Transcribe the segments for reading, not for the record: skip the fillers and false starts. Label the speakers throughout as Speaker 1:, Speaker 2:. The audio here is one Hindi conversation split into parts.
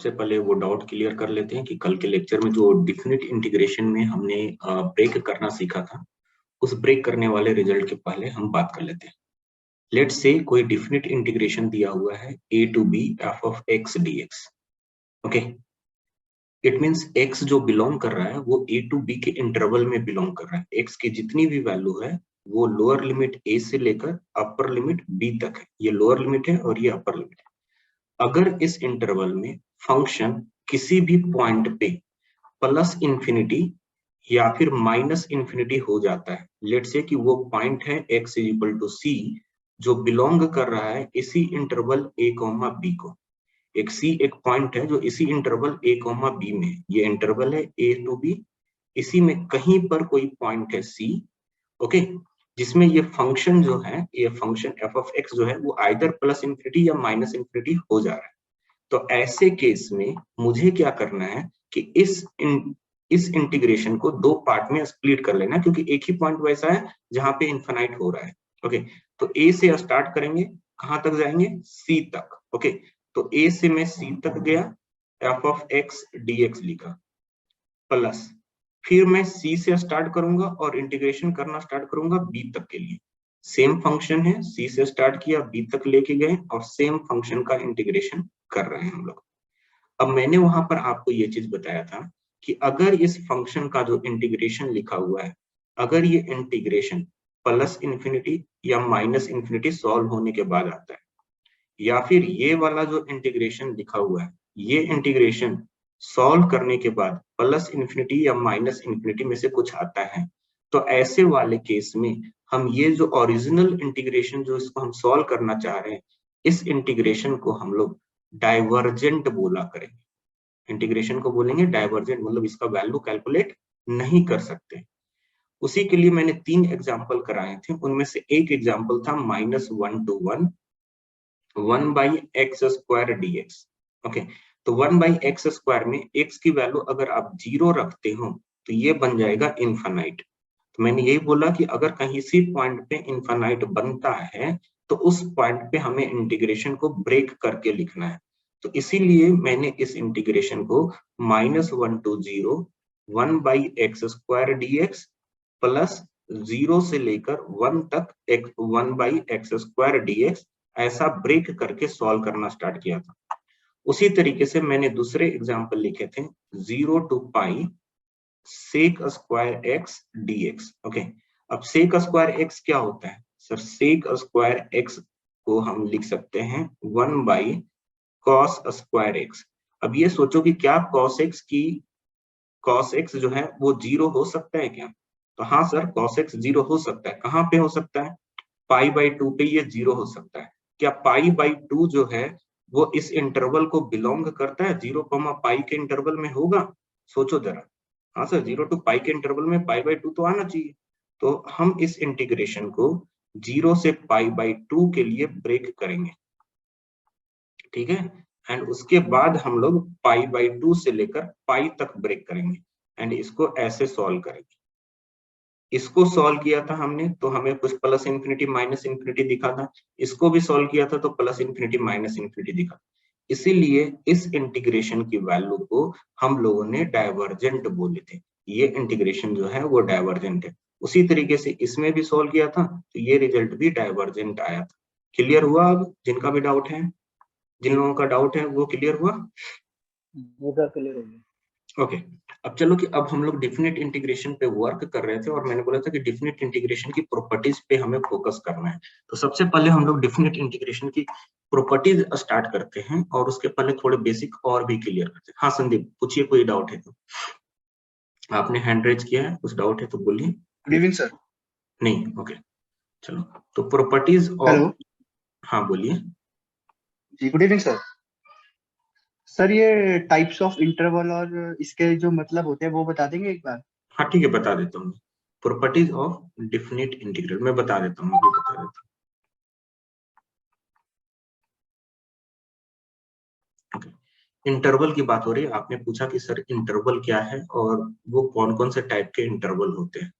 Speaker 1: सबसे पहले वो डाउट क्लियर कर लेते हैं कि कल के लेक्चर में जो डिफिनिट इंटीग्रेशन में हमने ब्रेक करना सीखा था, उस ब्रेक करने वाले रिजल्ट के पहले हम बात कर लेते हैं। लेट्स से कोई डिफिनिट इंटीग्रेशन दिया हुआ है a to b f of x dx। Okay, it means x जो बिलोंग कर रहा है वो a to b के इंटरवल में बिलोंग कर रहा है। x की जितनी भी वैल्यू है वो लोअर लिमिट a से लेकर अपर लिमिट b तक है। ये लोअर लिमिट है और ये अपर लिमिट है। अगर इस इंटरवल में फंक्शन किसी भी पॉइंट पे प्लस इंफिनिटी या फिर माइनस इंफिनिटी हो जाता है, लेट्स से कि वो पॉइंट है x इक्वल टू c जो बिलोंग कर रहा है इसी इंटरवल a कॉमा b को। एक c एक पॉइंट है जो इसी इंटरवल a कॉमा b में है। ये इंटरवल है a टू b, इसी में कहीं पर कोई पॉइंट है c, ओके, जिसमें ये फंक्शन जो है, ये फंक्शन f ऑफ x जो है वो आइदर प्लस इंफिनिटी या माइनस इंफिनिटी हो जा रहा है। तो ऐसे केस में मुझे क्या करना है कि इस इंटीग्रेशन को दो पार्ट में स्प्लिट कर लेना, क्योंकि एक ही पॉइंट वैसा है जहां पे इनफाइनाइट हो रहा है। ओके, तो a से स्टार्ट करेंगे, कहां तक जाएंगे, c तक। ओके, तो a से मैं c तक गया, f ऑफ x dx लिखा, प्लस फिर मैं c से स्टार्ट करूंगा और इंटीग्रेशन करना स्टार्ट करूंगा b तक के लिए। सेम फंक्शन है, c से स्टार्ट किया, b तक लेके गए और सेम फंक्शन का इंटीग्रेशन कर रहे हैं हम लोग। अब मैंने वहां पर आपको ये चीज बताया था कि अगर इस फंक्शन का जो इंटीग्रेशन लिखा हुआ है, अगर ये इंटीग्रेशन प्लस इंफिनिटी या माइनस इंफिनिटी सॉल्व होने के बाद आता है, या फिर ये वाला जो इंटीग्रेशन लिखा हुआ है, ये इंटीग्रेशन सॉल्व करने के बाद प्लस इंफिनिटी या माइनस इंफिनिटी में से कुछ आता है, तो ऐसे वाले केस में हम ये जो ओरिजिनल इंटीग्रेशन जो इसको हम सॉल्व करना चाह रहे हैं, इस इंटीग्रेशन को हम लोग डाइवर्जेंट बोला करेंगे। इंटीग्रेशन को बोलेंगे डाइवर्जेंट, मतलब इसका वैल्यू कैलकुलेट नहीं कर सकते। उसी के लिए मैंने 3 एग्जाम्पल कराए थे, उनमें से एक एग्जाम्पल था -1 to 1 by x square D x. Okay, तो 1 बाई एक्स स्क्वायर में x की वैल्यू अगर आप 0 रखते हो तो ये बन जाएगा इनफाइनाइट। तो मैंने यही बोला कि अगर कहीं सी पॉइंट पे इनफाइनाइट बनता है तो उस पॉइंट पे हमें इंटीग्रेशन को ब्रेक करके लिखना है। तो इसीलिए मैंने इस इंटीग्रेशन को -1 to 0 1 by x square D x plus 0 से लेकर 1 तक 1 by x square D x ऐसा ब्रेक करके सॉल्व करना स्टार्ट किया था। उसी तरीके से मैंने दूसरे एग्जाम्पल लिखे थे 0 to pi sec square x dx। Okay, अब सेक स्क्वायर एक्स क्या होता है सर? सेक स्क्वायर एक्स को हम लिख सकते हैं 1 बाई कॉस स्क्वायर एक्स। अब ये सोचो कि क्या कॉस एक्स जो है वो 0 हो सकता है क्या? तो हाँ सर, कॉस एक्स 0 हो सकता है। कहाँ पे हो सकता है? पाई बाई 2 पे ये 0 हो सकता है। क्या पाई बाई 2 जो है वो इस इंटरवल को बिलोंग करता है? 0 पाई के इंटरवल में होगा? सोचो जरा। हाँ सर, 0 to पाई के इंटरवल में पाई बाई 2 तो आना चाहिए। तो हम इस इंटीग्रेशन को 0 से पाई बाई 2 के लिए ब्रेक करेंगे, ठीक है, एंड उसके बाद हम लोग पाई बाई 2 से लेकर पाई तक ब्रेक करेंगे एंड इसको ऐसे सॉल्व करेंगे। इसको सॉल्व किया था हमने तो हमें कुछ प्लस इंफिनिटी माइनस इंफिनिटी दिखा था, इसको भी सॉल्व किया था तो प्लस इंफिनिटी माइनस इंफिनिटी दिखा। इसीलिए इस इंटीग्रेशन की वैल्यू को हम लोगों ने डाइवर्जेंट बोले थे। ये इंटीग्रेशन जो है वो डाइवर्जेंट है। उसी तरीके से इसमें भी सॉल्व किया था तो ये रिजल्ट भी डाइवर्जेंट आया था। क्लियर हुआ? अब जिनका भी डाउट है, जिन लोगों का डाउट है वो क्लियर हुआ?
Speaker 2: क्लियर हो गया।
Speaker 1: ओके, अब चलो कि अब हम लोग डिफिनिट इंटीग्रेशन पे वर्क कर रहे थे और मैंने बोला था कि डिफिनिट इंटीग्रेशन की प्रॉपर्टीज पे हमें फोकस करना है। तो सबसे पहले हम लोग डिफिनिट इंटीग्रेशन की प्रॉपर्टीज स्टार्ट करते हैं और उसके पहले थोड़े बेसिक और भी क्लियर करते हैं। हाँ संदीप, पूछिए, कोई डाउट है तो। आपने हैंड रेज किया है, कुछ डाउट है तो बोलिए।
Speaker 2: Good evening sir.
Speaker 1: नहीं, ओके, चलो तो प्रॉपर्टीज
Speaker 2: हेलो।
Speaker 1: ऑफ, हाँ बोलिए।
Speaker 2: जी गुड इवनिंग सर। सर ये टाइप्स ऑफ इंटरवल और इसके जो मतलब होते हैं वो बता देंगे एक बार?
Speaker 1: हाँ ठीक है, बता देता हूँ। प्रॉपर्टीज ऑफ डिफिनिट इंटीग्रल मैं बता देता हूँ, अभी बता देता हूँ। इंटरवल की बात हो रही है, आपने पूछा कि सर इंटरवल क्या है और वो कौन कौन से टाइप के इंटरवल होते हैं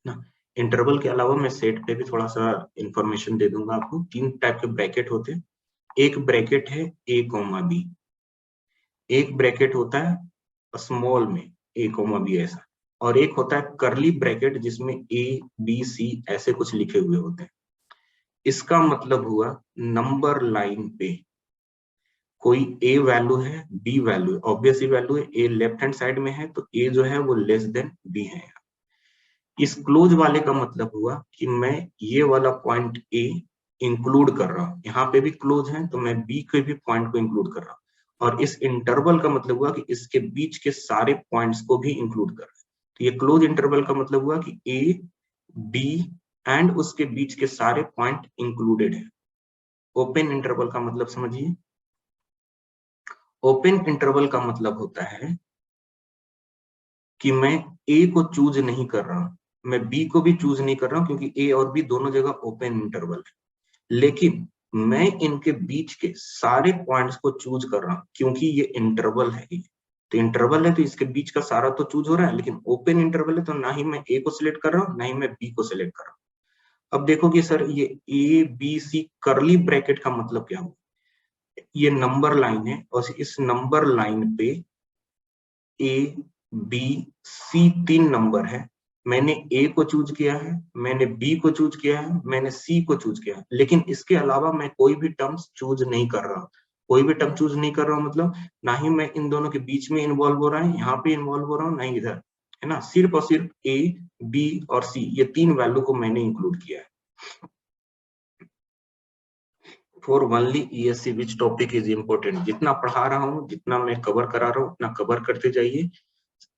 Speaker 1: ना। इंटरवल के अलावा मैं सेट पे भी थोड़ा सा इंफॉर्मेशन दे दूंगा आपको। 3 टाइप के ब्रैकेट होते हैं। एक ब्रैकेट है a, b, एक ब्रैकेट होता है स्मॉल में a कोमा b ऐसा, और एक होता है करली ब्रैकेट जिसमें a b c ऐसे कुछ लिखे हुए होते हैं। इसका मतलब हुआ नंबर लाइन पे कोई a वैल्यू है, b वैल्यू है, ऑब्वियस ही वैल्यू है, a लेफ्ट हैंड साइड में है तो a जो है वो लेस देन b है। इस क्लोज वाले का मतलब हुआ कि मैं ये वाला पॉइंट a इंक्लूड कर रहा हूं, यहाँ पे भी क्लोज है तो मैं b के भी पॉइंट को इंक्लूड कर रहा हूं, और इस इंटरवल का मतलब हुआ कि इसके बीच के सारे पॉइंट्स को भी इंक्लूड कर रहा है। तो ये क्लोज इंटरवल का मतलब हुआ कि a b एंड उसके बीच के सारे पॉइंट इंक्लूडेड है। ओपन इंटरवल का मतलब समझिए, ओपन इंटरवल का मतलब होता है कि मैं a को चूज नहीं कर रहा हूं, मैं b को भी चूज नहीं कर रहा हूं, क्योंकि a और b दोनों जगह ओपन इंटरवल है, लेकिन मैं इनके बीच के सारे पॉइंट्स को चूज कर रहा हूं क्योंकि ये इंटरवल है। तो इंटरवल है तो इसके बीच का सारा तो चूज हो रहा है, लेकिन ओपन इंटरवल है तो ना ही मैं a को सिलेक्ट कर रहा हूं ना ही मैं b को सिलेक्ट कर रहा हूं। अब देखो कि सर ये a b c करली ब्रैकेट का मतलब क्या हुआ, ये नंबर लाइन है और इस नंबर लाइन पे ए बी सी 3 नंबर है। मैंने ए को चूज किया है, मैंने बी को चूज किया है, मैंने सी को चूज किया है, लेकिन इसके अलावा मैं कोई भी टर्म्स चूज नहीं कर रहा हूं। कोई भी टर्म चूज नहीं कर रहा हूं मतलब ना ही मैं इन दोनों के बीच में इन्वॉल्व हो रहा है, यहाँ पे इन्वॉल्व हो रहा हूँ, ना ही इधर, है ना। सिर्फ और सिर्फ ए बी और सी ये 3 वैल्यू को मैंने इंक्लूड किया है। For only ESC which topic is important, जितना पढ़ा रहा हूँ, जितना मैं कवर करा रहा हूँ उतना कवर करते जाइए।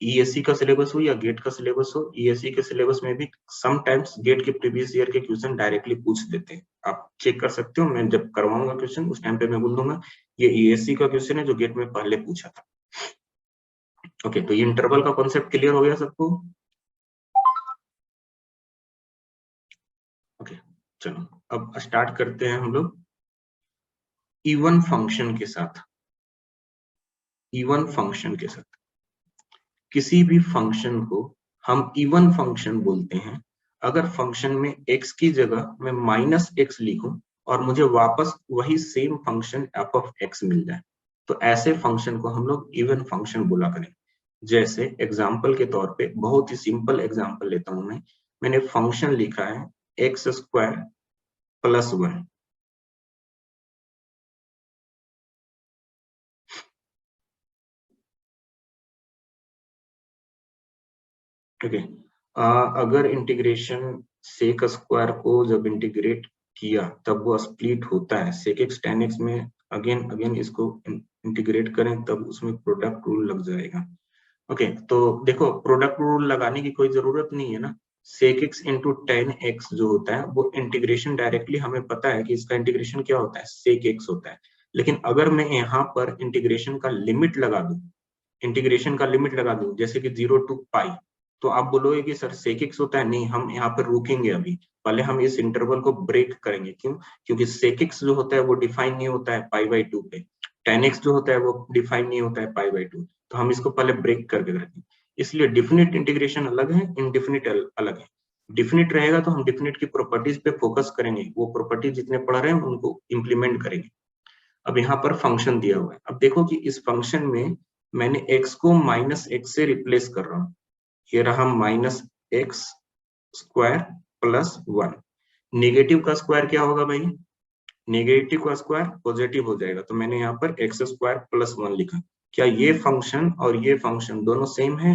Speaker 1: ESC का सिलेबस हो या गेट का सिलेबस हो, ESC के सिलेबस में भी समटाइम्स गेट के प्रीवियस ईयर के क्वेश्चन डायरेक्टली पूछ देते हैं, आप चेक कर सकते हो। मैं जब करवाऊंगा क्वेश्चन उस टाइम पे मैं बोल दूंगा ये ESC का क्वेश्चन है जो गेट में पहले पूछा था। ओके, तो ये इंटरवल का कॉन्सेप्ट क्लियर हो गया सबको? ओके, चलो अब स्टार्ट करते हैं हम लोग इवन फंक्शन के साथ। इवन फंक्शन के साथ किसी भी फंक्शन को हम इवन फंक्शन बोलते हैं अगर फंक्शन में x की जगह मैं -x लिखूं और मुझे वापस वही same function f of x मिल जाए, तो ऐसे फंक्शन को हम लोग इवन फंक्शन बोला करें। जैसे एग्जाम्पल के तौर पे बहुत ही सिंपल एग्जाम्पल लेता हूं मैंने फंक्शन लिखा है x² + 1। ठीक है, अगर इंटीग्रेशन सेक स्क्वायर को जब इंटीग्रेट किया तब वो स्प्लिट होता है, सेक एक्स tan x में अगेन अगेन इसको इंटीग्रेट करें तब उसमें प्रोडक्ट रूल लग जाएगा। ओके, तो देखो प्रोडक्ट रूल लगाने की कोई जरूरत नहीं है ना। Sec x into tan x जो होता है वो इंटीग्रेशन डायरेक्टली हमें पता है कि इसका इंटीग्रेशन क्या होता है, सेक एक्स होता है। लेकिन अगर मैं यहाँ पर इंटीग्रेशन का लिमिट लगा दूं, इंटीग्रेशन का लिमिट लगा दूं जैसे कि 0 to पाई, तो आप बोलोगे कि सर सेक एक्स होता है, नहीं हम यहाँ पर रुकेंगे, अभी पहले हम इस इंटरवल को ब्रेक करेंगे। क्यों? क्योंकि सेक एक्स जो होता है वो डिफाइन नहीं होता है π/2 पे, tan x जो होता है वो डिफाइन नहीं होता है π/2, तो हम इसको पहले ब्रेक करके रखेंगे। इसलिए डिफिनिट इंटीग्रेशन अलग है, इनडिफिनिट अलग है। डिफिनिट रहेगा तो हम डिफिनिट की प्रॉपर्टीज पे फोकस करेंगे, वो प्रॉपर्टीज जितने पढ़ रहे हैं उनको इंप्लीमेंट करेंगे। अब यहाँ पर फंक्शन दिया हुआ है, अब देखो कि इस फंक्शन में मैंने x को -x से रिप्लेस कर रहा हूँ, ये रहा -x² + 1। नेगेटिव का स्क्वायर क्या होगा भाई, नेगेटिव का स्क्वायर पॉजिटिव हो जाएगा, तो मैंने यहाँ पर x² + 1 लिखा। क्या ये फंक्शन और ये फंक्शन दोनों सेम है?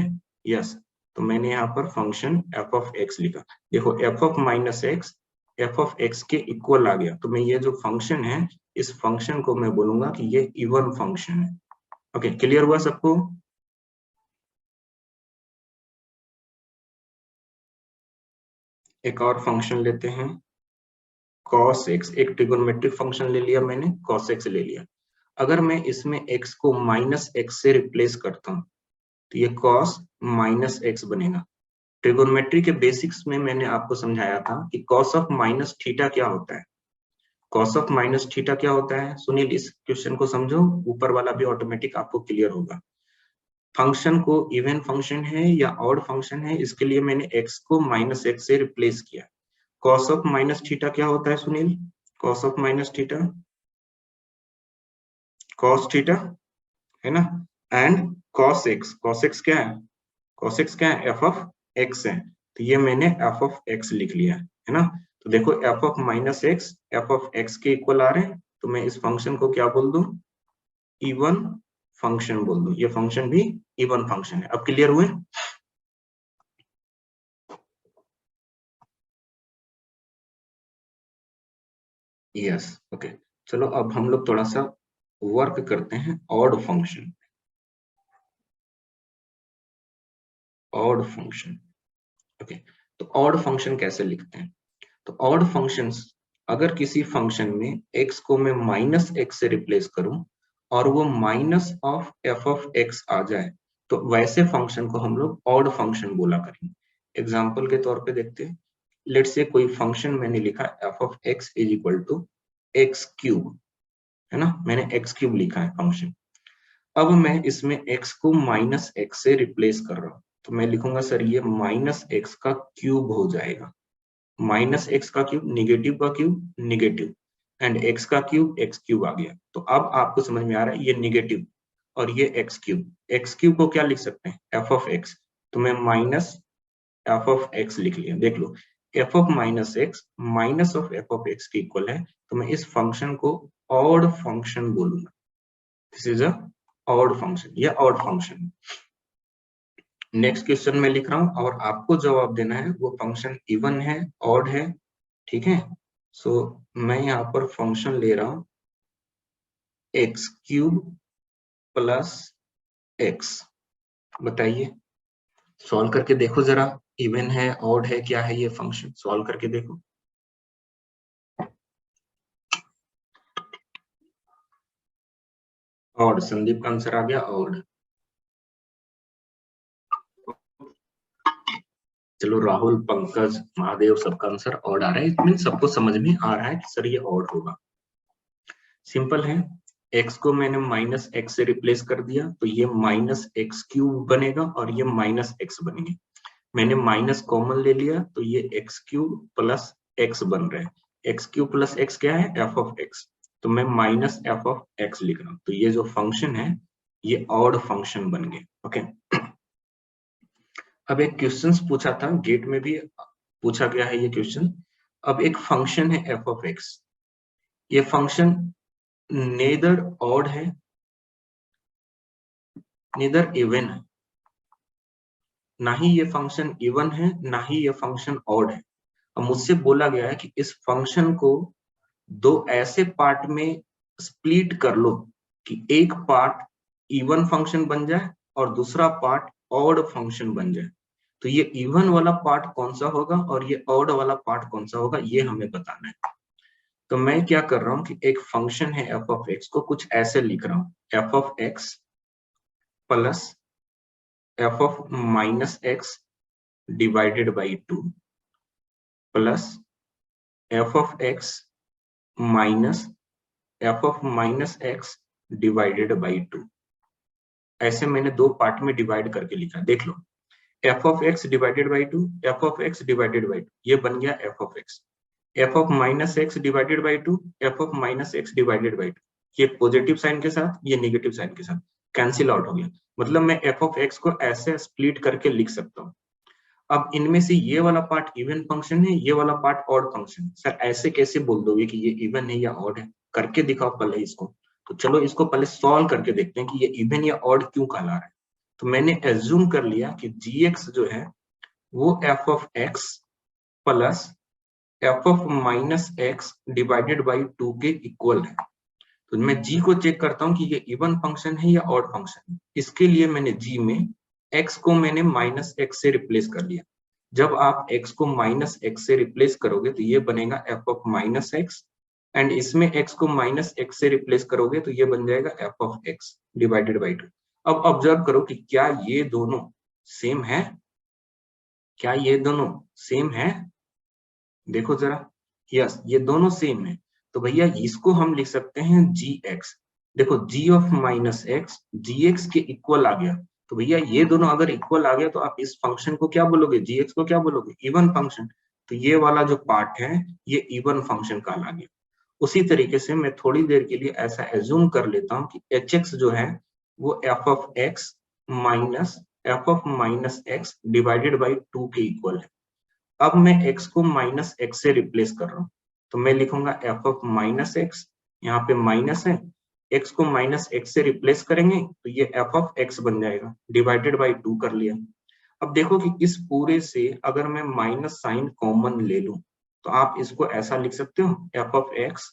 Speaker 1: यस, तो मैंने यहाँ पर फंक्शन f ऑफ x लिखा। देखो f of -x f of x के इक्वल आ गया, तो मैं ये जो फंक्शन है इस फंक्शन को मैं बोलूंगा कि ये इवन फंक्शन है। ओके, क्लियर हुआ सबको? एक और फंक्शन लेते हैं cos x, एक ट्रिगोनोमेट्रिक फंक्शन ले लिया मैंने, cos x ले लिया। अगर मैं इसमें x को -x से रिप्लेस करता हूं तो ये cos -x बनेगा। ट्रिगोनोमेट्री के बेसिक्स में मैंने आपको समझाया था कि cos ऑफ -θ क्या होता है। cos ऑफ -θ क्या होता है सुनील, इस क्वेश्चन को समझो, ऊपर वाला भी ऑटोमेटिक आपको क्लियर होगा। फंक्शन को इवन फंक्शन है या ऑड फंक्शन है, इसके लिए मैंने x को -x से रिप्लेस किया। cos ऑफ -θ क्या होता है सुनील, cos ऑफ -θ cos θ है ना, एंड cos x क्या है, cos x क्या है, f of x है, तो ये मैंने f of x लिख लिया है ना। तो देखो f of minus x f of x के इक्वल आ रहे हैं, तो मैं इस फंक्शन को क्या बोल दूं, इवन फंक्शन बोल दूं, ये फंक्शन भी इवन फंक्शन है। अब क्लियर हुए? Yes okay. चलो अब हम लोग थोड़ा सा वर्क करते हैं odd function, odd function okay. तो ऑड फंक्शन कैसे लिखते हैं, तो ऑड फंक्शंस, अगर किसी फंक्शन में x को मैं माइनस एक्स से रिप्लेस करूं और वो minus of F of X आ जाए, तो वैसे फंक्शन को हम लोग ऑड फंक्शन बोला करेंगे। एग्जाम्पल के तौर पे देखते हैं, लेट्स से कोई फंक्शन मैंने लिखा f of x is equal to x cube, है ना, मैंने एक्स क्यूब लिखा है फंक्शन। अब मैं इसमें x को माइनस एक्स से रिप्लेस कर रहा हूं, तो मैं लिखूंगा सर ये माइनस एक्स का क्यूब हो जाएगा, माइनस एक्स का क्यूब, निगेटिव का क्यूब निगेटिव, एंड एक्स का क्यूब एक्स क्यूब आ गया। तो अब आपको समझ में आ रहा है ये निगेटिव और ये एक्स क्यूब को क्या लिख सकते हैं, एफ ऑफ एक्स, तो मैं माइनस एफ ऑफ एक्स लिख लिया। देख लो F of minus X minus of F of x के इक्वल है, तो मैं इस फंक्शन को ऑड फंक्शन बोलूंगा, this is a odd function, या ऑड फंक्शन। नेक्स्ट क्वेश्चन में लिख रहा हूं और आपको जवाब देना है वो फंक्शन इवन है ऑड है, ठीक है। सो मैं यहाँ पर फंक्शन ले रहा हूं एक्स क्यूब प्लस एक्स, बताइए, सॉल्व करके देखो जरा, इवन है ऑड है क्या है ये फंक्शन, सॉल्व करके देखो। ऑड, संदीप का आंसर आ गया ऑड। चलो राहुल, पंकज, महादेव, सबका आंसर ऑड आ रहा है, इसमें सबको समझ में आ रहा है कि सर ये ऑड होगा। सिंपल है, x को मैंने माइनस एक्स से रिप्लेस कर दिया, तो ये माइनस एक्स क्यूब बनेगा और ये माइनस एक्स बनेंगे। मैंने माइनस कॉमन ले लिया, तो ये एक्स क्यूब प्लस एक्स बन रहे हैं। एक्स क्यूब प्लस एक्स क्या है, एफ ऑफ एक्स, तो मैं माइनस एफ ऑफ एक्स लिख रहा हूँ। तो ये जो फंक्शन है ये ऑड फंक्शन बन गए, ओके। अब एक क्वेश्चन पूछा था गेट में भी पूछा गया है ये क्वेश्चन। अब एक फंक्शन है एफ ऑफ एक्स, ये फंक्शन नेदर ऑड है नेदर इवन है, ना ही ये फंक्शन इवन है ना ही ये फंक्शन ऑड है। अब मुझसे बोला गया है कि इस फंक्शन को दो ऐसे पार्ट में स्प्लिट कर लो कि एक पार्ट इवन फंक्शन बन जाए और दूसरा पार्ट ऑड फंक्शन बन जाए। तो ये इवन वाला पार्ट कौन सा होगा और ये ऑड वाला पार्ट कौन सा होगा, ये हमें बताना है। तो मैं क्या कर रहा हूं कि एक फंक्शन है एफ ऑफ एक्स को कुछ ऐसे लिख रहा हूं, F of x plus F of minus x divided by 2 plus F of x minus F of minus x divided by 2। ऐसे मैंने दो पार्ट में डिवाइड करके लिखा, देख लो, F of X divided by 2, F of X divided by 2, ये बन गया F of X. F of minus x divided by 2, F of minus x divided by 2, ये पॉजिटिव साइन के साथ ये नेगेटिव साइन के साथ कैंसिल आउट हो गया। मतलब मैं एफ ऑफ एक्स को ऐसे स्प्लिट करके लिख सकता हूँ। अब इनमें से ये वाला पार्ट इवन फंक्शन है, ये वाला पार्ट ऑड फंक्शन। सर ऐसे कैसे बोल दोगे कि ये इवन है या ऑड है, करके दिखाओ पहले इसको। तो चलो इसको पहले सॉल्व करके देखते हैं कि ये इवन या ऑड क्यों कहला रहा है। तो मैंने एज्यूम कर लिया कि gx जो है वो F of x plus F of minus x divided by 2 के इक्वल है। तो मैं g को चेक करता हूँ कि ये इवन फंक्शन है या ऑड फंक्शन है। इसके लिए मैंने g में x को मैंने माइनस एक्स से रिप्लेस कर लिया। जब आप x को माइनस एक्स से रिप्लेस करोगे तो ये बनेगा f of minus x, and इसमें x को माइनस एक्स से रिप्लेस करोगे तो ये बन जाएगा f of x divided by 2। अब ऑब्जर्व करो कि क्या ये दोनों सेम है, क्या ये दोनों सेम है, देखो जरा, यस ये दोनों सेम है। तो भैया इसको हम लिख सकते हैं gx। देखो g of minus x gx के इक्वल आ गया। तो भैया ये दोनों अगर इक्वल आ गया तो आप इस फंक्शन को क्या बोलोगे, gx को क्या बोलोगे, इवन फंक्शन। तो ये वाला जो पार्ट है ये इवन फंक्शन कहला गया। उसी तरीके से मैं थोड़ी देर के लिए ऐसा एज्यूम कर लेता हूँ कि hx जो है वो F of x minus x divided by 2 के इक्वल है। अब मैं x को माइनस एक्स से रिप्लेस कर रहा हूँ, तो मैं लिखूंगा एफ ऑफ माइनस एक्स, यहाँ पे माइनस है, x को माइनस एक्स से रिप्लेस करेंगे तो ये एफ ऑफ एक्स बन जाएगा, डिवाइडेड बाई 2 कर लिया। अब देखो कि इस पूरे से अगर मैं माइनस साइन कॉमन ले लूं तो आप इसको ऐसा लिख सकते हो, f of x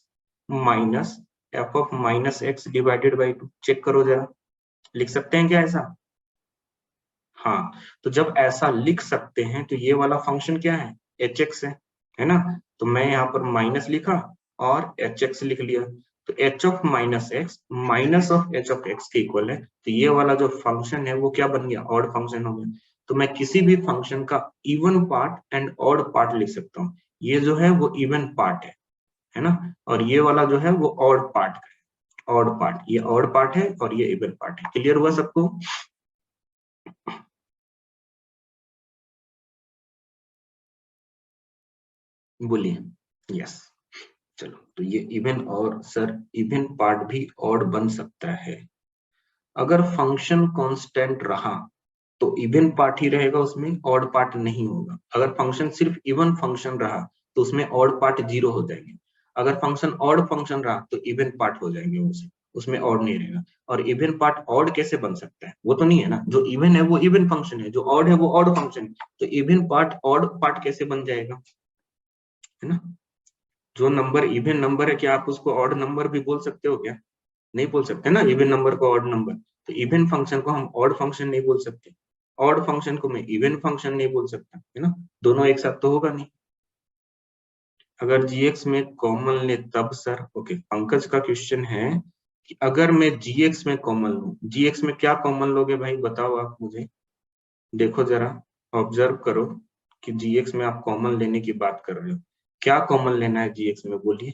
Speaker 1: minus F of minus x divided by 2। Check करो जरा, लिख सकते हैं क्या ऐसा? हाँ, तो जब ऐसा लिख सकते हैं तो ये वाला फंक्शन क्या है? एच एक्स है ना? तो मैं यहाँ पर माइनस लिखा और एच एक्स लिख लिया, तो H of minus X minus of H of x के इक्वल है। तो ये वाला जो फंक्शन है वो क्या बन गया? ऑड फंक्शन हो गया। तो मैं किसी भी फंक्शन का even part and odd part लिख सकता हूँ। ये जो है वो इवन पार्ट है ना? और ये वाला जो है वो ऑड पार्ट है, ऑड पार्ट, ये ऑड पार्ट है और ये इवन पार्ट है। क्लियर हुआ सबको? बोलिए। यस, चलो, तो ये इवन, और सर इवन पार्ट भी ऑड बन सकता है। अगर फंक्शन कांस्टेंट रहा तो इवन पार्ट ही रहेगा, उसमें ऑड पार्ट नहीं होगा। अगर फंक्शन सिर्फ इवन फंक्शन रहा तो उसमें ऑड पार्ट 0 हो जाएंगे। अगर फंक्शन ऑड फंक्शन रहा तो इवन पार्ट हो जाएंगे, उसमें ऑड नहीं रहेगा। और इवन पार्ट ऑड कैसे बन सकता है? वो तो नहीं है ना, जो इवन है वो इवन फंक्शन है, जो ऑड है वो ऑड फंक्शन है। तो इवन पार्ट ऑड पार्ट कैसे बन जाएगा? है ना? जो नंबर इवन नंबर है, क्या आप उसको ऑड नंबर भी बोल सकते हो क्या? नहीं बोल सकते ना इवन नंबर को ऑड नंबर। तो इवन फंक्शन को हम ऑड फंक्शन नहीं बोल सकते, ऑड फंक्शन को मैं इवन फंक्शन नहीं बोल सकता, है ना? दोनों एक साथ तो होगा नहीं। अगर जीएक्स में कॉमन ले तब सर, ओके, पंकज का क्वेश्चन है कि अगर मैं जीएक्स में कॉमन लूं, जीएक्स में क्या कॉमन लोगे भाई, बताओ आप मुझे। देखो जरा, ऑब्जर्व करो कि जीएक्स में आप कॉमन लेने की बात कर रहे हो, क्या कॉमन लेना है जीएक्स में, बोलिए।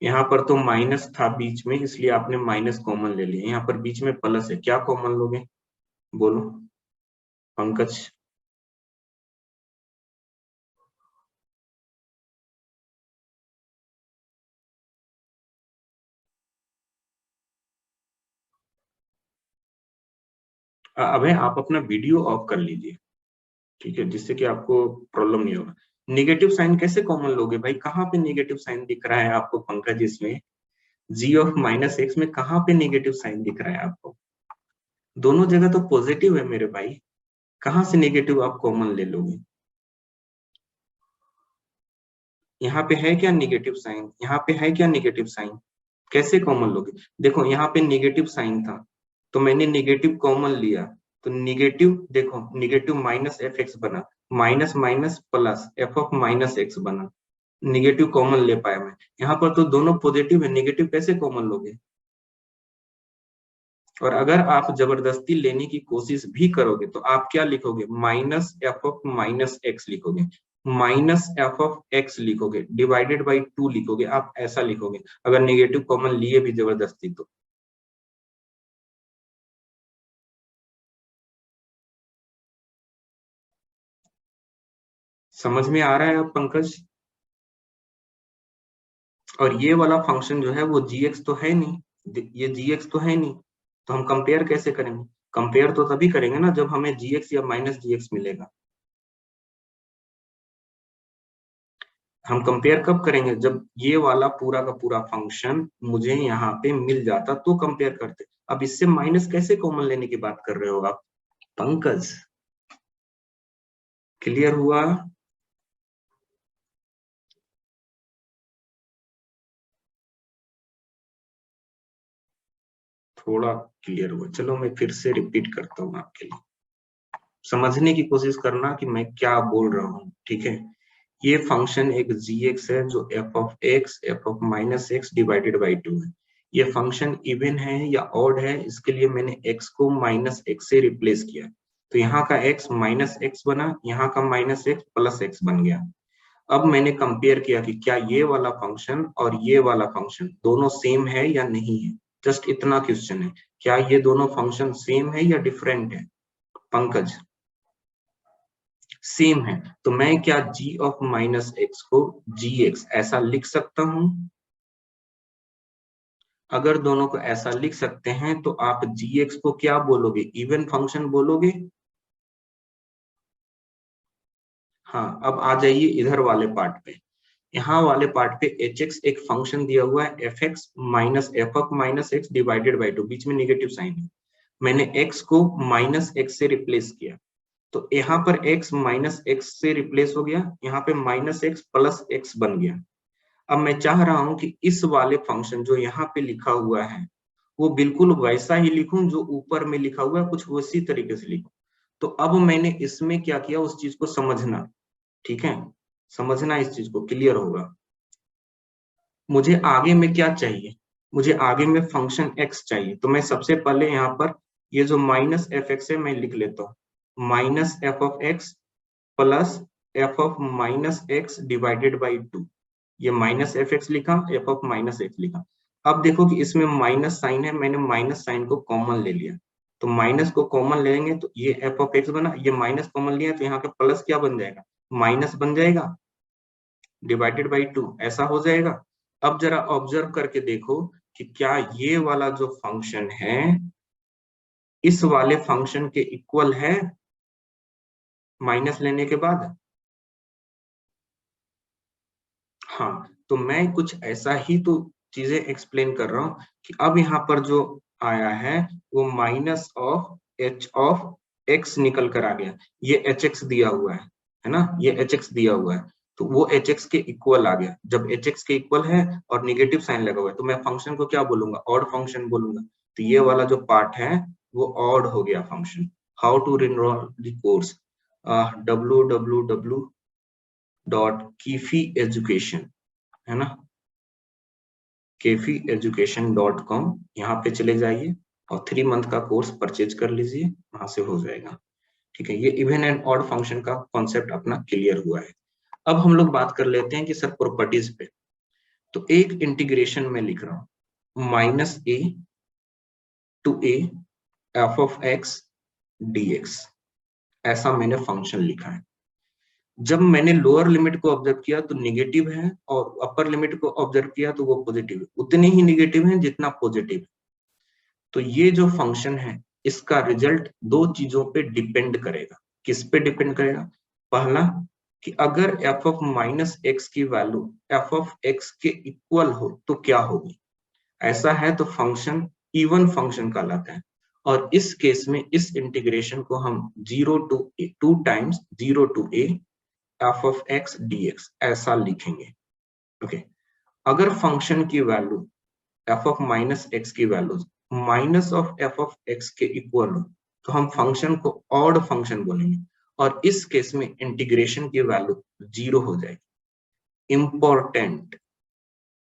Speaker 1: यहाँ पर तो माइनस था बीच में, इसलिए आपने माइनस कॉमन ले लिया। यहाँ पर बीच में प्लस है, क्या कॉमन लोगे, बोलो पंकज। अबे आप अपना वीडियो ऑफ कर लीजिए, ठीक है, जिससे कि आपको प्रॉब्लम नहीं होगा। नेगेटिव साइन कैसे कॉमन लोगे भाई? कहाँ पे नेगेटिव साइन दिख रहा है आपको पंकज? इसमें जी ऑफ माइनस एक्स में कहाँ पे नेगेटिव साइन दिख रहा है आपको? दोनों जगह तो पॉजिटिव है मेरे भाई, कहाँ से नेगेटिव आप कॉमन ले लोगे? यहाँ पे है क्या नेगेटिव साइन? यहाँ पे है क्या नेगेटिव साइन? कैसे कॉमन लोगे? देखो यहाँ पे नेगेटिव साइन था तो मैंने नेगेटिव कॉमन लिया, तो नेगेटिव, देखो नेगेटिव माइनस एफ एक्स बना, minus minus plus F of minus x बना, नेगेटिव कॉमन ले पाया मैं। यहाँ पर तो दोनों पॉजिटिव है, नेगेटिव कैसे कॉमन लोगे? और अगर आप जबरदस्ती लेने की कोशिश भी करोगे तो आप क्या लिखोगे? Minus F of minus x लिखोगे, माइनस एफ ऑफ एक्स लिखोगे, डिवाइडेड बाई 2 लिखोगे, आप ऐसा लिखोगे अगर नेगेटिव कॉमन लिए भी जबरदस्ती तो। समझ में आ रहा है आप पंकज? और ये वाला फंक्शन जो है वो gx तो है नहीं, ये gx तो है नहीं, तो हम कंपेयर कैसे करेंगे? कंपेयर तो तभी करेंगे ना जब हमें gx या माइनस gx मिलेगा। हम कंपेयर कब करेंगे? जब ये वाला पूरा का पूरा फंक्शन मुझे यहाँ पे मिल जाता तो कंपेयर करते। अब इससे माइनस कैसे कॉमन लेने की बात कर रहे हो आप पंकज? क्लियर हुआ? थोड़ा क्लियर हुआ? चलो मैं फिर से रिपीट करता हूँ आपके लिए, समझने की कोशिश करना कि मैं क्या बोल रहा हूँ, ठीक है? ये फंक्शन एक gx है जो f of x f of minus x divided by 2 है। ये फंक्शन इवन है या ऑड है, इसके लिए मैंने x को माइनस एक्स से रिप्लेस किया, तो यहाँ का x माइनस एक्स बना, यहाँ का माइनस एक्स प्लस एक्स बन गया। अब मैंने कंपेयर किया कि क्या ये वाला फंक्शन और ये वाला फंक्शन दोनों सेम है या नहीं है, जस्ट इतना क्वेश्चन है। क्या ये दोनों फंक्शन सेम है या डिफरेंट है पंकज? सेम है, तो मैं क्या g ऑफ माइनस एक्स को gx ऐसा लिख सकता हूं? अगर दोनों को ऐसा लिख सकते हैं तो आप gx को क्या बोलोगे, इवन फंक्शन बोलोगे। हाँ, अब आ जाइए इधर वाले पार्ट पे। यहाँ वाले पार्ट पे hx एक फंक्शन दिया हुआ है fx minus f minus x divided by 2, बीच में निगेटिव साइन है। मैंने x को माइनस एक्स से रिप्लेस किया, तो यहाँ पर x माइनस एक्स से रिप्लेस हो गया, यहाँ पे माइनस एक्स प्लस एक्स बन गया। अब मैं चाह रहा हूं कि इस वाले फंक्शन जो यहाँ पे लिखा हुआ है वो बिल्कुल वैसा ही लिखूं जो ऊपर में लिखा हुआ है, कुछ उसी तरीके से लिखूं। तो अब मैंने इसमें क्या किया, उस चीज को समझना, ठीक है, समझना इस चीज को, क्लियर होगा। मुझे आगे में क्या चाहिए, मुझे आगे में फंक्शन x चाहिए, तो मैं सबसे पहले यहाँ पर ये जो माइनस एफ एक्स है मैं लिख लेता हूँ, minus F of x plus F of minus x divided by 2। ये माइनस एफ एक्स लिखा, एफ ऑफ माइनस एक्स लिखा। अब देखो कि इसमें माइनस साइन है, मैंने माइनस साइन को कॉमन ले लिया, तो माइनस को कॉमन लेंगे तो ये एफ ऑफ एक्स बना, ये माइनस कॉमन लिया तो यहाँ पे प्लस क्या बन जाएगा, माइनस बन जाएगा डिवाइडेड बाई 2, ऐसा हो जाएगा। अब जरा ऑब्जर्व करके देखो कि क्या ये वाला जो फंक्शन है इस वाले फंक्शन के इक्वल है माइनस लेने के बाद। हाँ, तो मैं कुछ ऐसा ही तो चीजें एक्सप्लेन कर रहा हूँ कि अब यहाँ पर जो आया है वो minus of H of x निकल कर आ गया, ये एच एक्स दिया हुआ है ना, ये एच एक्स दिया हुआ है, तो वो एच एक्स के इक्वल आ गया। जब एच एक्स के इक्वल है और निगेटिव साइन लगा हुआ है तो मैं फंक्शन को क्या बोलूंगा, ऑड फंक्शन बोलूंगा। तो ये वाला जो पार्ट है वो ऑड हो गया function. How to enroll the course, www.kifi education, है ना, kefi-education.com, यहाँ पे चले जाइए और 3 मंथ का कोर्स परचेज कर लीजिए, वहां से हो जाएगा। ठीक है, ये इवन एंड ऑड फंक्शन का कॉन्सेप्ट अपना क्लियर हुआ है। अब हम लोग बात कर लेते हैं कि सर प्रॉपर्टीज पे। तो एक इंटीग्रेशन में लिख रहा हूँ, minus a to A F of x D x, ऐसा मैंने फंक्शन लिखा है। जब मैंने लोअर लिमिट को ऑब्जर्व किया तो निगेटिव है, और अपर लिमिट को ऑब्जर्व किया तो वो पॉजिटिव है, उतने ही निगेटिव है जितना पॉजिटिव है। तो ये जो फंक्शन है इसका रिजल्ट दो चीजों पे डिपेंड करेगा। किस पे डिपेंड करेगा, पहला कि अगर एफ ऑफ माइनस एक्स की वैल्यू एफ ऑफ एक्स के इक्वल हो तो क्या होगी, ऐसा है तो फंक्शन इवन फंक्शन कहलाता है। और इस केस में इस इंटीग्रेशन को हम 0 to 2 times 0 to A F of x D x ऐसा लिखेंगे। ओके, अगर फंक्शन की value F of minus X की value minus of F of x के इक्वल हो तो हम फंक्शन को ऑड फंक्शन बोलेंगे, और इस केस में इंटीग्रेशन की वैल्यू 0 हो जाएगी। इंपॉर्टेंट,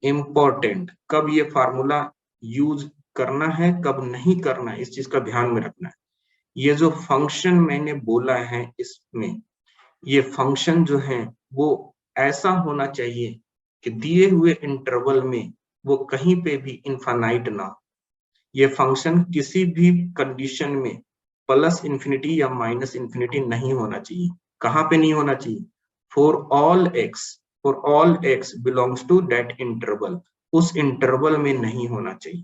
Speaker 1: इंपॉर्टेंट, कब ये फार्मूला यूज करना है कब नहीं करना है इस चीज का ध्यान में रखना है। ये जो फंक्शन मैंने बोला है इसमें, ये फंक्शन जो है वो ऐसा होना चाहिए कि दिए हुए इंटरवल में वो कहीं पे भी इनफाइनाइट ना हो। ये फंक्शन किसी भी कंडीशन में प्लस इंफिनिटी या माइनस इंफिनिटी नहीं होना चाहिए। कहाँ पे नहीं होना चाहिए, for all x, for all x belongs to that interval, उस इंटरवल में नहीं होना चाहिए।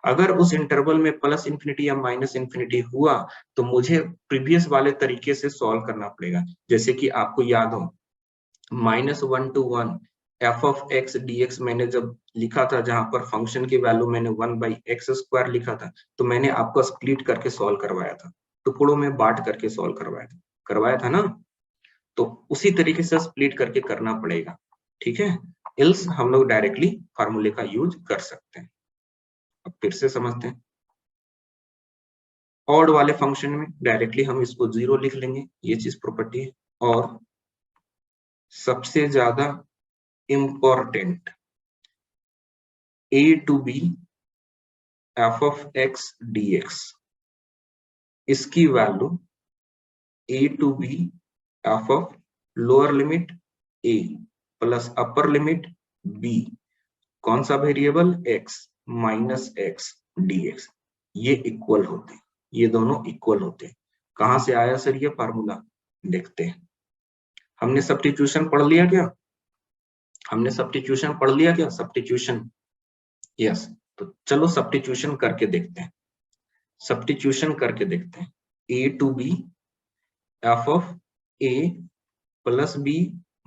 Speaker 1: अगर उस इंटरवल में प्लस इंफिनिटी या माइनस इंफिनिटी हुआ तो मुझे प्रीवियस वाले तरीके से सॉल्व करना पड़ेगा। जैसे कि आपको याद हो -1 to 1 F of x D X मैंने जब लिखा था, जहां पर फंक्शन की वैल्यू मैंने 1/x² लिखा था, तो मैंने आपको स्प्लिट करके सॉल्व करवाया था, टुकड़ों में बांट करके सॉल्व करवाया था ना। तो उसी तरीके से स्प्लिट करके करना पड़ेगा, ठीक है, इल्स हम लोग डायरेक्टली फार्मूले का यूज कर सकते हैं। अब फिर से समझते हैं, ऑड वाले फंक्शन में डायरेक्टली हम इसको 0 लिख लेंगे, ये चीज प्रॉपर्टी है। और सबसे ज्यादा important, a to b F of x D X, इसकी value a to b F of lower limit a plus upper limit b, कौन सा variable x minus x D x, ये इक्वल होते हैं, ये दोनों इक्वल होते हैं। कहां से आया सर ये फार्मूला, देखते हैं। हमने सब्स्टिट्यूशन पढ़ लिया क्या, हमने सब्स्टिट्यूशन पढ़ लिया क्या, सब्स्टिट्यूशन, यस। तो चलो सब्स्टिट्यूशन करके देखते हैं, सब्स्टिट्यूशन करके देखते हैं। A to B F of A plus B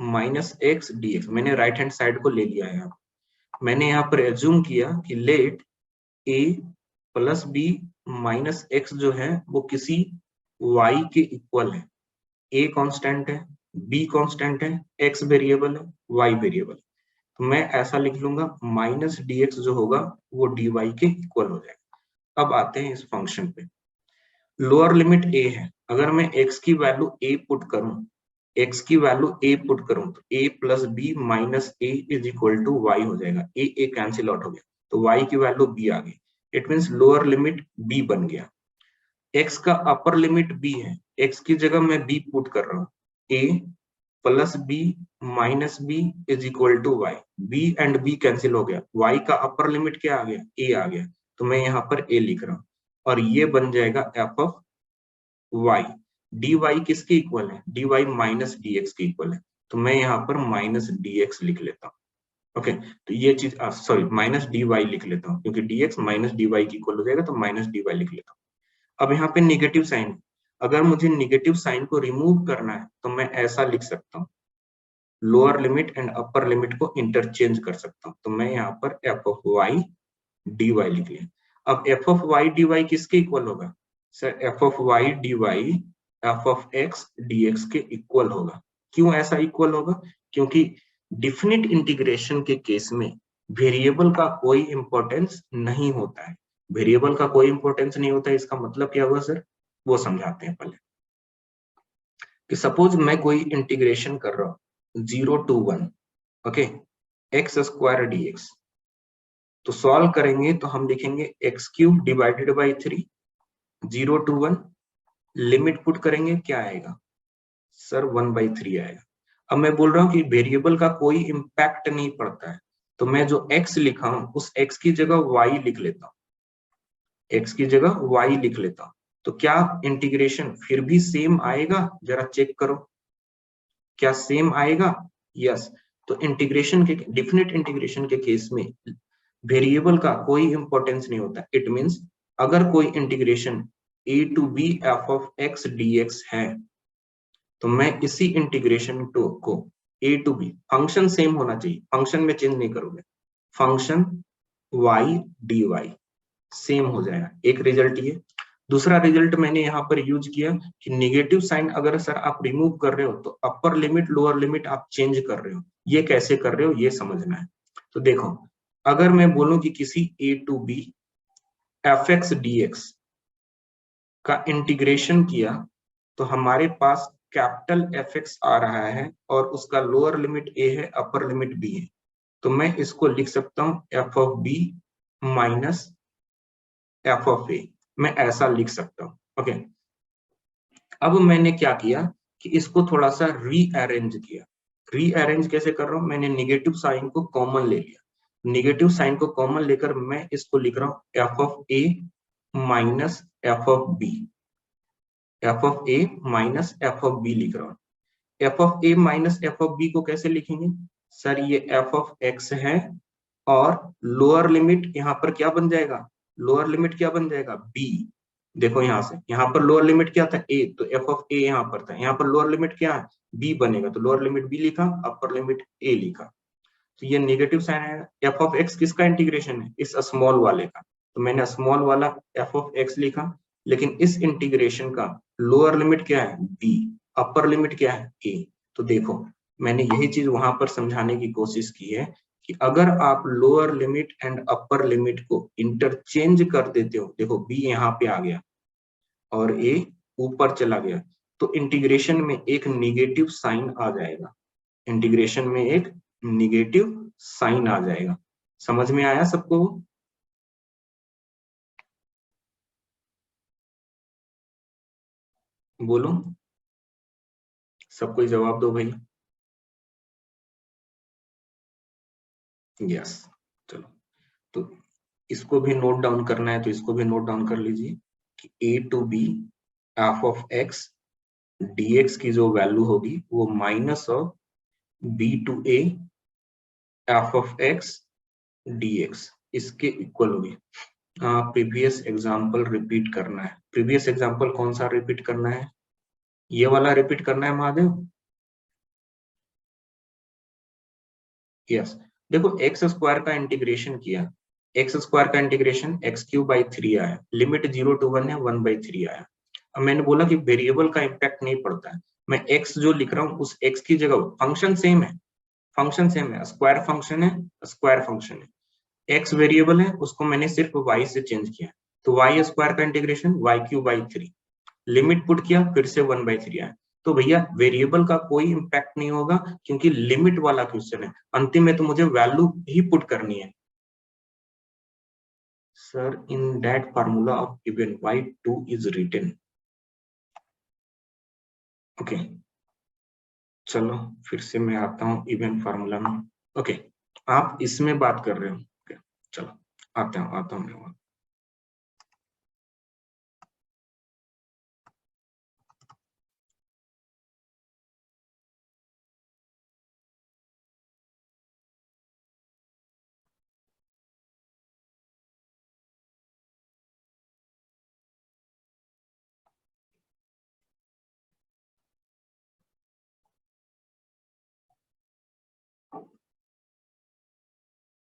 Speaker 1: minus x D X, मैंने राइट हैंड साइड को ले लिया है यहाँ। मैंने यहाँ पर एज्यूम किया कि लेट ए प्लस बी माइनस एक्स जो है वो किसी y के इक्वल है। a कांस्टेंट है, b कांस्टेंट है, x वेरिएबल है, y वेरिएबल। तो मैं ऐसा लिख लूंगा माइनस dx जो होगा वो dy के इक्वल हो जाएगा। अब आते हैं इस फंक्शन पे। लोअर लिमिट a है, अगर मैं x की वैल्यू a पुट करूं, x की वैल्यू a पुट करूं तो a plus B minus a is equal to y हो जाएगा। a कैंसिल आउट हो गया तो y की वैल्यू b आ गई। It means lower limit b बन गया। x का अपर लिमिट b है, x की जगह मैं b पुट कर रहा हूँ, a plus B minus b is equal to y. b and b cancel हो गया, y का अपर लिमिट क्या आ गया, a आ गया, तो मैं यहाँ पर a लिख रहा हूँ और ये बन जाएगा एफ ऑफ y। dy किसके इक्वल है, dy माइनस dx के इक्वल है, तो मैं यहाँ पर माइनस dx लिख लेता हूँ। ओके तो ये चीज सॉरी माइनस dy लिख लेता हूँ, क्योंकि dx माइनस dy के इक्वल हो जाएगा तो माइनस dy लिख लेता हूँ। अब यहाँ पे निगेटिव साइन, अगर मुझे निगेटिव साइन को रिमूव करना है तो मैं ऐसा लिख सकता हूँ, lower limit and upper limit को इंटरचेंज कर सकता हूँ। तो मैं यहाँ पर f of y d y लिख लिया। अब f of y d y किसके इक्वल होगा sir, f of y d y f of x D x के इक्वल होगा। क्यों ऐसा इक्वल होगा, क्योंकि डिफिनिट इंटीग्रेशन के केस में वेरिएबल का कोई इंपॉर्टेंस नहीं होता है। वेरिएबल का कोई इंपॉर्टेंस नहीं होता है, इसका मतलब क्या हुआ सर, वो समझाते हैं पहले। कि सपोज मैं कोई इंटीग्रेशन कर रहा हूं 0 to 1, okay, x square D x, तो सॉल्व करेंगे तो हम लिखेंगे x cube divided by 3, 0 to 1, limit put करेंगे क्या आएगा सर 1/3 आएगा। अब मैं बोल रहा हूँ कि वेरिएबल का कोई इंपैक्ट नहीं पड़ता है, तो मैं जो x लिखा हूं उस x की जगह y लिख लेता हूँ, x की जगह y लिख लेता हूँ। तो क्या इंटीग्रेशन फिर भी सेम आएगा, जरा चेक करो, क्या सेम आएगा, यस। तो इंटीग्रेशन के डिफिनिट इंटीग्रेशन के केस में वेरिएबल का कोई इंपॉर्टेंस नहीं होता। इट मींस अगर कोई integration a to b f of x dx है तो मैं इसी इंटीग्रेशन को a to b, function same होना चाहिए, फंक्शन में चेंज नहीं करोगे, फंक्शन y dy सेम हो जाएगा। एक रिजल्ट ये। दूसरा रिजल्ट मैंने यहाँ पर यूज किया कि नेगेटिव साइन अगर सर आप रिमूव कर रहे हो तो अपर लिमिट लोअर लिमिट आप चेंज कर रहे हो। ये कैसे कर रहे हो ये समझना है। तो देखो, अगर मैं बोलूं कि किसी a to b F X D x का इंटीग्रेशन किया तो हमारे पास कैपिटल एफ एक्स आ रहा है और उसका लोअर लिमिट a है, अपर लिमिट b है, तो मैं इसको लिख सकता हूं F of b minus F of a, मैं ऐसा लिख सकता हूं। ओके, अब मैंने क्या किया कि इसको थोड़ा सा रीअरेंज किया। रीअरेंज कैसे कर रहा हूं, मैंने निगेटिव साइन को कॉमन ले लिया, निगेटिव साइन को कॉमन लेकर मैं इसको लिख रहा हूं F of a minus F of b, F of a minus F of b लिख रहा हूं। F of a minus F of b को कैसे लिखेंगे सर, ये एफ ऑफ x है और लोअर लिमिट यहाँ पर क्या बन जाएगा, लोअर लिमिट क्या बन जाएगा b। देखो यहाँ से, यहाँ पर लोअर लिमिट क्या था a, तो एफ ऑफ a यहाँ पर था, यहाँ पर लोअर लिमिट क्या है b बनेगा, तो लोअर लिमिट b लिखा, अपर लिमिट a लिखा, तो ये नेगेटिव साइन आएगा। एफ ऑफ x किसका इंटीग्रेशन है, इस स्मॉल वाले का, तो मैंने स्मॉल वाला एफ ऑफ x लिखा, लेकिन इस इंटीग्रेशन का लोअर लिमिट क्या है b, अपर लिमिट क्या है a। तो देखो मैंने यही चीज वहां पर समझाने की कोशिश की है कि अगर आप lower limit and upper limit को इंटरचेंज कर देते हो, देखो b यहाँ पे आ गया और a ऊपर चला गया, तो इंटीग्रेशन में एक निगेटिव साइन आ जाएगा, इंटीग्रेशन में एक निगेटिव साइन आ जाएगा। समझ में आया सबको, बोलो, सब कोई जवाब दो भाई। यस, चलो तो इसको भी नोट डाउन करना है, तो इसको भी नोट डाउन कर लीजिए कि a to b F of x dx की जो वैल्यू होगी वो minus of b to a F of x dx, इसके इक्वल होगी। प्रीवियस एग्जाम्पल रिपीट करना है। प्रीवियस एग्जाम्पल कौन सा रिपीट करना है? ये वाला रिपीट करना है महादेव। यस, देखो एक्स स्क्वायर का इंटीग्रेशन किया, एक्स स्क्वायर का इंटीग्रेशन एक्स क्यूब बाई 3 आया, लिमिट 0 to 1 है, 1/3 आया। अब मैंने बोला कि वेरिएबल का इम्पैक्ट नहीं पड़ता है, मैं एक्स जो लिख रहा हूँ उस एक्स की जगह फंक्शन सेम है, फंक्शन सेम है, स्क्वायर फंक्शन है, स्क्वायर फंक्शन है, एक्स वेरिएबल है, उसको मैंने सिर्फ वाई से चेंज किया, तो वाई स्क्वायर का integration y cube by 3, limit put किया, फिर से 1/3 आया। तो भैया वेरिएबल का कोई इंपैक्ट नहीं होगा क्योंकि लिमिट वाला क्वेश्चन है, अंतिम में तो मुझे वैल्यू ही पुट करनी है। Sir in that formula of given y2 is written. Okay, चलो फिर से मैं आता हूँ इवन फार्मूला में। ओके, आप इसमें बात कर रहे हो। ओके, चलो आता हूँ मैं वहां।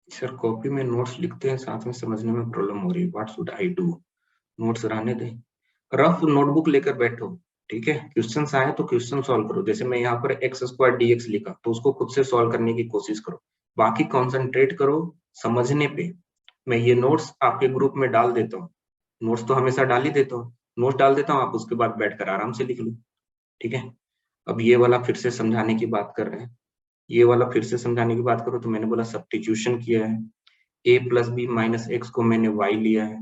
Speaker 1: सर कॉपी में नोट्स लिखते हैं, साथ में समझने में प्रॉब्लम हो रही है, what should I do? Notes रहने दें, रफ नोटबुक लेकर बैठो, ठीक है? क्वेश्चन आए तो क्वेश्चन सॉल्व करो, जैसे मैं यहाँ पर एक्स स्क्वायर dx लिखा तो उसको खुद से सॉल्व करने की कोशिश करो, बाकी कॉन्सेंट्रेट करो समझने पे। मैं ये नोट्स आपके ग्रुप में डाल देता हूँ, नोट्स तो हमेशा डाल ही देता हूँ, नोट्स डाल देता हूँ, आप उसके बाद बैठकर आराम से लिख लो, ठीक है? अब ये वाला फिर से समझाने की बात कर रहे हैं, ये वाला फिर से समझाने की बात करो तो मैंने बोला सब्स्टिट्यूशन किया है, a plus B minus x को मैंने y लिया है,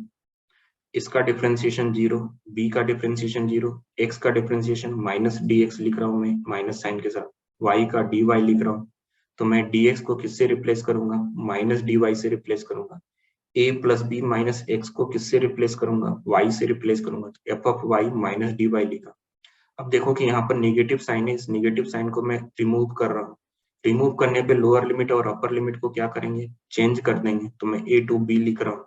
Speaker 1: इसका डिफरेंशिएशन 0, b का डिफरेंशिएशन 0, x का डिफरेंशिएशन माइनस dx लिख रहा हूँ मैं माइनस साइन के साथ, y का dy लिख रहा हूँ, तो मैं dx को किससे रिप्लेस करूंगा? माइनस dy से रिप्लेस करूंगा। a plus B minus x को किससे रिप्लेस करूंगा? y से रिप्लेस करूंगा, तो f of y minus dy लिखा। अब देखो कि यहाँ पर नेगेटिव साइन है, इस नेगेटिव साइन को मैं रिमूव कर रहा हूँ, रिमूव करने पे लोअर लिमिट और अपर लिमिट को क्या करेंगे? चेंज कर देंगे, तो मैं a टू b लिख रहा हूँ,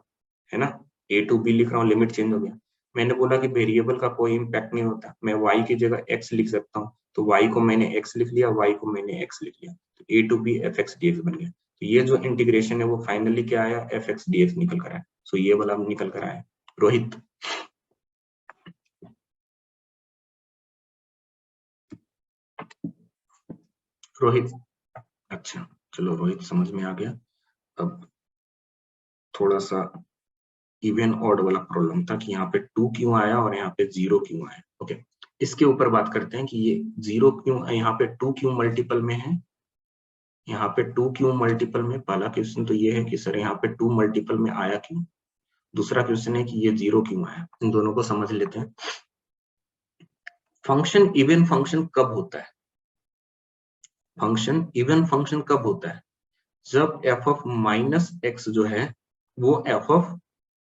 Speaker 1: है ना? a टू b लिख रहा हूँ, लिमिट चेंज हो गया। मैंने बोला कि वेरिएबल का कोई इम्पैक्ट नहीं होता, मैं y की जगह x लिख सकता हूँ, तो y को मैंने x लिख लिया, y को मैंने x लिख लिया, तो a to b fx dx बन गया। तो ये जो इंटीग्रेशन है वो फाइनली क्या आया? fx dx निकल कर आया। सो ये वाला निकल कर आया। रोहित, रोहित, अच्छा चलो रोहित समझ में आ गया। अब थोड़ा सा इवन ऑड वाला प्रॉब्लम था कि यहाँ पे 2 क्यों आया और यहाँ पे 0 क्यों आया। ओके, इसके ऊपर बात करते हैं कि ये 0 क्यों, यहाँ पे 2 क्यों मल्टीपल में है, यहाँ पे 2 क्यों मल्टीपल में। पहला क्वेश्चन तो ये है कि सर यहाँ पे 2 मल्टीपल में आया क्यों। दूसरा क्वेश्चन है कि ये 0 क्यों आया। इन दोनों को समझ लेते हैं। फंक्शन इवन फंक्शन कब होता है? फंक्शन इवन फंक्शन कब होता है? जब एफ ऑफ माइनस एक्स जो है वो एफ ऑफ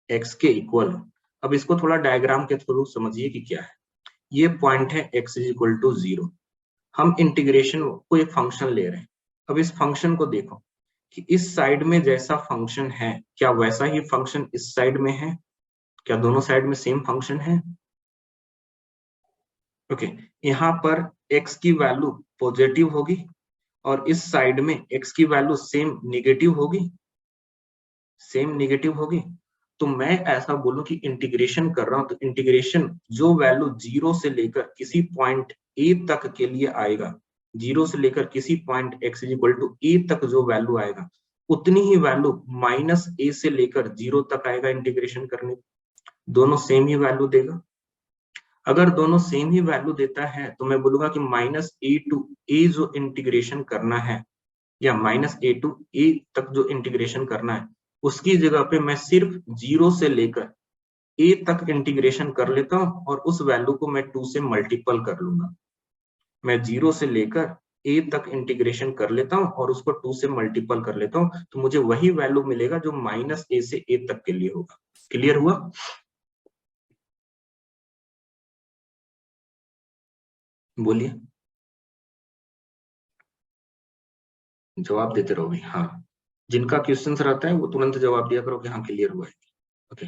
Speaker 1: एक्स के इक्वल हो। अब इसको थोड़ा डायग्राम के थ्रू समझिए कि क्या है। ये पॉइंट है x इज इक्वल टू 0, हम इंटीग्रेशन को एक फंक्शन ले रहे हैं। अब इस फंक्शन को देखो कि इस साइड में जैसा फंक्शन है क्या वैसा ही फंक्शन इस साइड में है? क्या दोनों साइड में सेम फंक्शन है? ओके, यहाँ पर x की वैल्यू पॉजिटिव होगी और इस साइड में x की वैल्यू सेम निगेटिव होगी, सेम निगेटिव होगी। तो मैं ऐसा बोलूं कि इंटीग्रेशन कर रहा हूं तो इंटीग्रेशन जो वैल्यू 0 से लेकर किसी पॉइंट a तक के लिए आएगा, 0 से लेकर किसी point x is equal to a तक जो वैल्यू आएगा उतनी ही वैल्यू माइनस a से लेकर 0 तक आएगा इंटीग्रेशन करने। दोनों सेम ही वैल्यू देगा। अगर दोनों सेम ही वैल्यू देता है तो मैं बोलूंगा कि माइनस a टू a जो इंटीग्रेशन करना है या माइनस a टू a तक जो इंटीग्रेशन करना है उसकी जगह पे मैं सिर्फ 0 से लेकर a तक इंटीग्रेशन कर लेता हूं और उस वैल्यू को मैं 2 से मल्टीपल कर लूंगा। मैं 0 से लेकर a तक इंटीग्रेशन कर लेता हूं और उसको 2 से मल्टीपल कर लेता हूं तो मुझे वही वैल्यू मिलेगा जो माइनस a से a तक के लिए होगा। क्लियर हुआ? बोलिए, जवाब देते रहो भाई। हाँ, जिनका क्वेश्चन रहता है वो तुरंत जवाब दिया करो कि हाँ क्लियर हुआ है। ओके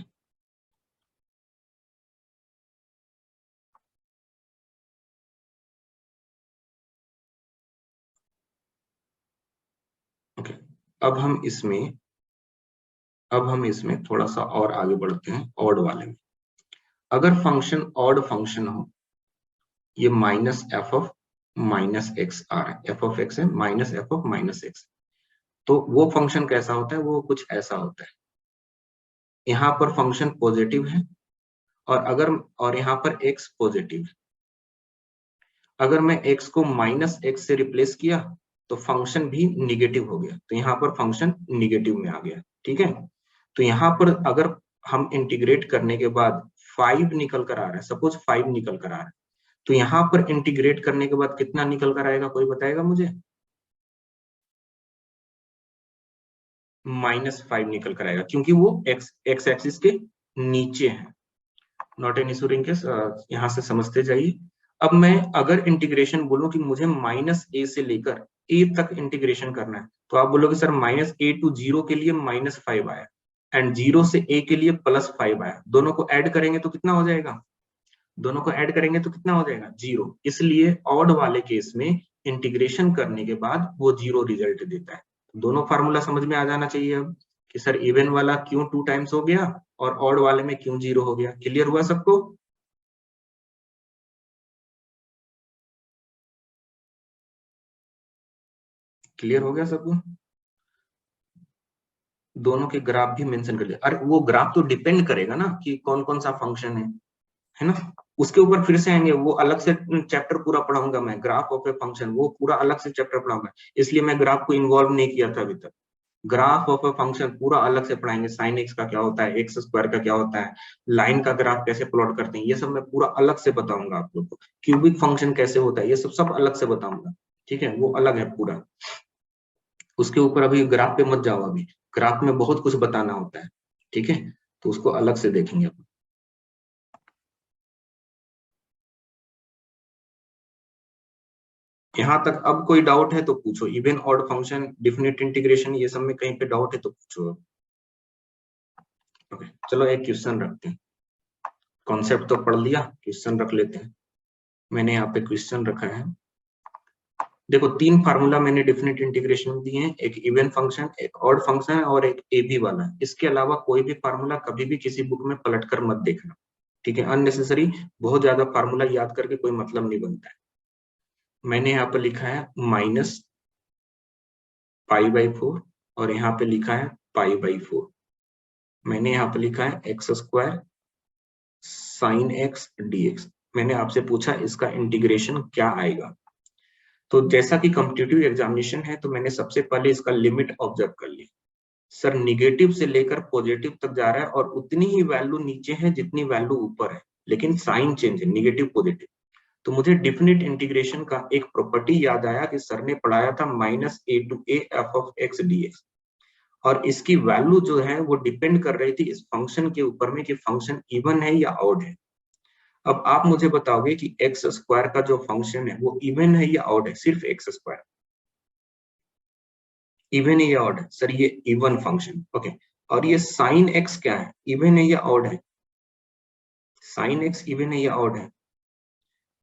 Speaker 1: ओके अब हम इसमें थोड़ा सा और आगे बढ़ते हैं ऑड वाले में। अगर फंक्शन ऑड फंक्शन हो, ये minus F of minus X आ रहा है, एफ ऑफ एक्स है minus F of minus X, तो वो फंक्शन कैसा होता है, वो कुछ ऐसा होता है। यहाँ पर फंक्शन पॉजिटिव है और यहाँ पर एक्स पॉजिटिव है। अगर मैं एक्स को माइनस एक्स से रिप्लेस किया तो फंक्शन भी निगेटिव हो गया, तो यहाँ पर फंक्शन निगेटिव में आ गया। ठीक है, तो यहाँ पर अगर हम इंटीग्रेट करने के बाद 5 निकल कर आ रहा है, सपोज 5 निकल कर आ रहा है, तो यहाँ पर इंटीग्रेट करने के बाद कितना निकल कर आएगा, कोई बताएगा मुझे? -5 निकल कर आएगा, क्योंकि वो एक्स एक्सिस के नीचे है। नॉट एन इशू रिंकेस, यहाँ से समझते जाइए। अब मैं अगर इंटीग्रेशन बोलूं कि मुझे -a से लेकर a तक इंटीग्रेशन करना है, तो आप बोलोगे सर -a to 0 के लिए -5 आया एंड 0 से a के लिए +5 आया, दोनों को ऐड करेंगे तो कितना हो जाएगा? दोनों को ऐड करेंगे तो कितना हो जाएगा? 0। इसलिए ऑड वाले केस में इंटीग्रेशन करने के बाद वो 0 रिजल्ट देता है। दोनों फार्मूला समझ में आ जाना चाहिए अब कि सर इवन वाला क्यों 2 टाइम्स हो गया और ऑड वाले में क्यों 0 हो गया। क्लियर हुआ सबको? क्लियर हो गया सबको? दोनों के ग्राफ भी मेंशन कर दिया। अरे वो ग्राफ तो डिपेंड करेगा ना कि कौन कौन सा फंक्शन है ना, उसके ऊपर फिर से आएंगे, वो अलग से चैप्टर पूरा पढ़ाऊंगा मैं, ग्राफ ऑफ ए फंक्शन, वो पूरा अलग से चैप्टर पढ़ाऊंगा, इसलिए मैं ग्राफ को इन्वॉल्व नहीं किया था अभी तक। ग्राफ ऑफ ए फंक्शन पूरा अलग से पढ़ाएंगे, साइन एक्स का क्या होता है, एक्स स्क्वायर का क्या होता है, लाइन का ग्राफ कैसे प्लॉट करते हैं, ये सब मैं पूरा अलग से बताऊंगा आप लोग को। क्यूबिक फंक्शन कैसे होता है, ये सब सब अलग से बताऊंगा। ठीक है, वो अलग है पूरा, उसके ऊपर अभी ग्राफ पे मत जाओ, अभी ग्राफ में बहुत कुछ बताना होता है। ठीक है, तो उसको अलग से देखेंगे अपन। यहाँ तक अब कोई डाउट है तो पूछो, even odd function, definite integration, ये सब में कहीं पे डाउट है तो पूछो। ओके चलो एक क्वेश्चन रखते हैं, कॉन्सेप्ट तो पढ़ लिया, क्वेश्चन रख लेते हैं। मैंने यहाँ पे क्वेश्चन रखा है, देखो 3 फार्मूला मैंने डिफिनिट इंटीग्रेशन दिए हैं, एक इवन फंक्शन, एक ऑड फंक्शन और एक ए बी वाला। इसके अलावा कोई भी फार्मूला कभी भी किसी बुक में पलट कर मत देखना। ठीक है, अननेसेसरी बहुत ज्यादा फार्मूला याद करके कोई मतलब नहीं बनता है। मैंने यहाँ पर लिखा है -π/4 और यहाँ पे लिखा है π/4। मैंने यहाँ पे लिखा है x² sin x dx। मैंने आपसे पूछा इसका इंटीग्रेशन क्या आएगा, तो जैसा कि कॉम्पिटिटिव एग्जामिनेशन है तो मैंने सबसे पहले इसका लिमिट ऑब्जर्व कर ली। सर निगेटिव से लेकर पॉजिटिव तक जा रहा है और उतनी ही वैल्यू नीचे है जितनी वैल्यू ऊपर है, लेकिन साइन चेंज है, निगेटिव पॉजिटिव। तो मुझे डिफिनिट इंटीग्रेशन का एक प्रॉपर्टी याद आया कि सर ने पढ़ाया था -a to a f of x dx, और इसकी वैल्यू जो है वो डिपेंड कर रही थी इस फंक्शन के ऊपर में कि फंक्शन इवन है या ऑड है। अब आप मुझे बताओगे कि एक्स स्क्वायर का जो फंक्शन है वो इवन है या ऑड है? सिर्फ एक्स स्क्वायर इवन है या ऑड है? सर ये इवन फंक्शन। ओके, और ये साइन एक्स क्या है, इवन है या ऑड है? साइन एक्स इवन है या ऑड है?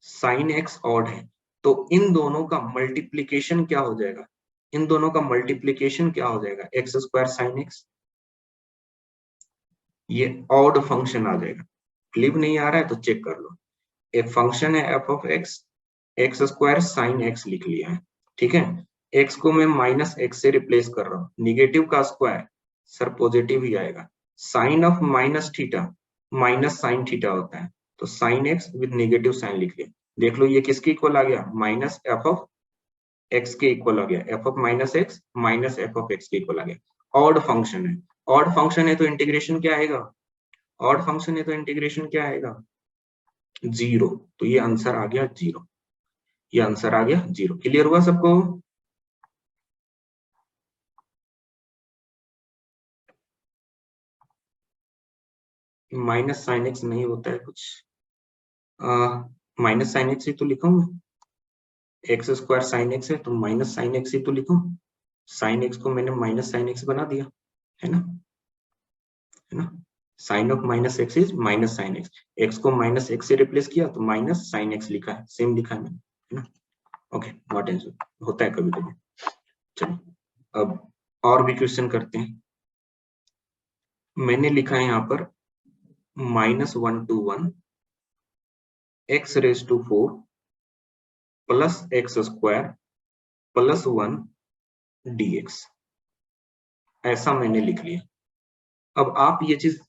Speaker 1: साइन एक्स ऑड है, तो इन दोनों का मल्टीप्लीकेशन क्या हो जाएगा? इन दोनों का मल्टीप्लीकेशन क्या हो जाएगा? एक्स स्क्वायर साइन एक्स, ये ऑड फंक्शन आ जाएगा। क्लिप नहीं आ रहा है तो चेक कर लो। एक फंक्शन है F of x, x square sine x लिख लिया है। ठीक है, एक्स को मैं -x से रिप्लेस कर रहा हूँ, निगेटिव का स्क्वायर सर पॉजिटिव ही आएगा। Sine of minus theta minus sine theta होता है, तो sine x with negative sign लिख लिया। देख लो ये किसके इक्वल आ गया? माइनस एफ ऑफ एक्स के इक्वल आ गया, F of -x minus F of x के इक्वल आ गया। ऑड फंक्शन है, ऑड फंक्शन है तो इंटीग्रेशन क्या आएगा? ऑड फंक्शन है तो इंटीग्रेशन क्या आएगा? 0। तो ये आंसर आ गया 0, ये आंसर आ गया 0। क्लियर हुआ सबको? माइनस साइन एक्स नहीं होता है कुछ, माइनस साइन एक्स ही तो लिखूं मैं, एक्स स्क्वायर साइन एक्स है तो माइनस साइन एक्स ही तो लिखूं। साइन एक्स को मैंने माइनस साइन एक्स बना दिया, है ना, है ना। Sine of minus x is minus sine x, x को माइनस एक्स से रिप्लेस किया तो माइनस साइन एक्स लिखा है, सेम लिखा है मैंने, है ना। ओके, नॉट आंसर, होता है कभी कभी। चलो अब और भी क्वेश्चन करते हैं। मैंने लिखा है यहाँ पर -1 to 1 x raise to 4 plus x square plus 1 dx, ऐसा मैंने लिख लिया। अब आप ये चीज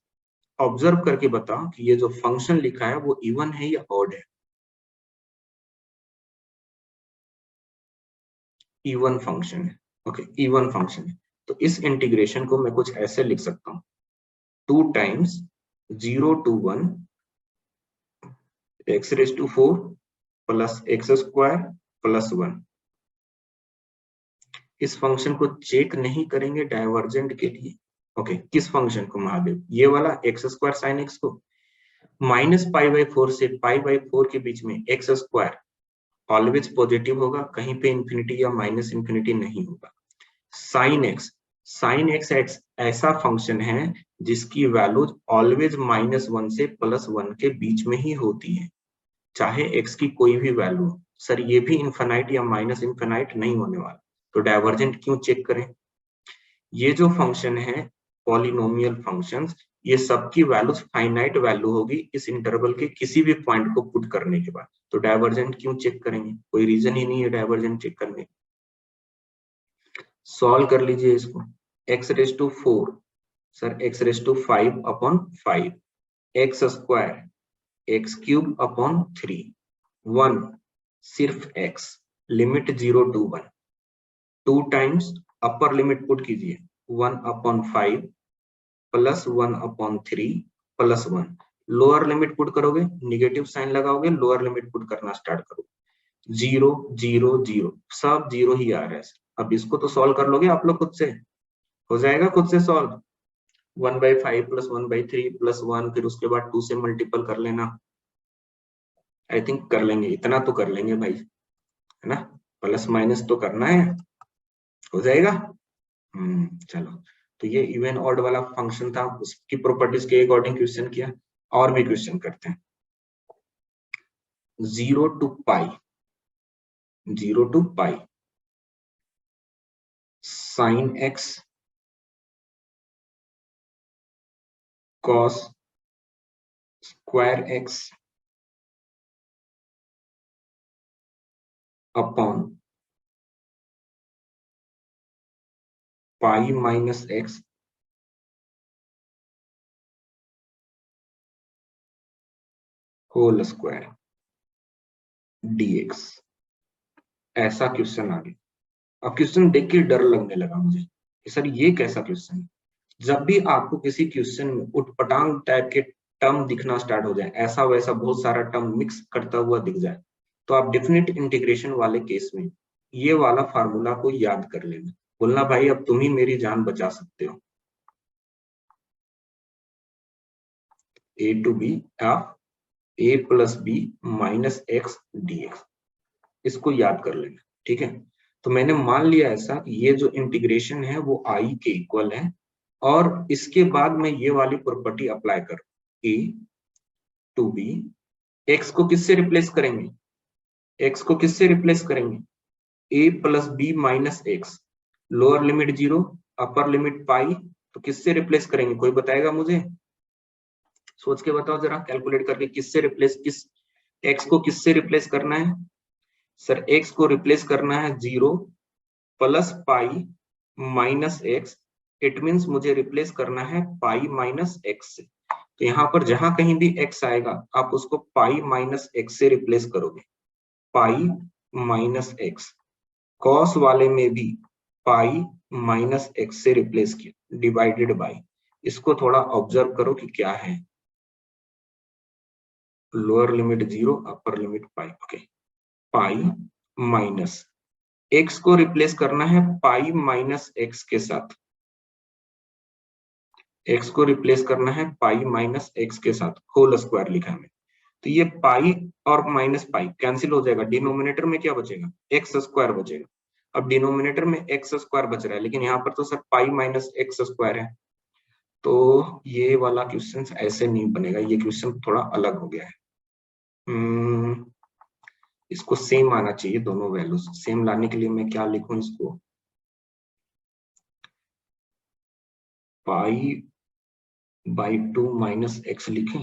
Speaker 1: ऑब्जर्व करके बताओ कि ये जो फंक्शन लिखा है वो इवन है या ऑड है। इवन फंक्शन है, ओके, इवन फंक्शन है। तो इस इंटीग्रेशन को मैं कुछ ऐसे लिख सकता हूँ, 2 times 0 to 1 x raise to 4 plus x square plus 1। इस फंक्शन को चेक नहीं करेंगे डाइवर्जेंट के लिए। ओके, किस फंक्शन को महादेव, ये वाला एक्स स्क्वायर साइन एक्स को, -π/4 से π/4 के बीच में एक्स स्क्वायर ऑलवेज पॉजिटिव होगा, कहीं पे इंफिनिटी या माइनस इंफिनिटी नहीं होगा। साइन एक्स ऐसा फंक्शन है जिसकी वैल्यूज ऑलवेज -1 से +1 के बीच में ही होती है, चाहे एक्स की कोई भी वैल्यू। सर ये भी इनफाइनाइट या माइनस इनफाइनाइट नहीं होने वाला, तो डाइवर्जेंट क्यों चेक करें। ये जो फंक्शन है पॉलिनोमियल फंक्शंस, ये सबकी वैल्यूज फाइनाइट वैल्यू होगी इस इंटरवल के किसी भी पॉइंट को पुट करने के बाद, तो डाइवर्जेंट क्यों चेक करेंगे, कोई रीजन ही नहीं है डाइवर्जेंट चेक करने। सॉल्व कर लीजिए इसको, x raise to 4 sir x raise to 5/5, x square x cube upon 3, 1 सिर्फ x, limit 0 to 1, 2 times upper limit put कीजिए 1/5 plus 1/3 plus 1, lower limit put करोगे निगेटिव साइन लगाओगे, लोअर लिमिट पुट करना स्टार्ट करो, 0 0 0, सब 0 ही आ रहा है। अब इसको तो सॉल्व कर लोगे आप लोग खुद से, हो जाएगा खुद से सॉल्व, 1/5 प्लस 1/3 प्लस 1, फिर उसके बाद 2 से मल्टीपल कर लेना। आई थिंक कर लेंगे, इतना तो कर लेंगे भाई, है ना, प्लस माइनस तो करना है, हो जाएगा। चलो, तो ये इवन ऑड वाला फंक्शन था, उसकी प्रॉपर्टीज के अकॉर्डिंग क्वेश्चन किया। और भी क्वेश्चन करते हैं। 0 to π, 0 to π sin x cos square x upon pi minus x whole square dx, ऐसा क्वेश्चन आ गया। अब क्वेश्चन देख के डर लगने लगा मुझे कि सर ये कैसा क्वेश्चन है। जब भी आपको किसी क्वेश्चन में उटपटांग टाइप के टर्म दिखना स्टार्ट हो जाए, ऐसा वैसा बहुत सारा टर्म मिक्स करता हुआ दिख जाए, तो आप डेफिनेट इंटीग्रेशन वाले केस में ये वाला फार्मूला को याद कर लेना, बोलना भाई अब तुम ही मेरी जान बचा सकते हो। a to b of a plus B minus x dx, इसको याद कर लेना, ठीक है। तो मैंने मान लिया ऐसा कि ये जो इंटीग्रेशन है वो i के इक्वल है, और इसके बाद मैं ये वाली प्रॉपर्टी अप्लाई कर, a to b, x को किससे रिप्लेस करेंगे, x को किससे रिप्लेस करेंगे, a plus B minus X, lower limit 0 upper limit pi, तो किससे रिप्लेस करेंगे, कोई बताएगा मुझे, सोच के बताओ जरा कैलकुलेट करके, किससे रिप्लेस, किस x को किससे रिप्लेस करना है। सर x को रिप्लेस करना है 0 plus pi minus x, it means मुझे रिप्लेस करना है पाई माइनस एक्स से। तो यहाँ पर जहां कहीं भी x आएगा आप उसको पाई माइनस एक्स से रिप्लेस करोगे, पाई माइनस एक्स, कॉस वाले में भी पाई माइनस एक्स से रिप्लेस किया, डिवाइडेड बाई, इसको थोड़ा ऑब्जर्व करो कि क्या है, लोअर लिमिट 0 अपर लिमिट पाई, ओके, पाई माइनस एक्स को रिप्लेस करना है पाई माइनस एक्स के साथ, एक्स को रिप्लेस करना है पाई माइनस एक्स के साथ, होल स्क्वायर लिखा है, तो ये पाई और माइनस पाई कैंसिल हो जाएगा, डिनोमिनेटर में क्या बचेगा, एक्स स्क्वायर बचेगा। अब डिनोमिनेटर में एक्स स्क्वायर बच रहा है, लेकिन यहाँ पर तो सर पाई माइनस एक्स स्क्वायर है, तो ये वाला क्वेश्चन ऐसे नहीं बनेगा, ये क्वेश्चन थोड़ा अलग हो गया है। इसको सेम आना चाहिए, दोनों वैल्यूज सेम लाने के लिए मैं क्या लिखूं इसको, पाई बाई 2 माइनस एक्स लिखें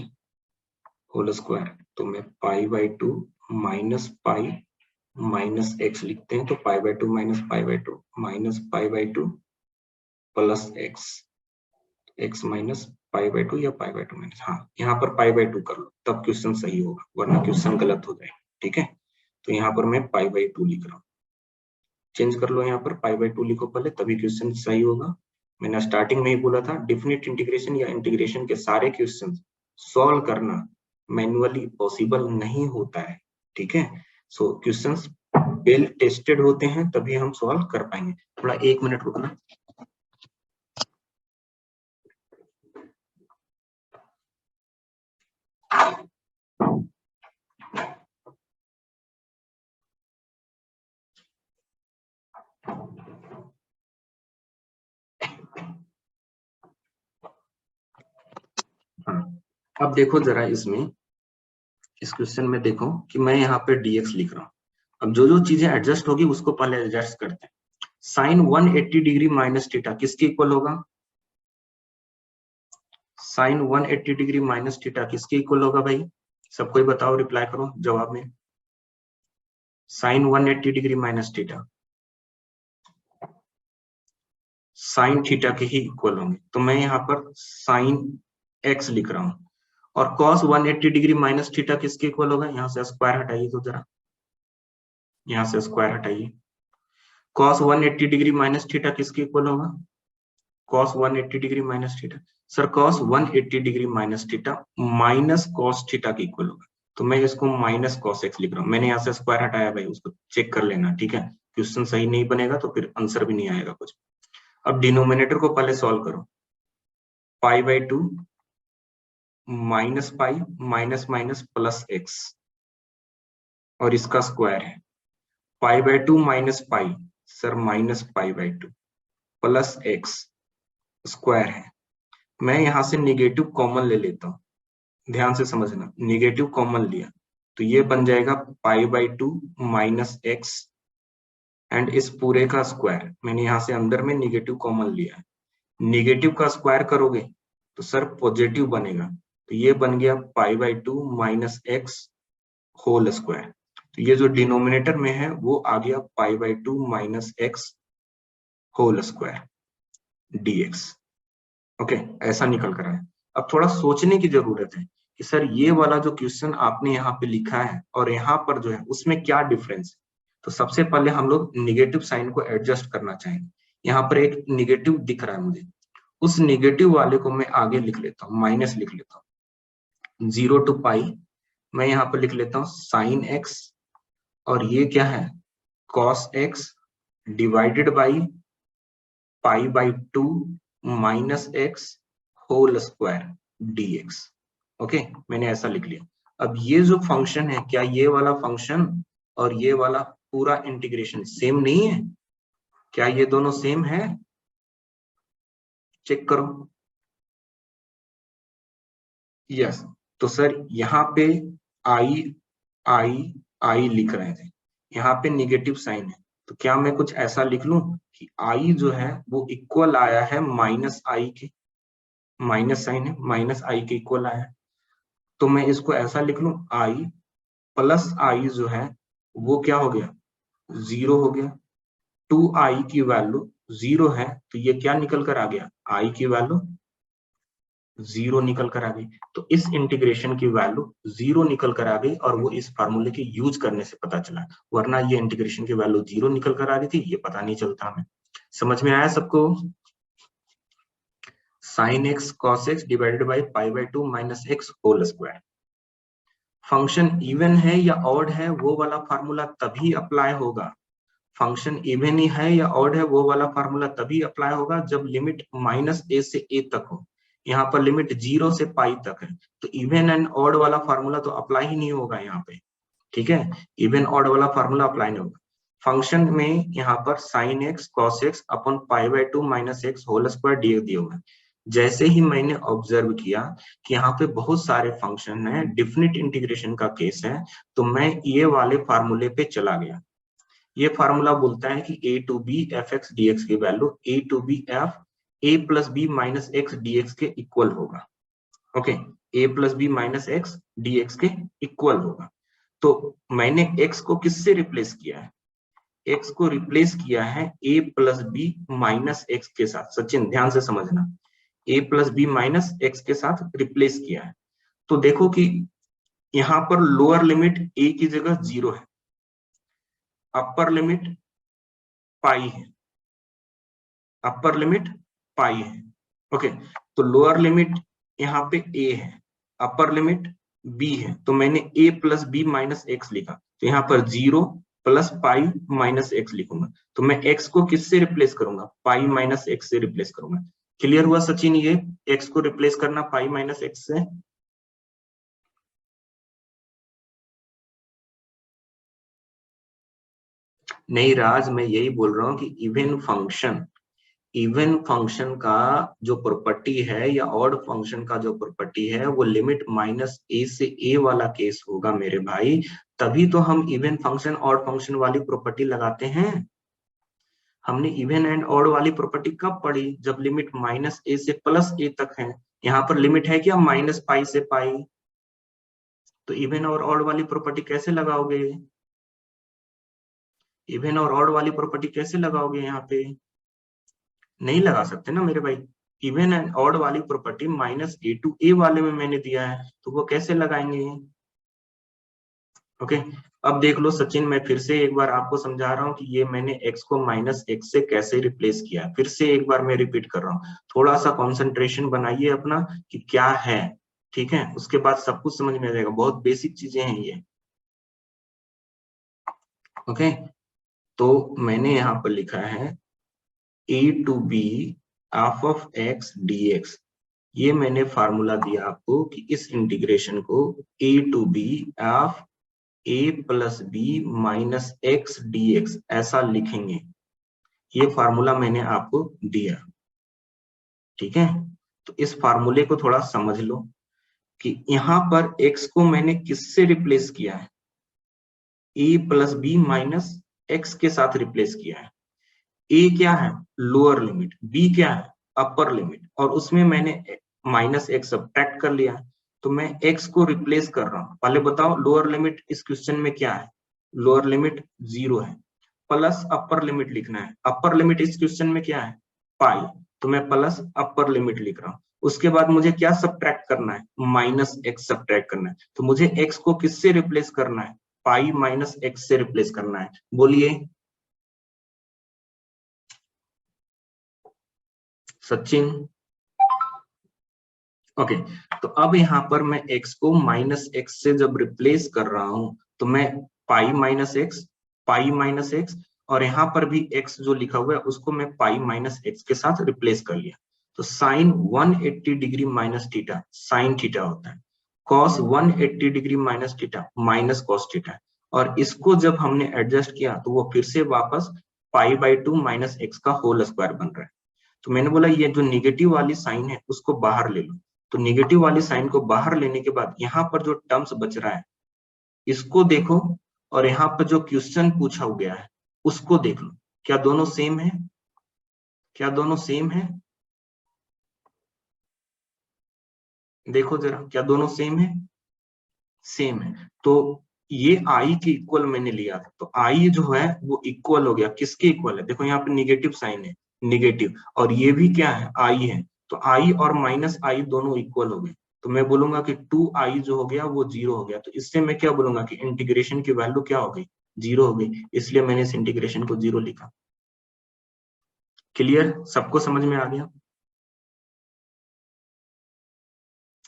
Speaker 1: होल स्क्वायर, तो मैं पाई by 2 minus pi minus x लिखते हैं, तो पाई by 2 minus pi by 2 minus pi by 2 plus x, x minus pi by 2 या पाई बाई 2 माइनस, हाँ यहाँ पर पाई बाई 2 कर लो तब क्वेश्चन सही होगा, वरना क्वेश्चन गलत हो जाएगा। ठीक है, तो यहाँ पर मैं पाई बाई 2 लिख रहा हूँ, चेंज कर लो, यहाँ पर पाई बाई 2 लिखो पहले, तभी क्वेश्चन सही होगा। मैंने स्टार्टिंग में ही बोला था डेफिनेट इंटीग्रेशन या इंटीग्रेशन के सारे क्वेश्चन सॉल्व करना मैन्युअली पॉसिबल नहीं होता है। ठीक है, सो क्वेश्चंस वेल टेस्टेड होते हैं तभी हम सॉल्व कर पाएंगे। थोड़ा 1 मिनट रुकना। हाँ, अब देखो जरा इसमें, इस क्वेश्चन में देखो कि मैं यहाँ पे dx लिख रहा हूँ। अब जो जो चीजें एडजस्ट होगी उसको पहले एडजस्ट करते हैं। साइन 180 डिग्री माइनस थीटा किसके इक्वल होगा? साइन 180 डिग्री माइनस थीटा किसके इक्वल होगा भाई? सब कोई बताओ, रिप्लाई करो जवाब में। Sine 180 degree minus theta sine theta के ही इक्वल होंगे, तो मैं यहाँ पर साइन x लिख रहा हूँ। और cos 180 डिग्री माइनस थीटा किसके इक्वल होगा? यहाँ से स्क्वायर हटाइए तो जरा, यहाँ से स्क्वायर हटाइए। cos 180 डिग्री माइनस थीटा किसके इक्वल होगा? cos 180 degree minus theta, sir cos 180 degree minus theta minus cos theta के इक्वल होगा, तो मैं इसको माइनस cos x लिख रहा हूँ। मैंने यहाँ से स्क्वायर हटाया भाई, उसको चेक कर लेना। ठीक है, क्वेश्चन सही नहीं बनेगा तो फिर आंसर भी नहीं आएगा कुछ। अब डिनोमिनेटर को पहले सॉल्व करो, पाई by 2 minus pi minus minus plus x, और इसका स्क्वायर है पाई by 2 minus pi, sir minus pi by 2 plus x square है। मैं यहां से निगेटिव कॉमन ले लेता हूं, ध्यान से समझना, निगेटिव कॉमन लिया तो ये बन जाएगा पाई बाई 2 माइनस एक्स एंड इस पूरे का स्क्वायर। मैंने यहां से अंदर में निगेटिव कॉमन लिया है, निगेटिव का स्क्वायर करोगे तो सर पॉजिटिव बनेगा, तो ये बन गया pi by 2 minus x whole square. तो ये जो डिनोमिनेटर में है वो आ गया pi by 2 minus x whole square dx। Okay, ऐसा निकल कर आया। अब थोड़ा सोचने की जरूरत है कि सर ये वाला जो क्वेश्चन आपने यहाँ पे लिखा है और यहाँ पर जो है उसमें क्या डिफरेंस है। तो सबसे पहले हम लोग निगेटिव साइन को एडजस्ट करना चाहेंगे। यहाँ पर एक निगेटिव दिख रहा है मुझे, उस निगेटिव वाले को मैं आगे लिख लेता हूँ, माइनस लिख लेता हूँ। 0 टू पाई मैं यहाँ पर लिख लेता हूँ साइन एक्स, और ये क्या है cos x divided by pi by 2 minus x whole square dx। Okay, मैंने ऐसा लिख लिया। अब ये जो फंक्शन है, क्या ये वाला फंक्शन और ये वाला पूरा इंटीग्रेशन सेम नहीं है? क्या ये दोनों सेम है? चेक करो। यस, तो सर यहाँ पे आई आई आई लिख रहे थे, यहाँ पे निगेटिव साइन है, तो क्या मैं कुछ ऐसा लिख लूं कि आई जो है वो इक्वल आया है माइनस आई के, माइनस साइन है माइनस आई के इक्वल आया है, तो मैं इसको ऐसा लिख लूं आई प्लस आई जो है वो क्या हो गया 0 हो गया। 2i की वैल्यू 0 है तो ये क्या निकल कर आ गया, i की वैल्यू 0 निकल कर आ गई। तो इस इंटीग्रेशन की वैल्यू 0 निकल कर आ गई और वो इस फार्मूले के यूज करने से पता चला, वरना ये इंटीग्रेशन की वैल्यू 0 निकल कर आ रही थी, ये पता नहीं चलता हमें। समझ में आया सबको? Sine x cos x divided by pi by 2 minus x whole square. Function even है या ऑड है वो वाला फार्मूला तभी अप्लाई होगा, फंक्शन इवन ही है या ऑड है वो वाला फार्मूला तभी अप्लाई होगा जब लिमिट माइनस ए से ए तक हो। यहाँ पर लिमिट 0 से पाई तक है, तो इवन एंड ऑड वाला फार्मूला तो अप्लाई ही नहीं होगा यहाँ पे। ठीक है, इवन ऑड वाला फार्मूला अप्लाई नहीं होगा। फंक्शन में यहाँ पर sin x cos x upon π/2 minus x whole square dx दिया हुआ है। जैसे ही मैंने ऑब्जर्व किया कि यहाँ पे बहुत सारे फंक्शन है, डिफिनिट इंटीग्रेशन का केस है, तो मैं ये वाले फार्मूले पे चला गया। ये फार्मूला बोलता है कि a to B F X D X की value a to B F a plus B minus x D x के इक्वल होगा। Okay, a plus B minus x D x के इक्वल होगा। तो मैंने x को किससे रिप्लेस किया है? x को रिप्लेस किया है a plus B minus x के साथ। सचिन ध्यान से समझना, a plus B minus x के साथ रिप्लेस किया है। तो देखो कि यहाँ पर लोअर लिमिट a की जगह 0 है, अपर लिमिट पाई है, अपर लिमिट पाई है। ओके, तो लोअर लिमिट यहाँ पे a है, अपर लिमिट b है, तो मैंने a plus B minus x लिखा। तो यहाँ पर 0 प्लस पाई माइनस एक्स लिखूंगा। तो मैं x को किससे रिप्लेस करूंगा? पाई माइनस एक्स से रिप्लेस करूंगा। क्लियर हुआ सचिन? ये x को रिप्लेस करना पाई माइनस एक्स से। नहीं राज, मैं यही बोल रहा हूँ कि इवन फंक्शन का जो प्रॉपर्टी है या ऑड फंक्शन का जो प्रॉपर्टी है वो लिमिट माइनस ए से ए वाला केस होगा मेरे भाई, तभी तो हम इवन फंक्शन ऑड फंक्शन वाली प्रॉपर्टी लगाते हैं। हमने इवन एंड ऑड वाली प्रॉपर्टी कब पढ़ी? जब लिमिट माइनस ए से प्लस ए तक है। यहाँ पर लिमिट है क्या? माइनस पाई से पाई। तो इवन और ऑड वाली प्रॉपर्टी कैसे लगाओगे? इवन और ऑड वाली प्रॉपर्टी कैसे लगाओगे? यहाँ पे नहीं लगा सकते ना मेरे भाई। इवन एंड ऑड वाली प्रॉपर्टी माइनस ए टू ए वाले में मैंने दिया है, तो वो कैसे लगाएंगे? ओके, अब देख लो सचिन, मैं फिर से एक बार आपको समझा रहा हूँ कि ये मैंने x को माइनस एक्स से कैसे रिप्लेस किया। फिर से एक बार मैं रिपीट कर रहा हूँ, थोड़ा सा कॉन्सेंट्रेशन बनाइए अपना कि क्या है, ठीक है? उसके बाद सब कुछ समझ में आ जाएगा, बहुत बेसिक चीजें हैं ये। ओके, तो मैंने यहाँ पर लिखा है a to B F of x D x. ये मैंने फार्मूला दिया आपको कि इस इंटीग्रेशन को a to B F a plus B minus x D x ऐसा लिखेंगे। ये फार्मूला मैंने आपको दिया, ठीक है? तो इस फार्मूले को थोड़ा समझ लो कि यहाँ पर x को मैंने किससे रिप्लेस किया है? a plus B minus x के साथ रिप्लेस किया है। a क्या है? लोअर लिमिट, b क्या है? अपर लिमिट, और उसमें मैंने माइनस एक्स सब्ट्रैक्ट कर लिया। तो मैं x को रिप्लेस कर रहा हूँ। पहले बताओ लोअर लिमिट इस क्वेश्चन में क्या है? लोअर लिमिट 0 है, प्लस अपर लिमिट लिखना है। अपर लिमिट इस क्वेश्चन में क्या है? पाई, तो मैं प्लस अपर लिमिट लिख रहा हूँ। उसके बाद मुझे क्या सब्ट्रैक्ट करना है? माइनस एक्स सब्ट्रैक्ट करना है। तो मुझे x को किससे रिप्लेस करना है? पाई माइनस एक्स से रिप्लेस करना है। बोलिए सचिन। ओके, तो अब यहाँ पर मैं x को माइनस एक्स से जब रिप्लेस कर रहा हूं, तो मैं पाई माइनस एक्स और यहाँ पर भी x जो लिखा हुआ है उसको मैं पाई माइनस एक्स के साथ रिप्लेस कर लिया। तो sine 180 degree minus theta sine theta होता है, cos 180 degree minus theta minus cos theta है। और इसको जब हमने एडजस्ट किया तो वो फिर से वापस π/2 माइनस एक्स का होल स्क्वायर बन रहा है। तो मैंने बोला ये जो निगेटिव वाली साइन है उसको बाहर ले लो। तो निगेटिव वाली साइन को बाहर लेने के बाद यहाँ पर जो टर्म्स बच रहा है इसको देखो, और यहाँ पर जो क्वेश्चन पूछा गया है उसको देख लो। क्या दोनों सेम है? क्या दोनों सेम है? देखो जरा, क्या दोनों सेम है? सेम है। तो ये आई के इक्वल मैंने लिया था, तो आई जो है वो इक्वल हो गया। किसके इक्वल है? देखो यहाँ पे निगेटिव साइन है, निगेटिव, और ये भी क्या है? आई है। तो आई और माइनस आई दोनों इक्वल हो गए। तो मैं बोलूंगा कि 2i जो हो गया वो 0 हो गया। तो इससे मैं क्या बोलूंगा कि इंटीग्रेशन की वैल्यू क्या हो गई? 0 हो गई। इसलिए मैंने इस इंटीग्रेशन को 0 लिखा। क्लियर? सबको समझ में आ गया?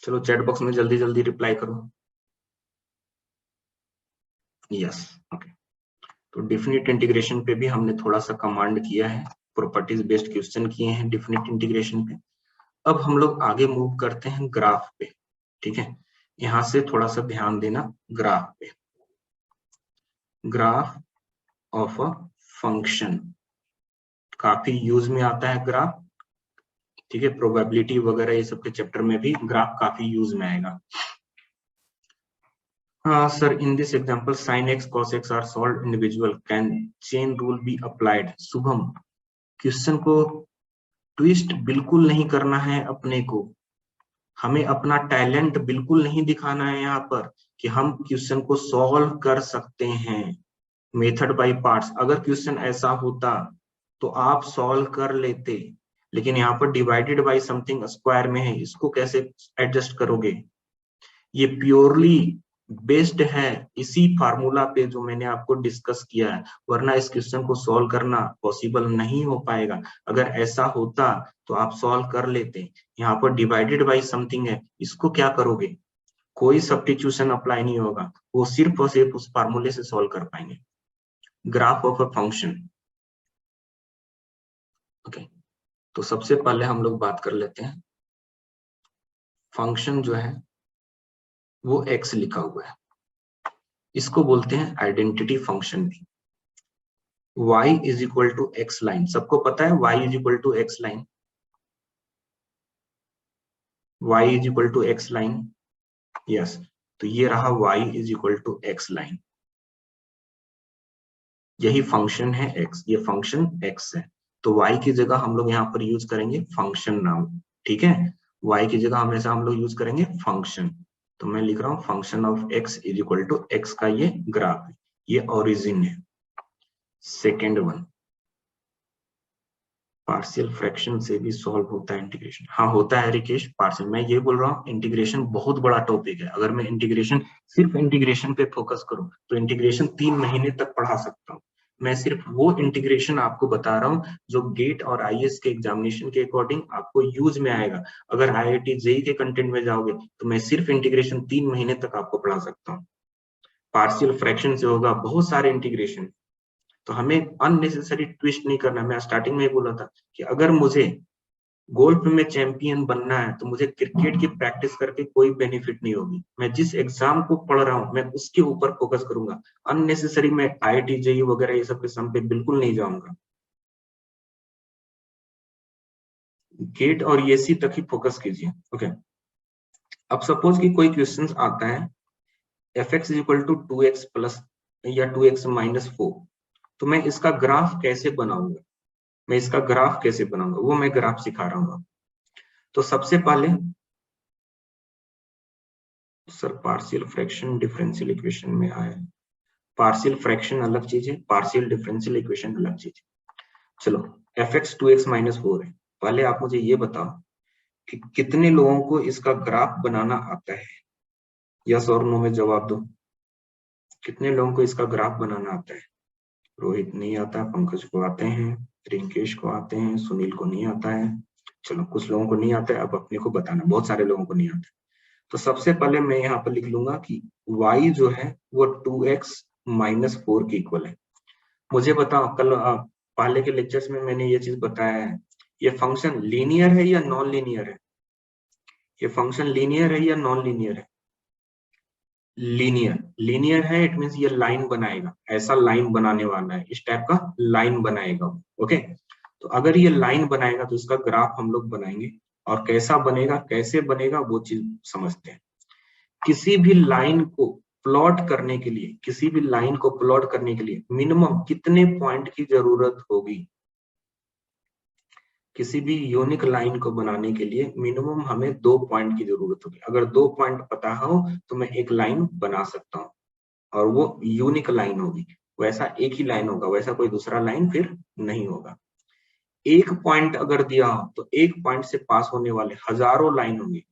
Speaker 1: चलो चैट बॉक्स में जल्दी जल्दी रिप्लाई करो। Yes, okay. तो डिफिनिट इंटीग्रेशन पे भी हमने थोड़ा सा कमांड किया है, प्रॉपर्टीज बेस्ड क्वेश्चन किए हैं डिफिनिट इंटीग्रेशन पे। अब हम लोग आगे मूव करते हैं ग्राफ पे, ठीक है? यहाँ से थोड़ा सा ध्यान देना ग्राफ पे। Graph of a function. काफी यूज में आता है ग्राफ, ठीक है, प्रोबेबिलिटी वगैरह ये सब के चैप्टर में भी ग्राफ काफी यूज में आएगा। Sir, in this example, sin x, cos x are solved individual. Can chain rule be applied? Shubham, question को ट्विस्ट बिल्कुल नहीं करना है अपने को, हमें अपना टैलेंट बिल्कुल नहीं दिखाना है यहाँ पर कि हम क्वेश्चन को सॉल्व कर सकते हैं मेथड बाय पार्ट्स। अगर क्वेश्चन ऐसा होता तो आप सॉल्व कर लेते, लेकिन यहाँ पर डिवाइडेड बाय समथिंग स्क्वायर में है, इसको कैसे एडजस्ट करोगे? ये प्योरली बेस्ड है इसी फार्मूला पे जो मैंने आपको डिस्कस किया है, वरना इस क्वेश्चन को सॉल्व करना पॉसिबल नहीं हो पाएगा। अगर ऐसा होता तो आप सॉल्व कर लेते। यहाँ पर डिवाइडेड बाय समथिंग है, इसको क्या करोगे? कोई सब्स्टिट्यूशन अप्लाई नहीं होगा, वो सिर्फ और सिर्फ उस फार्मूले से सॉल्व कर पाएंगे। Graph of a function. Okay, तो सबसे पहले हम लोग बात कर लेते हैं, फंक्शन जो है वो x लिखा हुआ है, इसको बोलते हैं आइडेंटिटी फंक्शन भी। y is equal to x line, सबको पता है y is equal to x line, y is equal to x line, yes. तो ये रहा y is equal to x line, यही फंक्शन है x, ये फंक्शन x है। तो y की जगह हम लोग यहाँ पर यूज करेंगे फंक्शन नाम, ठीक है, y की जगह हमेशा हम लोग यूज करेंगे फंक्शन। तो मैं लिख रहा हूँ function of x is equal to x का ये ग्राफ है, ये ओरिजिन है। सेकेंड वन, पार्शियल फ्रैक्शन से भी सॉल्व होता है इंटीग्रेशन? हाँ होता है रिकेश, पार्शियल। मैं ये बोल रहा हूँ इंटीग्रेशन बहुत बड़ा टॉपिक है, अगर मैं इंटीग्रेशन सिर्फ इंटीग्रेशन पे फोकस करूँ तो इंटीग्रेशन 3 महीने तक पढ़ा सकता हूँ। मैं सिर्फ वो इंटीग्रेशन आपको बता रहा हूँ जो गेट और आईएएस के एग्जामिनेशन के अकॉर्डिंग आपको यूज में आएगा। अगर IIT जेईई के कंटेंट में जाओगे तो मैं सिर्फ इंटीग्रेशन 3 महीने तक आपको पढ़ा सकता हूँ। पार्शियल फ्रैक्शन से होगा बहुत सारे इंटीग्रेशन, तो हमें अननेसेसरी ट्विस्ट नहीं करना। मैं स्टार्टिंग में ही बोला था कि अगर मुझे गोल्फ में चैंपियन बनना है तो मुझे क्रिकेट की प्रैक्टिस करके कोई बेनिफिट नहीं होगी। मैं जिस एग्जाम को पढ़ रहा हूं मैं उसके ऊपर फोकस करूंगा, अननेसेसरी मैं IIT जेईई वगैरह ये सब के सम पे बिल्कुल नहीं जाऊंगा। गेट और एसी तक ही फोकस कीजिए। ओके, अब सपोज कि कोई क्वेश्चन आता है fx is equal to 2x plus या 2x माइनस 4, तो मैं इसका ग्राफ कैसे बनाऊंगा, मैं इसका ग्राफ कैसे बनाऊंगा, वो मैं ग्राफ सिखा रहा हूँ। तो सबसे पहले sir partial fraction differential equation में आया, पार्शियल फ्रैक्शन अलग चीज है, पार्शियल डिफरेंशियल इक्वेशन अलग चीज है। चलो fx 2x माइनस 4 है, पहले आप मुझे ये बताओ कि कितने लोगों को इसका ग्राफ बनाना आता है? यस और नो में जवाब दो। कितने लोगों को इसका ग्राफ बनाना आता है? रोहित नहीं आता, पंकज को आते हैं, रिंकेश को आते हैं, सुनील को नहीं आता है। चलो कुछ लोगों को नहीं आता है, अब अपने को बताना, बहुत सारे लोगों को नहीं आता है। तो सबसे पहले मैं यहाँ पर लिख लूंगा कि y जो है वो 2x माइनस 4 के इक्वल है। मुझे बताओ कल पहले के लेक्चर्स में मैंने ये चीज बताया है, ये फंक्शन लीनियर है या नॉन लीनियर है? ये फंक्शन लीनियर है या नॉन लीनियर है? लीनियर, लीनियर है, इट मींस ये लाइन बनाएगा, ऐसा लाइन बनाने वाला है, इस टाइप का लाइन बनाएगा। ओके, तो अगर ये लाइन बनाएगा तो इसका ग्राफ हम लोग बनाएंगे, और कैसा बनेगा, कैसे बनेगा वो चीज समझते हैं। किसी भी लाइन को प्लॉट करने के लिए, किसी भी लाइन को प्लॉट करने के लिए मिनिमम कितने पॉइंट की जरूरत होगी? किसी भी यूनिक लाइन को बनाने के लिए मिनिमम हमें 2 पॉइंट की जरूरत होगी। अगर 2 पॉइंट पता हो तो मैं एक लाइन बना सकता हूँ, और वो यूनिक लाइन होगी, वैसा एक ही लाइन होगा, वैसा कोई दूसरा लाइन फिर नहीं होगा। एक पॉइंट अगर दिया हो तो एक पॉइंट से पास होने वाले हजारों लाइन होंगे,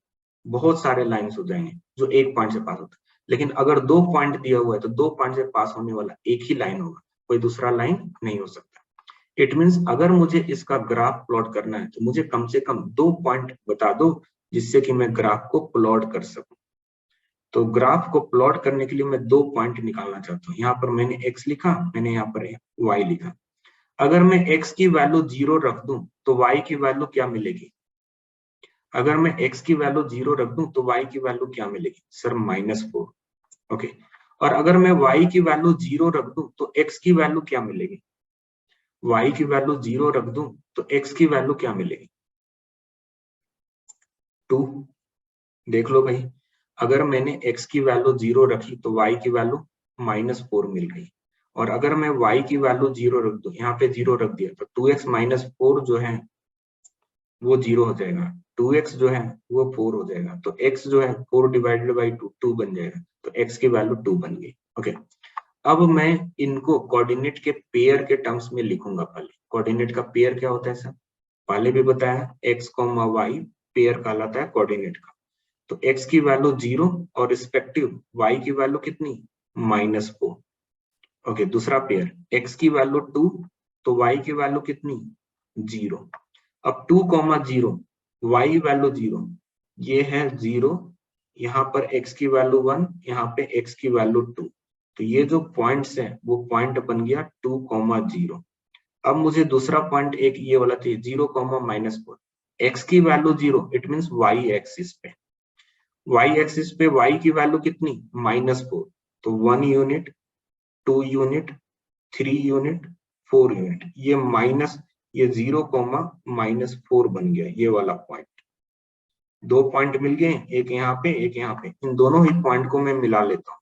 Speaker 1: बहुत सारे लाइन्स हो जाएंगे जो एक पॉइंट से पास होता है। लेकिन अगर 2 पॉइंट दिया हुआ है तो 2 पॉइंट से पास होने वाला एक ही लाइन होगा, कोई दूसरा लाइन नहीं हो सकता। इट मीन्स अगर मुझे इसका ग्राफ प्लॉट करना है तो मुझे कम से कम 2 पॉइंट बता दो जिससे कि मैं ग्राफ को प्लॉट कर सकूं। तो ग्राफ को प्लॉट करने के लिए मैं 2 पॉइंट निकालना चाहता हूँ। यहाँ पर मैंने x लिखा, मैंने यहाँ पर y लिखा। अगर मैं x की वैल्यू 0 रख दूं तो y की वैल्यू क्या मिलेगी? अगर मैं x की वैल्यू 0 रख दूं तो y की वैल्यू क्या मिलेगी? सर -4। ओके, और अगर मैं y की वैल्यू 0 रख दूं तो x की वैल्यू क्या मिलेगी? y की वैल्यू 0 रख दूं तो x की वैल्यू क्या मिलेगी? 2। देख लो भाई, अगर मैंने x की वैल्यू 0 रखी तो y की वैल्यू -4 मिल गई, और अगर मैं y की वैल्यू 0 रख दूं, यहाँ पे 0 रख दिया, तो 2x - 4 जो है वो 0 हो जाएगा, 2x जो है वो 4 हो जाएगा, तो x जो है 4 डिवाइडेड बाई 2 बन जाएगा, तो x की वैल्यू 2 बन गई। ओके, अब मैं इनको कोऑर्डिनेट के पेयर के टर्म्स में लिखूंगा। पहले कोऑर्डिनेट का पेयर क्या होता है सर? पहले भी बताया, x, y पेयर कहलाता है कोऑर्डिनेट का। तो x की वैल्यू 0 और रिस्पेक्टिव y की वैल्यू कितनी? -4। ओके, दूसरा पेयर x की वैल्यू 2 तो y की वैल्यू कितनी? 0। अब 2, 0 y वैल्यू 0, ये है 0, यहाँ पर x की वैल्यू 1, यहाँ पे x की वैल्यू 2, तो ये जो पॉइंट्स है वो पॉइंट बन गया 2, 0। अब मुझे दूसरा पॉइंट एक ये वाला चाहिए, 0, -4, x की value 0, it means y axis पे, y एक्सिस पे y की वैल्यू कितनी? -4, तो 1 यूनिट, 2 यूनिट, 3 यूनिट, 4 यूनिट, ये माइनस, ये 0, -4 बन गया ये वाला पॉइंट। दो पॉइंट मिल गए, एक यहाँ पे एक यहाँ पे, इन दोनों ही पॉइंट को मैं मिला लेता हूँ,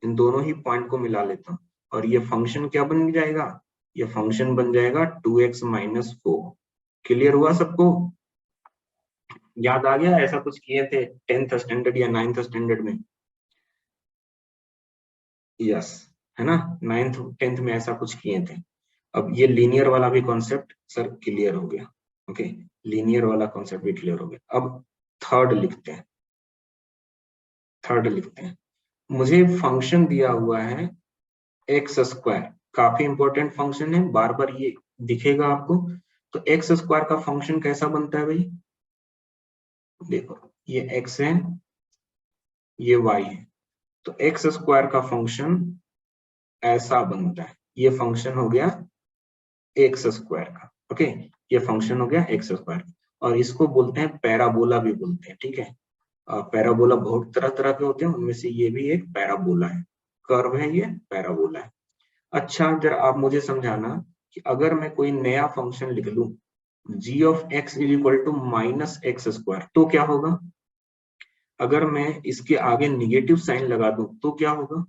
Speaker 1: इन दोनों ही पॉइंट को मिला लेता हूँ, और ये फंक्शन क्या बन जाएगा? ये फंक्शन बन जाएगा 2x - 4। क्लियर हुआ सबको? याद आ गया? ऐसा कुछ किए थे 10th स्टैंडर्ड या 9th स्टैंडर्ड में? यस, है ना, 9th 10th में ऐसा कुछ किए थे। अब ये लीनियर वाला भी कॉन्सेप्ट सर क्लियर हो गया। ओके, लीनियर वाला कॉन्सेप्ट भी क्लियर हो गया। अब थर्ड लिखते हैं, थर्ड लिखते हैं। मुझे फंक्शन दिया हुआ है एक्स स्क्वायर, काफी इंपॉर्टेंट फंक्शन है, बार बार ये दिखेगा आपको। तो एक्स स्क्वायर का फंक्शन कैसा बनता है भाई? देखो, ये एक्स है, ये वाई है, तो एक्स स्क्वायर का फंक्शन ऐसा बनता है। ये फंक्शन हो गया एक्स स्क्वायर का। ओके, ये फंक्शन हो गया एक्स स्क्वायर, और इसको बोलते हैं पैराबोला भी बोलते हैं। ठीक है, पैराबोला बहुत तरह तरह के होते हैं, उनमें से ये भी एक पैराबोला है, कर्व है, ये पैराबोला है। अच्छा, जरा आप मुझे समझाना कि अगर मैं कोई नया फंक्शन लिख लूं g of x is equal to -x², तो क्या होगा? अगर मैं इसके आगे निगेटिव साइन लगा दूं तो क्या होगा?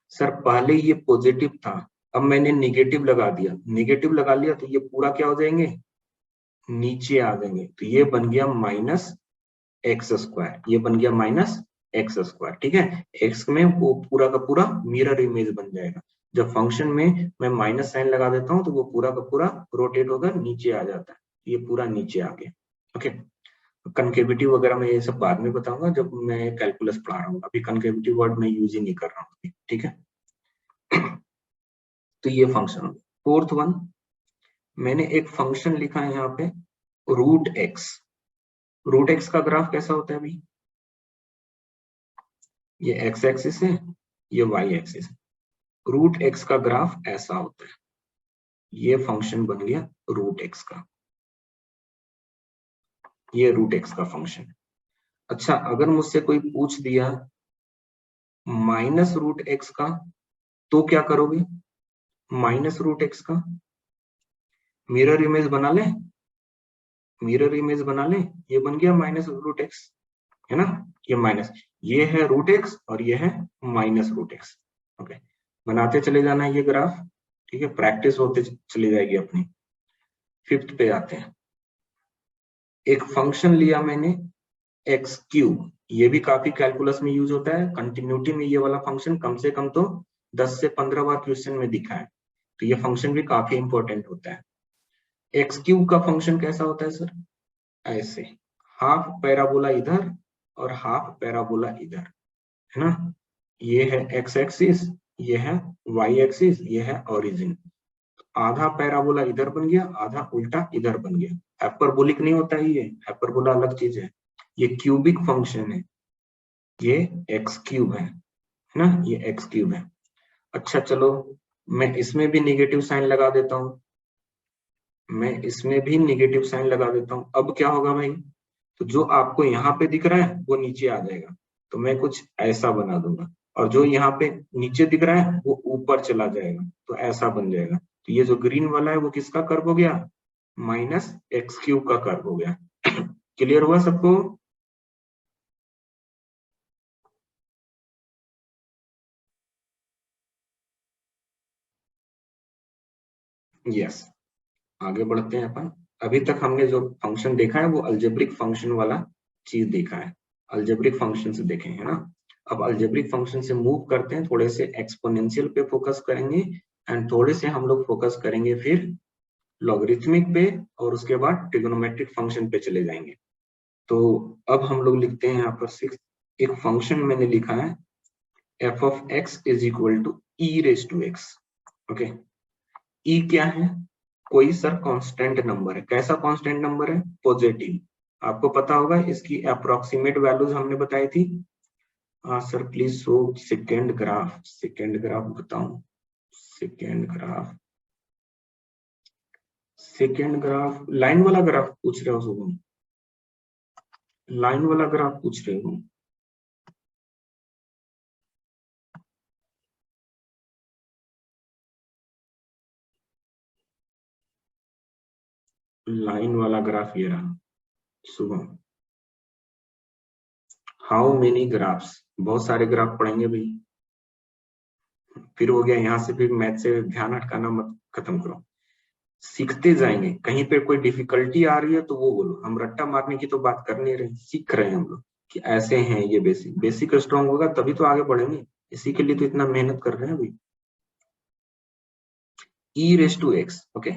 Speaker 1: सर पहले ये पॉजिटिव था, अब मैंने निगेटिव लगा दिया, निगेटिव लगा लिया तो ये पूरा क्या हो जाएंगे? नीचे आ जाएंगे, तो ये बन गया -x², ये बन गया -x²। ठीक है, x में वो पूरा का पूरा मिरर इमेज बन जाएगा। जब फंक्शन में मैं माइनस साइन लगा देता हूँ तो वो पूरा का पूरा रोटेट होकर नीचे आ जाता है, ये पूरा नीचे आ गया। ओके, कनकेविटी वगैरह मैं ये सब बाद में बताऊंगा जब मैं कैलकुलस पढ़ा रहा हूँ, अभी कनकेविटी वर्ड मैं यूज ही नहीं कर रहा हूँ। ठीक है, तो ये फंक्शन। फोर्थ वन, मैंने एक फंक्शन लिखा है यहाँ पे √x। √x का ग्राफ कैसा होता है भाई? ये x एक्सिस है, ये y एक्सिस है, √x का ग्राफ ऐसा होता है। ये फंक्शन बन गया √x का, ये √x का फंक्शन। अच्छा, अगर मुझसे कोई पूछ दिया -√x का, तो क्या करोगे? -√x का मिरर इमेज बना ले, मिरर इमेज बना ले, ये बन गया -√x, है ना, ये माइनस, ये है √x और ये है -√x। ओके, बनाते चले जाना है ये ग्राफ। ठीक है, प्रैक्टिस होते चली जाएगी अपनी। फिफ्थ पे आते हैं, एक फंक्शन लिया मैंने x³, ये भी काफी कैलकुलस में यूज होता है, कंटिन्यूटी में ये वाला फंक्शन कम से कम तो 10 से 15 बार क्वेश्चन में दिखा है, तो ये फंक्शन भी काफी इंपॉर्टेंट होता है। x³ का फंक्शन कैसा होता है सर? ऐसे, हाफ पैराबोला इधर और हाफ पैराबोला इधर, है ना, ये है x एक्सिस, ये है y एक्सिस, ये है ओरिजिन। आधा पैराबोला इधर बन गया, आधा उल्टा इधर बन गया। हाइपरबोलिक नहीं होता है, ये हाइपरबोला अलग चीज है, ये क्यूबिक फंक्शन है, ये x³ है ना, ये x³ है। अच्छा चलो, मैं इसमें भी निगेटिव साइन लगा देता हूँ, मैं इसमें भी निगेटिव साइन लगा देता हूँ। अब क्या होगा भाई? तो जो आपको यहाँ पे दिख रहा है वो नीचे आ जाएगा, तो मैं कुछ ऐसा बना दूंगा, और जो यहाँ पे नीचे दिख रहा है वो ऊपर चला जाएगा, तो ऐसा बन जाएगा। तो ये जो ग्रीन वाला है वो किसका कर्व हो गया, माइनस एक्स क्यूब का कर्व हो गया। क्लियर हुआ सबको? यस, आगे बढ़ते हैं अपन। अभी तक हमने जो फंक्शन देखा है वो अलजेब्रिक फंक्शन वाला चीज देखा है, अलजेब्रिक फंक्शन से देखे है ना। अब अलजेब्रिक फंक्शन से मूव करते हैं, थोड़े से एक्सपोनेंशियल पे फोकस करेंगे, एंड थोड़े से हम लोग फोकस करेंगे फिर लॉगरिथमिक पे, और उसके बाद ट्रिग्नोमेट्रिक फंक्शन पे चले जाएंगे। तो अब हम लोग लिखते हैं यहाँ पर 6, एक फंक्शन मैंने लिखा है F of x is equal to E raise to X. Okay, E क्या है, कोई सर कांस्टेंट नंबर है। कैसा कांस्टेंट नंबर है, पॉजिटिव। आपको पता होगा इसकी अप्रोक्सीमेट वैल्यूज हमने बताई थी। हाँ sir, please show second graph, second graph बताऊं, second graph, second graph line वाला ग्राफ पूछ रहे हो शुभम, लाइन वाला ग्राफ पूछ रहे हो? लाइन वाला ग्राफ ये रहा शुभम। हाउ मेनी ग्राफ्स, बहुत सारे ग्राफ पढ़ेंगे भाई, फिर हो गया यहाँ से, फिर मैथ से ध्यान हटकाना मत, खत्म करो। सीखते जाएंगे, कहीं पे कोई डिफिकल्टी आ रही है तो वो बोलो, हम रट्टा मारने की तो बात कर नहीं रहे, सीख रहे हैं हम लोग कि ऐसे हैं ये बेसिक, बेसिक स्ट्रांग होगा तभी तो आगे बढ़ेंगे, इसी के लिए तो इतना मेहनत कर रहे हैं भाई। ई रेस टू एक्स, ओके,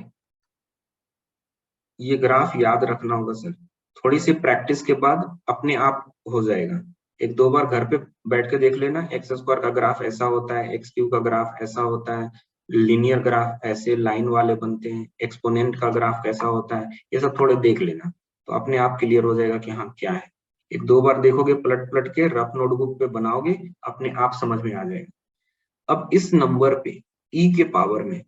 Speaker 1: ये ग्राफ याद रखना होगा सर, थोड़ी सी प्रैक्टिस के बाद अपने आप हो जाएगा। एक दो बार घर पे बैठ के देख लेना, एक्स स्क्वायर का ग्राफ ऐसा होता है, एक्स क्यूब का ग्राफ ऐसा होता है, लीनियर ग्राफ ऐसे लाइन वाले बनते हैं, एक्सपोनेंट का ग्राफ कैसा होता है, ये सब थोड़े देख लेना, तो अपने आप क्लियर हो जाएगा कि हाँ क्या है। एक दो बार देखोगे, पलट पलट के रफ नोटबुक पे बनाओगे, अपने आप समझ में आ जाएगा। अब इस नंबर पे ई के पावर में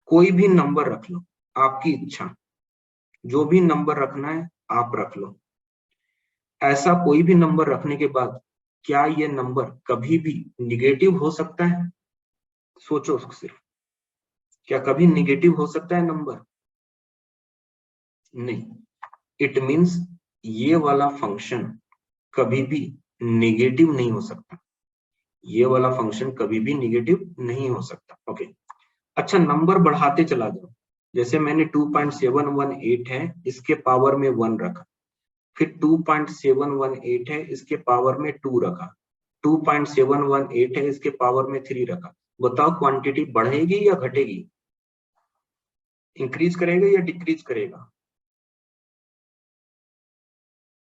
Speaker 1: कोई भी नंबर रख लो, आपकी इच्छा, जो भी नंबर रखना है आप रख लो। ऐसा कोई भी नंबर रखने के बाद क्या ये नंबर कभी भी निगेटिव हो सकता है? सोचो सिर्फ, क्या कभी निगेटिव हो सकता है नंबर? नहीं। इट मींस ये वाला फंक्शन कभी भी निगेटिव नहीं हो सकता, ये वाला फंक्शन कभी भी निगेटिव नहीं हो सकता। ओके, अच्छा नंबर बढ़ाते चला जाओ, जैसे मैंने 2.718 है, इसके पावर में 1 रखा, फिर 2.718 है, इसके पावर में 2 रखा, 2.718 है, इसके पावर में 3 रखा। बताओ क्वांटिटी बढ़ेगी या घटेगी, इंक्रीज करेगा या डिक्रीज करेगा?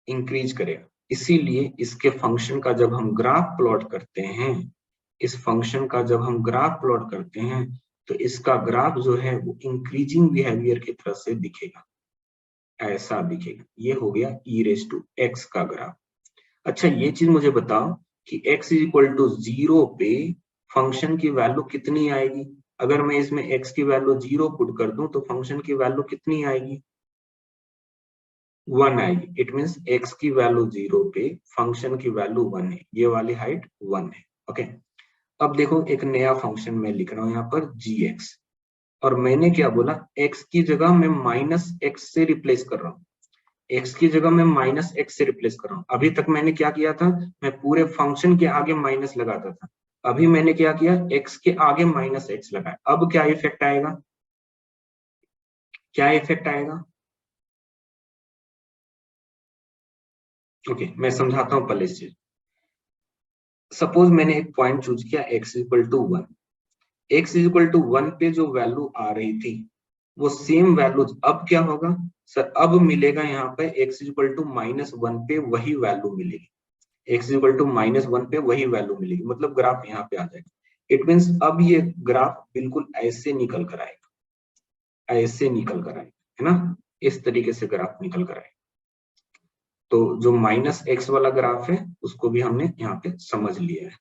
Speaker 1: इंक्रीज करेगा। इसीलिए इसके फंक्शन का जब हम ग्राफ प्लॉट करते हैं, इस फंक्शन का जब हम ग्राफ प्लॉट करते हैं, तो इसका ग्राफ जो है वो इंक्रीजिंग बिहेवियर की तरह से दिखेगा, ऐसा दिखेगा। ये हो गया ई रेस टू एक्स का ग्राफ। अच्छा ये चीज मुझे बताओ कि x इज इक्वल टू 0 पे फंक्शन की वैल्यू कितनी आएगी? अगर मैं इसमें x की वैल्यू 0 पुट कर दूं तो फंक्शन की वैल्यू कितनी आएगी? 1 आएगी। इट मींस x की वैल्यू 0 पे फंक्शन की वैल्यू 1 है, ये वाली हाइट 1 है। ओके, अब देखो एक नया फंक्शन मैं लिख रहा हूं यहाँ पर gx, और मैंने क्या बोला, x की जगह मैं माइनस एक्स से रिप्लेस कर रहा हूँ, x की जगह मैं माइनस एक्स से रिप्लेस कर रहा हूँ। अभी तक मैंने क्या किया था, मैं पूरे फंक्शन के आगे माइनस लगाता था, अभी मैंने क्या किया, x के आगे माइनस एक्स लगाया। अब क्या इफेक्ट आएगा, क्या इफेक्ट आएगा? ओके, मैं समझाता हूँ पहले इस चीज। सपोज मैंने एक पॉइंट चूज किया x equal to 1, x equal to 1 पे जो वैल्यू आ रही थी वो सेम वैल्यू अब क्या होगा सर, अब मिलेगा यहाँ पे x इक्वल टू -1 पे वही वैल्यू मिलेगी, x इक्वल टू -1 पे वही वैल्यू मिलेगी, मतलब ग्राफ यहाँ पे आ जाएगा। इट मींस अब ये ग्राफ बिल्कुल ऐसे निकल कर आएगा, ऐसे निकल कर आएगा, है ना, इस तरीके से ग्राफ निकल कर आएगा। तो जो -x वाला ग्राफ है उसको भी हमने यहाँ पे समझ लिया है।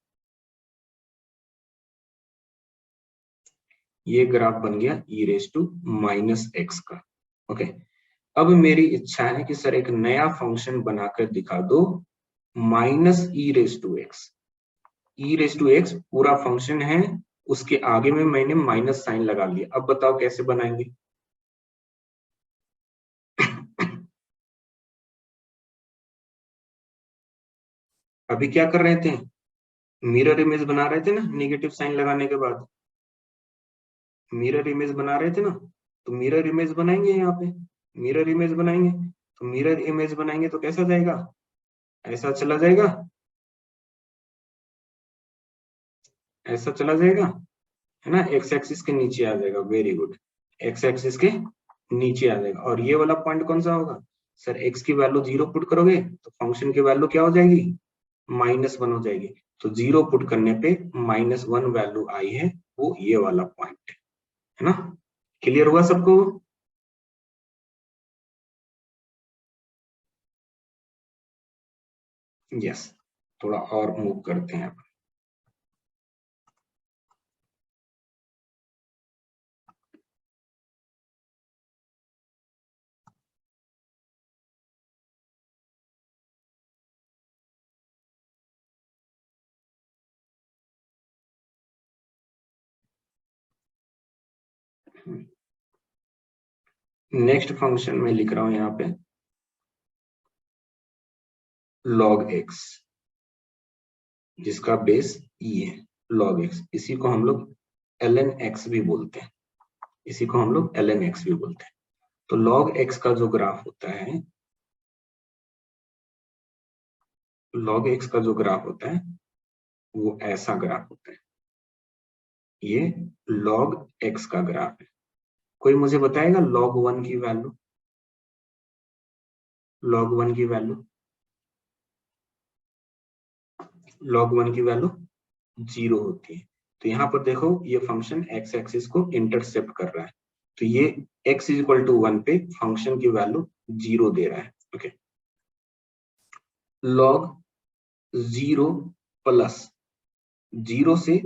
Speaker 1: ये ग्राफ बन गया e रेस टू -x का। ओके, अब मेरी इच्छा है कि सर एक नया फंक्शन बनाकर दिखा दो, minus e raise to x. E raise to x पूरा फंक्शन है, उसके आगे में मैंने माइनस साइन लगा लिया। अब बताओ कैसे बनाएंगे? अभी क्या कर रहे थे? मिरर इमेज बना रहे थे ना, नेगेटिव साइन लगाने के बाद मिरर इमेज बना रहे थे ना। तो मिरर इमेज बनाएंगे यहाँ पे, मिरर इमेज बनाएंगे। तो मिरर इमेज बनाएंगे तो कैसा जाएगा? ऐसा चला जाएगा, ऐसा चला जाएगा, है ना। एक्स एक्सिस के नीचे आ जाएगा, वेरी गुड। एक्स एक्सिस के नीचे आ जाएगा। और ये वाला पॉइंट कौन सा होगा? सर एक्स की वैल्यू 0 पुट करोगे तो फंक्शन की वैल्यू क्या हो जाएगी? -1 हो जाएगी। तो 0 पुट करने पे -1 वैल्यू आई है, वो ये वाला पॉइंट है ना। क्लियर हुआ सबको? यस। थोड़ा और मूव करते हैं। नेक्स्ट फंक्शन में लिख रहा हूं यहाँ पे log x, जिसका बेस e है। log x, इसी को हम लोग ln x भी बोलते हैं, इसी को हम लोग ln x भी बोलते हैं। तो log x का जो ग्राफ होता है, log x का जो ग्राफ होता है वो ऐसा ग्राफ होता है। ये log x का ग्राफ है। कोई मुझे बताएगा log 1 की वैल्यू? log 1 की वैल्यू, log 1 की वैल्यू 0 होती है। तो यहाँ पर देखो ये फंक्शन x एक्सिस को इंटरसेप्ट कर रहा है, तो ये x इज इक्वल टू 1 पे फंक्शन की वैल्यू 0 दे रहा है। ओके, log 0 प्लस 0 से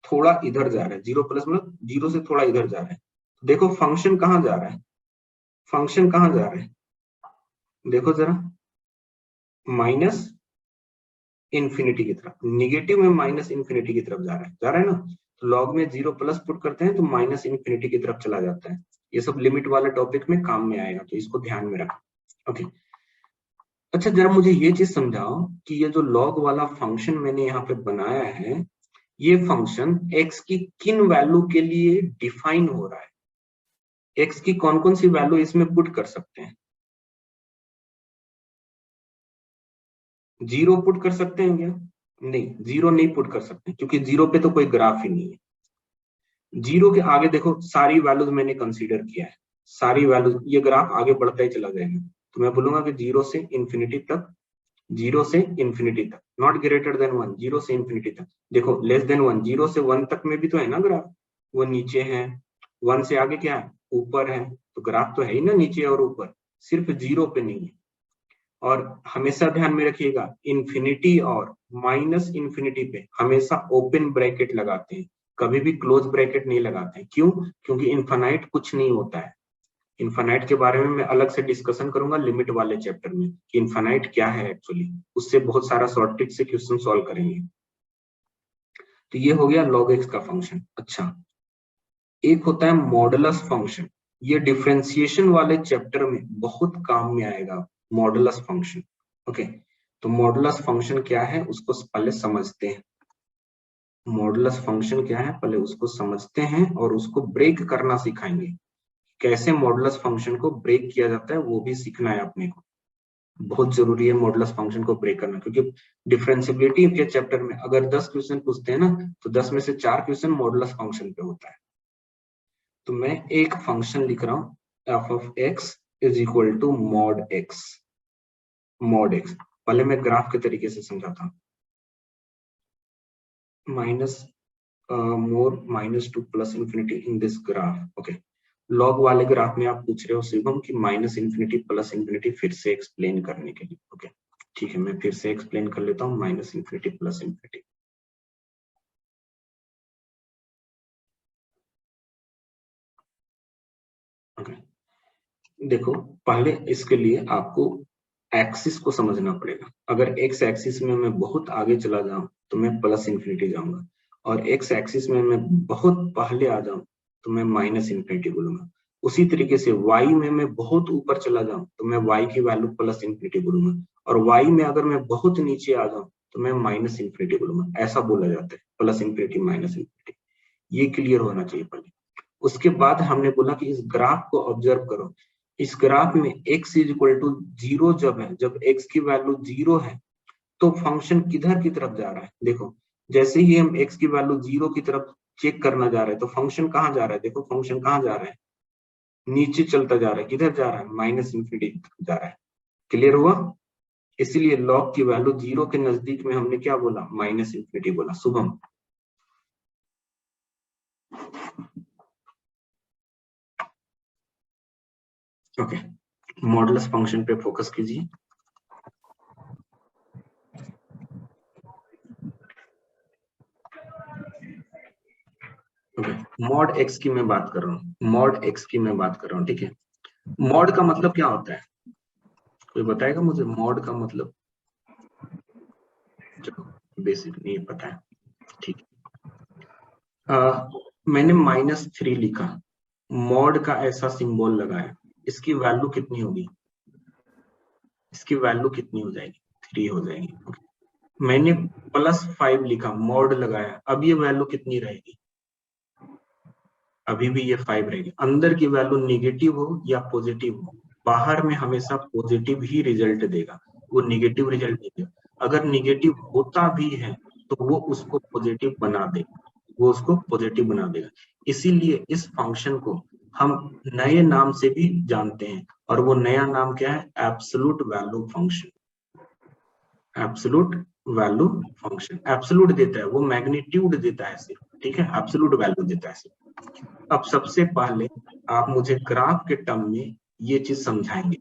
Speaker 1: थोड़ा इधर जा रहा है, 0 प्लस मतलब 0 से थोड़ा इधर जा रहा है। देखो फंक्शन कहाँ जा रहा है, फंक्शन कहाँ जा रहा है, देखो जरा, माइनस इन्फिनिटी की तरफ, निगेटिव में माइनस इन्फिनिटी की तरफ जा रहा है ना। तो लॉग में 0 प्लस पुट करते हैं तो माइनस इन्फिनिटी की तरफ चला जाता है। ये सब लिमिट वाले टॉपिक में काम में आएगा, तो इसको ध्यान में रखना। ओके, अच्छा जरा मुझे ये चीज समझाओ कि ये जो लॉग वाला फंक्शन मैंने यहाँ पे बनाया है, ये फंक्शन x की किन वैल्यू के लिए डिफाइन हो रहा है? x की कौन कौन सी वैल्यू इसमें पुट कर सकते हैं? 0 पुट कर सकते हैं क्या? नहीं, 0 नहीं पुट कर सकते क्योंकि 0 पे तो कोई ग्राफ ही नहीं है। 0 के आगे देखो सारी वैल्यूज मैंने कंसीडर किया है, सारी वैल्यूज, ये ग्राफ आगे बढ़ता ही चला जाएगा। तो मैं बोलूंगा कि 0 से इंफिनिटी तक, 0 से इंफिनिटी तक, नॉट ग्रेटर देन 1, 0 से इंफिनिटी तक। देखो लेस देन 1, 0 से 1 तक में भी तो है ना ग्राफ, वो नीचे है। 1 से आगे क्या है? ऊपर है। तो ग्राफ तो है ही ना नीचे और ऊपर, सिर्फ 0 पे नहीं है। और हमेशा ध्यान में रखिएगा, इंफिनिटी और माइनस इंफिनिटी पे हमेशा ओपन ब्रैकेट लगाते हैं, कभी भी क्लोज ब्रैकेट नहीं लगाते हैं। क्यों? क्योंकि इनफाइनाइट कुछ नहीं होता है। इनफाइनाइट के बारे में मैं अलग से डिस्कशन करूंगा लिमिट वाले चैप्टर में कि इनफाइनाइट क्या है एक्चुअली, उससे बहुत सारा शॉर्ट ट्रिक से क्वेश्चन सॉल्व करेंगे। तो ये हो गया log x का फंक्शन। अच्छा, एक होता है मॉडुलस फंक्शन, ये डिफरेंशिएशन वाले चैप्टर में बहुत काम में आएगा, मॉडुलस फंक्शन। ओके, तो मॉडुलस फंक्शन क्या है उसको पहले समझते हैं। मॉडुलस फंक्शन क्या है पहले उसको समझते हैं और उसको ब्रेक करना सिखाएंगे। कैसे मॉडुलस फंक्शन को ब्रेक किया जाता है वो भी सीखना है अपने को। बहुत जरूरी है मॉडुलस फंक्शन को ब्रेक करना, क्योंकि डिफरेंशिएबिलिटी के चैप्टर में अगर 10 क्वेश्चन पूछते हैं ना, तो 10 में से 4 क्वेश्चन मॉडुलस फंक्शन पे होता है। तो मैं एक फंक्शन लिख रहा हूँ, f of x is equal to mod x. Mod x पहले मैं ग्राफ के तरीके से समझाता हूँ। Minus more -2 plus infinity in this graph. Okay, log वाले ग्राफ में आप पूछ रहे हो शिवम कि माइनस इंफिनिटी प्लस इंफिनिटी फिर से एक्सप्लेन करने के लिए। ओके ठीक है, मैं फिर से एक्सप्लेन कर लेता हूँ, minus infinity plus infinity. Okay, देखो पहले इसके लिए आपको एक्सिस को समझना पड़ेगा। अगर एक्स एक्सिस में मैं बहुत आगे चला जाऊं तो मैं प्लस इन्फिनिटी जाऊंगा, और एक्स एक्सिस में मैं बहुत पहले आ जाऊं तो मैं माइनस इन्फिनिटी बोलूंगा। उसी तरीके से वाई में मैं बहुत ऊपर चला जाऊं तो मैं वाई की वैल्यू प्लस इन्फिनिटी बोलूंगा, और वाई में अगर मैं बहुत नीचे आ जाऊं तो मैं माइनस इन्फिनिटी बोलूंगा। ऐसा बोला जाता है, प्लस इन्फिनिटी माइनस इन्फिनिटी। ये क्लियर होना चाहिए पहले। उसके बाद हमने बोला कि इस ग्राफ को ऑब्जर्व करो। इस ग्राफ में x इज इक्वल टू 0 जब है, जब x की वैल्यू 0 है तो फंक्शन किधर की तरफ जा रहा है। देखो जैसे ही हम x की वैल्यू 0 की तरफ चेक करना जा रहे हैं तो फंक्शन कहाँ जा रहा है। देखो फंक्शन कहाँ जा रहा है, नीचे चलता जा रहा है। किधर जा रहा है, माइनस इन्फिनिटी जा रहा है। क्लियर हुआ। इसीलिए लॉग की वैल्यू 0 के नजदीक में हमने क्या बोला, माइनस इन्फिनिटी बोला। शुभम ओके, मॉडुलस फंक्शन पे फोकस कीजिए। ओके, मॉड एक्स की मैं बात कर रहा हूँ, मॉड एक्स की मैं बात कर रहा हूँ, ठीक है। मॉड का मतलब क्या होता है, कोई बताएगा मुझे मॉड का मतलब। चलो बेसिक नहीं पता है, ठीक है। मैंने -3 लिखा, मॉड का ऐसा सिंबल लगाया, इसकी वैल्यू कितनी होगी, इसकी वैल्यू कितनी हो जाएगी, 3 हो जाएगी। okay. मैंने +5 लिखा, मॉड लगाया, अब ये वैल्यू कितनी रहेगी, अभी भी ये 5 रहेगी। अंदर की वैल्यू निगेटिव हो या पॉजिटिव हो, बाहर में हमेशा पॉजिटिव ही रिजल्ट देगा, वो निगेटिव रिजल्ट नहीं देगा। अगर निगेटिव होता भी है तो वो उसको पॉजिटिव बना देगा, वो उसको पॉजिटिव बना देगा। इसीलिए इस फंक्शन को हम नए नाम से भी जानते हैं, और वो नया नाम क्या है, absolute value function. Absolute value function absolute देता है, वो मैग्नीट्यूड देता है सिर्फ, ठीक है, एब्सोल्यूट वैल्यू देता है सिर्फ। अब सबसे पहले आप मुझे ग्राफ के टर्म में ये चीज समझाएंगे।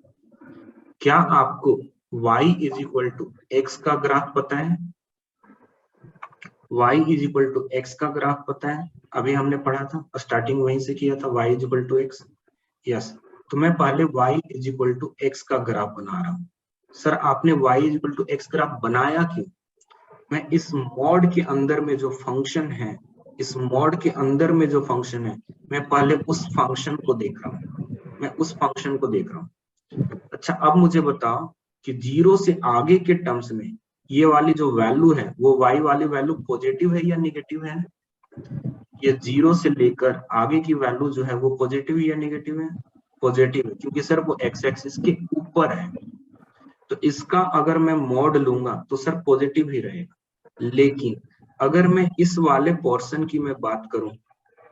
Speaker 1: क्या आपको y is equal to x का ग्राफ पता है, y is equal to x का ग्राफ पता है, अभी हमने पढ़ा था, स्टार्टिंग वहीं से किया था, y is equal to x. Yes, तो मैं पहले y is equal to x का ग्राफ बना रहा हूँ। सर आपने y is equal to x graph बनाया क्यों, मैं इस मॉड के अंदर में जो फंक्शन है, इस मॉड के अंदर में जो फंक्शन है, मैं पहले उस फंक्शन को देख रहा हूँ, मैं उस फंक्शन को देख रहा हूँ। अच्छा अब मुझे बताओ कि 0 से आगे के टर्म्स में ये वाली जो वैल्यू है, वो y वाली वैल्यू पॉजिटिव है या नेगेटिव है, ये 0 से लेकर आगे की वैल्यू जो है वो पॉजिटिव या नेगेटिव है, पॉजिटिव है, क्योंकि सर वो एक्स एक्सिस के ऊपर है। तो इसका अगर मैं मॉड लूंगा तो सर पॉजिटिव ही रहेगा। लेकिन अगर मैं इस वाले पोर्शन की मैं बात करूं,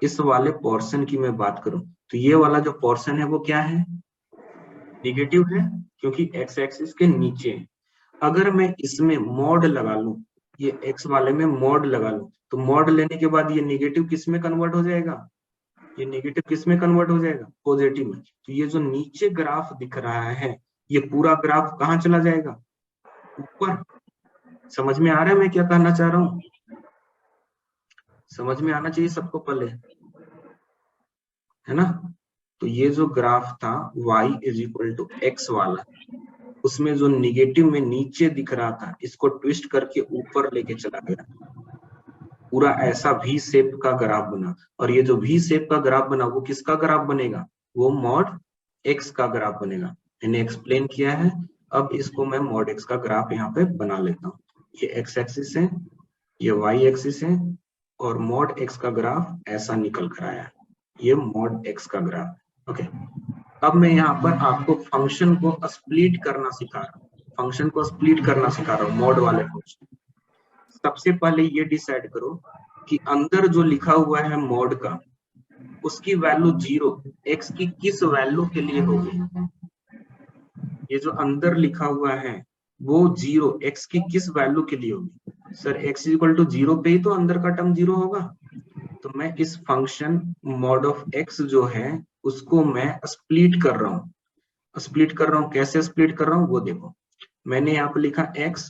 Speaker 1: इस वाले पोर्शन की मैं बात करूं, तो ये वाला जो पोर्शन है वो क्या है, निगेटिव है, क्योंकि एक्स एक्सिस के नीचे है। अगर मैं इसमें मॉड लगा लूं, ये एक्स वाले में मॉड लगा लूं, तो मॉड लेने के बाद ये निगेटिव किस में कन्वर्ट हो जाएगा, ये निगेटिव किस में कन्वर्ट हो जाएगा, पॉजिटिव में। तो ये जो नीचे ग्राफ दिख रहा है, ये पूरा ग्राफ कहाँ चला जाएगा, ऊपर। समझ में आ रहा है मैं क्या कहना चाह रहा हूँ, समझ में आना चाहिए सबको पहले, है ना। तो ये जो ग्राफ था y is equal to x वाला, उसमें जो निगेटिव में नीचे दिख रहा था, इसको ट्विस्ट करके ऊपर लेके चला गया, पूरा ऐसा वी शेप का ग्राफ बना। और ये जो वी शेप का ग्राफ बना वो किसका ग्राफ बनेगा, वो मॉड एक्स का ग्राफ बनेगा। मैंने एक्सप्लेन किया है। अब इसको मैं मॉड एक्स का ग्राफ यहाँ पे बना लेता हूँ। ये एक्स एक्सिस है, ये वाई एक्सिस है, और मॉड एक्स का ग्राफ ऐसा निकल कर आया, ये मॉड एक्स का ग्राफ। ओके, अब मैं यहाँ पर आपको फंक्शन को स्प्लिट करना सिखा रहा हूँ, फंक्शन को स्प्लिट करना सिखा रहा हूँ, मॉड वाले फंक्शन। सबसे पहले ये डिसाइड करो कि अंदर जो लिखा हुआ है मॉड का, उसकी वैल्यू 0 एक्स की किस वैल्यू के लिए होगी, ये जो अंदर लिखा हुआ है वो 0 एक्स की किस वैल्यू के लिए होगी। सर एक्स इक्वल टू 0 पे ही तो अंदर का टर्म 0 होगा। तो मैं इस फंक्शन मॉड ऑफ एक्स जो है उसको मैं स्प्लिट कर रहा हूँ, स्प्लिट कर रहा हूँ। कैसे स्प्लिट कर रहा हूँ वो देखो, मैंने यहाँ पे लिखा x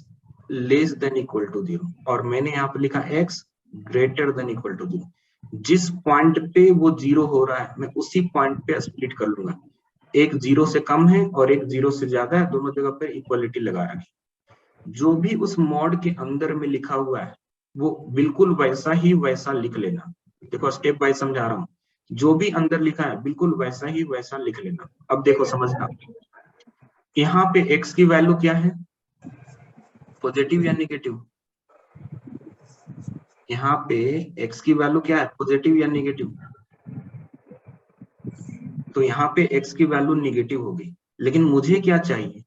Speaker 1: less than equal to 0, और मैंने यहाँ पे लिखा x greater than equal to 0। जिस पॉइंट पे वो 0 हो रहा है मैं उसी पॉइंट पे स्प्लिट कर लूंगा। एक 0 से कम है और एक 0 से ज्यादा है, दोनों जगह पर इक्वलिटी लगा रखी। जो भी उस मॉड के अंदर में लिखा हुआ है वो बिल्कुल वैसा ही वैसा लिख लेना। देखो स्टेप बाय समझा रहा हूँ, जो भी अंदर लिखा है बिल्कुल वैसा ही वैसा लिख लेना। अब देखो समझना, यहाँ पे x की वैल्यू क्या है, पॉजिटिव या निगेटिव? यहाँ पे x की वैल्यू क्या है, पॉजिटिव या निगेटिव? तो यहाँ पे x की वैल्यू निगेटिव होगी, लेकिन मुझे क्या चाहिए,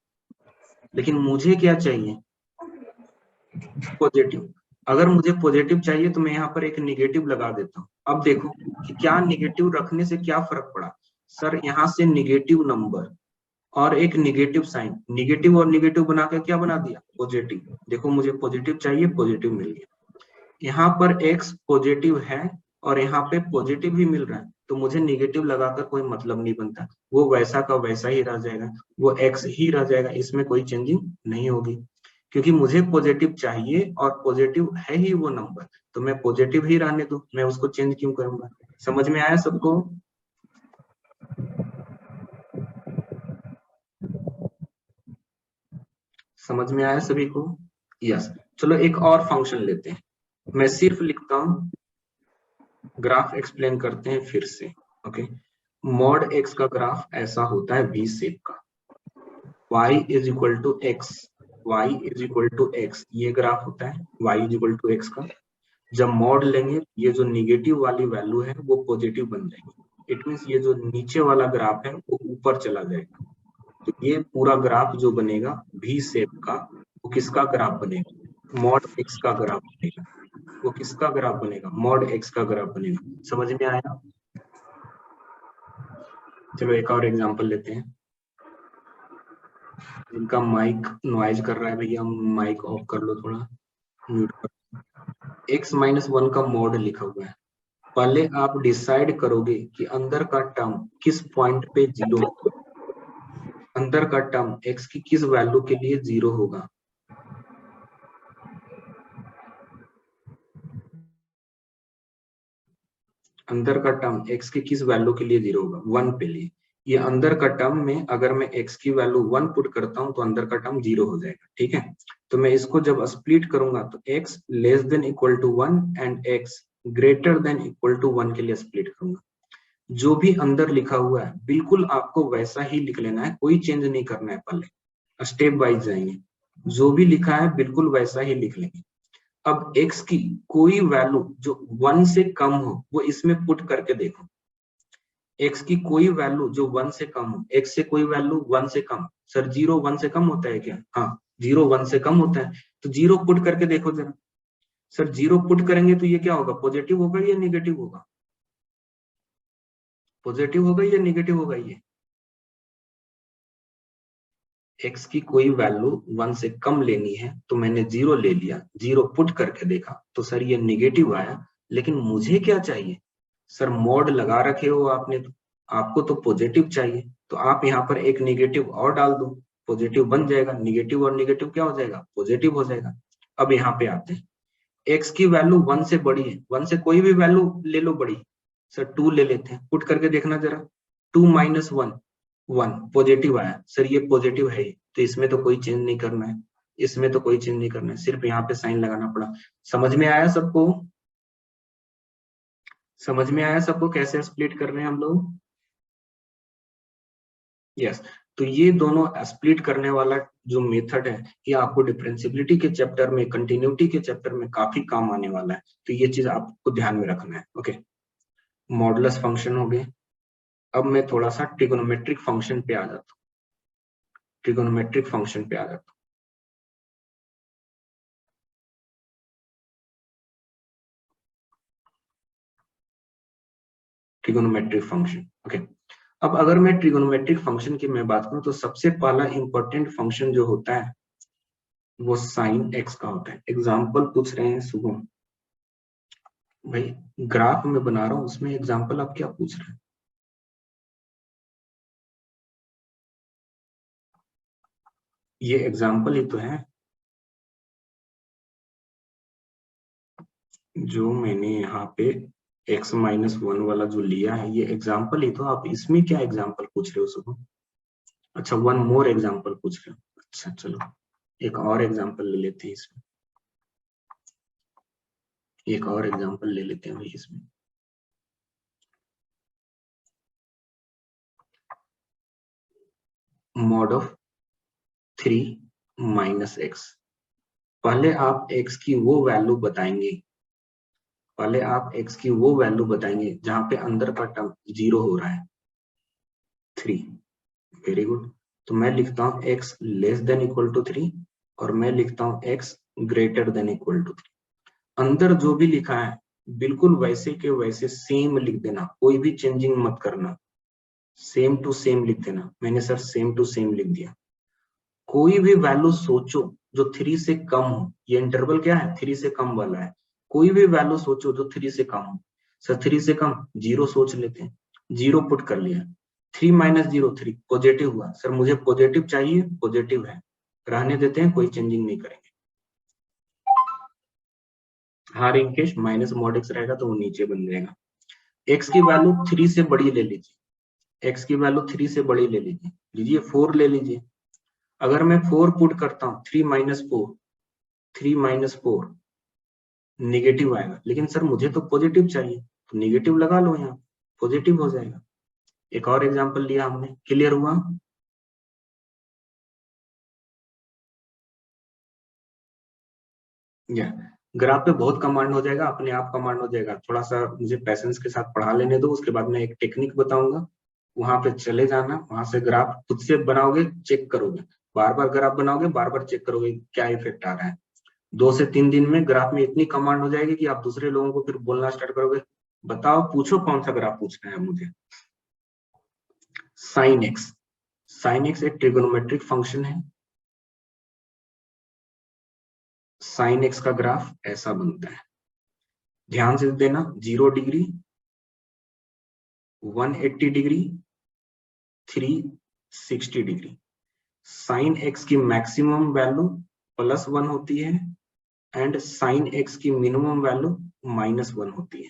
Speaker 1: पॉजिटिव। अगर मुझे पॉजिटिव चाहिए तो मैं यहाँ पर एक निगेटिव लगा देता हूँ। अब देखो कि क्या निगेटिव रखने से क्या फर्क पड़ा। सर यहाँ से निगेटिव नंबर और एक निगेटिव साइन, निगेटिव और निगेटिव बनाकर क्या बना दिया, पॉजिटिव। देखो मुझे पॉजिटिव चाहिए, पॉजिटिव मिल गया। यहाँ पर x पॉजिटिव है और यहाँ पे पॉजिटिव ही मिल रहा है, तो मुझे निगेटिव लगाकर कोई मतलब नहीं बनता, वो वैसा का वैसा ही रह जाएगा, वो x ही रह जाएगा, इसमें कोई चेंजिंग नहीं होगी। क्योंकि मुझे पॉजिटिव चाहिए और पॉजिटिव है ही वो नंबर, तो मैं पॉजिटिव ही रहने दूं, मैं उसको चेंज क्यों करूंगा। समझ में आया सबको? समझ में आया सभी को? यस। चलो एक और फंक्शन लेते हैं, मैं सिर्फ लिखता हूँ, ग्राफ एक्सप्लेन करते हैं फिर से। ओके, मॉड एक्स का ग्राफ ऐसा होता है वी शेप का, y is equal to x, y is equal to x, ये ग्राफ होता है y is equal to x का। जब मॉड लेंगे ये जो निगेटिव वाली वैल्यू है वो पॉजिटिव बन जाएगी, इट मीन्स ये जो नीचे वाला ग्राफ है वो ऊपर चला जाएगा। तो ये पूरा ग्राफ जो बनेगा वी शेप का, वो किसका ग्राफ बनेगा, मॉड एक्स का ग्राफ बनेगा। वो किसका ग्राफ बनेगा, मॉड एक्स का ग्राफ बनेगा। समझ में आया? चलो एक और एग्जांपल लेते हैं। जिनका माइक नॉइज कर रहा है भैया माइक ऑफ कर लो, थोड़ा म्यूट कर। x-1 का मॉड लिखा हुआ है, पहले आप डिसाइड करोगे कि अंदर का टर्म किस पॉइंट पे जीरो होगा, अंदर का टर्म x की किस वैल्यू के लिए जीरो होगा। अंदर का टर्म x की किस वैल्यू के लिए जीरो होगा, 1 पे लिए। ये अंदर का टर्म में अगर मैं x की वैल्यू 1 पुट करता हूं तो अंदर का टर्म जीरो हो जाएगा, ठीक है। तो मैं इसको जब स्प्लिट करूंगा तो x less than equal to 1 and x greater than equal to 1 के लिए स्प्लिट करूंगा। जो भी अंदर लिखा हुआ है बिल्कुल आपको वैसा ही लिख लेना है, कोई चेंज नहीं करना है। पहले स्टेप वाइज जाएंगे, जो भी लिखा है बिल्कुल वैसा ही लिख लेंगे। अब x की कोई वैल्यू जो 1 से कम हो वो इसमें पुट करके देखो। x की कोई वैल्यू जो 1 से कम हो, x से कोई वैल्यू 1 से कम। सर 0 1 से कम होता है क्या? हाँ, 0 1 से कम होता है, तो 0 पुट करके देखो जरा। सर 0 पुट करेंगे तो ये क्या होगा, पॉजिटिव होगा या निगेटिव होगा? पॉजिटिव होगा या निगेटिव होगा? ये x की कोई वैल्यू 1 से कम लेनी है तो मैंने 0 ले लिया, 0 पुट करके देखा तो सर ये निगेटिव आया। लेकिन मुझे क्या चाहिए, सर मॉड लगा रखे हो आपने तो आपको तो पॉजिटिव चाहिए, तो आप यहाँ पर एक निगेटिव और डाल दो, पॉजिटिव बन जाएगा। निगेटिव और निगेटिव क्या हो जाएगा, पॉजिटिव हो जाएगा। अब यहाँ पे आते हैं, x की वैल्यू 1 से बड़ी है, 1 से कोई भी वैल्यू ले लो बड़ी। सर 2 ले लेते हैं, पुट करके देखना जरा। 2 माइनस 1 1 पॉजिटिव आया, सर ये पॉजिटिव है तो इसमें तो कोई चेंज नहीं करना है, इसमें तो कोई चेंज नहीं करना है, सिर्फ यहाँ पे साइन लगाना पड़ा। समझ में आया सबको? समझ में आया सबको कैसे स्प्लिट कर रहे हैं हम लोग? यस। तो ये दोनों स्प्लिट करने वाला जो मेथड है ये आपको डिफरेंशियबिलिटी के चैप्टर में, कंटिन्यूटी के चैप्टर में काफी काम आने वाला है, तो ये चीज आपको ध्यान में रखना है। ओके, मॉडुलस फंक्शन हो गए। अब मैं थोड़ा सा ट्रिगोनोमेट्रिक फंक्शन पे आ जाता हूँ, ट्रिगोनोमेट्रिक फंक्शन पे आ जाता हूँ। Trigonometric function, okay. अब अगर मैं ट्रिगोनोमेट्रिक फंक्शन की मैं बात करूं तो सबसे पहला इंपॉर्टेंट फंक्शन जो होता है वो साइन एक्स का होता है। एग्जाम्पल पूछ रहे हैं शुभम भाई, ग्राफ में बना रहा हूं उसमें एग्जाम्पल आप क्या पूछ रहे हैं? ये एग्जाम्पल ही तो है जो मैंने यहाँ पे x -1 वाला जो लिया है ये एग्जाम्पल ही तो, आप इसमें क्या एग्जाम्पल पूछ रहे हो सुबह? अच्छा, वन मोर एग्जाम्पल पूछ रहे हो। अच्छा चलो एक और एग्जाम्पल ले लेते हैं इसमें, एक और एग्जाम्पल ले लेते हैं भाई इसमें। Mod of 3 - x। पहले आप x की वो वैल्यू बताएंगे, पहले आप x की वो वैल्यू बताएंगे जहां पे अंदर का टर्म 0 हो रहा है, 3। Very good. तो मैं लिखता हूं x < 3 और मैं लिखता हूं x < 3। अंदर जो भी लिखा है बिल्कुल वैसे के वैसे सेम लिख देना, कोई भी चेंजिंग मत करना, सेम टू सेम लिख देना। मैंने सर सेम टू सेम लिख दिया। कोई भी वैल्यू सोचो जो 3 से कम हो, ये इंटरवल क्या है 3 से कम वाला है। कोई भी वैल्यू सोचो जो 3 से कम हो। सर 3 से कम 0 सोच लेते हैं, 0 पुट कर लिया, 3 - 0 3 पॉजिटिव हुआ। सर मुझे पॉजिटिव चाहिए, पॉजिटिव है, रहने देते हैं, कोई चेंजिंग नहीं करेंगे। हाँ रिंकेश, माइनस मॉड x रहेगा तो वो नीचे बन जाएगा। x की वैल्यू 3 से बड़ी ले लीजिए, x की वैल्यू 3 से बड़ी ले लीजिए, लीजिए 4 ले लीजिए। अगर मैं 4 पुट करता हूँ, 3 - 4, 3 - 4 निगेटिव आएगा, लेकिन सर मुझे तो पॉजिटिव चाहिए, तो निगेटिव लगा लो यहाँ, पॉजिटिव हो जाएगा। एक और एग्जांपल लिया हमने, क्लियर हुआ? या ग्राफ पे बहुत कमांड हो जाएगा, अपने आप कमांड हो जाएगा, थोड़ा सा मुझे पैसेंस के साथ पढ़ा लेने दो, उसके बाद मैं एक टेक्निक बताऊंगा, वहां पे चले जाना, वहां से ग्राफ खुद से बनाओगे, चेक करोगे, बार बार ग्राफ बनाओगे, बार बार चेक करोगे क्या इफेक्ट आ रहा है। 2 से 3 दिन में ग्राफ में इतनी कमांड हो जाएगी कि आप दूसरे लोगों को फिर बोलना स्टार्ट करोगे, बताओ पूछो कौन सा ग्राफ पूछना है मुझे। साइन एक्स, साइन एक्स एक ट्रिगोनोमेट्रिक फंक्शन है। साइन एक्स का ग्राफ ऐसा बनता है, ध्यान से देना, 0 degree, 180 degree, 360 degree. Sine x की मैक्सिमम वैल्यू +1 होती है एंड साइन एक्स की मिनिमम वैल्यू -1 होती है।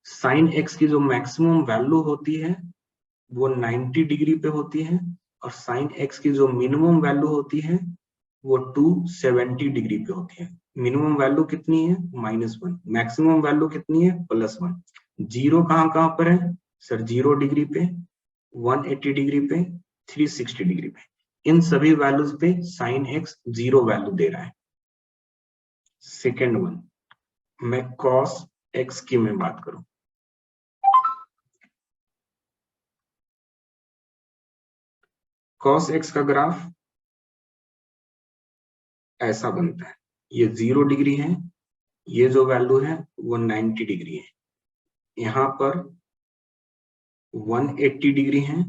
Speaker 1: साइन एक्स की जो मैक्सिमम वैल्यू होती है वो 90 डिग्री पे होती है, और साइन एक्स की जो मिनिमम वैल्यू होती है वो 270 डिग्री पे होती है। मिनिमम वैल्यू कितनी है -1, मैक्सिमम वैल्यू कितनी है +1। जीरो कहाँ कहाँ पर है सर? 0 डिग्री पे, 180 डिग्री पे, 360 डिग्री पे, इन सभी वैल्यूज पे साइन एक्स 0 वैल्यू दे रहा है। सेकेंड वन, मैं कॉस एक्स की मैं बात करूं, कॉस एक्स का ग्राफ ऐसा बनता है, ये 0 डिग्री है, ये जो वैल्यू है वो 90 डिग्री है, यहाँ पर 180 डिग्री है,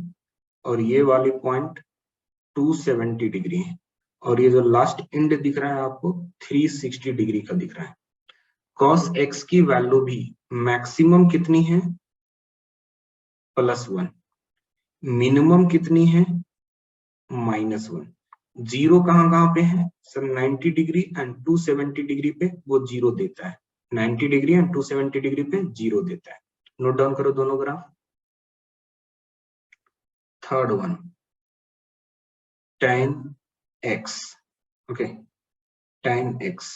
Speaker 1: और ये वाली पॉइंट 270 डिग्री है, और ये जो लास्ट एंड दिख रहा है आपको 360 डिग्री का दिख रहा है। cos x की वैल्यू भी मैक्सिमम कितनी है +1, मिनिमम कितनी है -1। जीरो कहाँ कहाँ पे है सर? 90 डिग्री एंड 270 डिग्री पे वो 0 देता है, 90 डिग्री एंड 270 डिग्री पे 0 देता है। नोट डाउन करो दोनों graph. Third one, tan x, okay, tan x,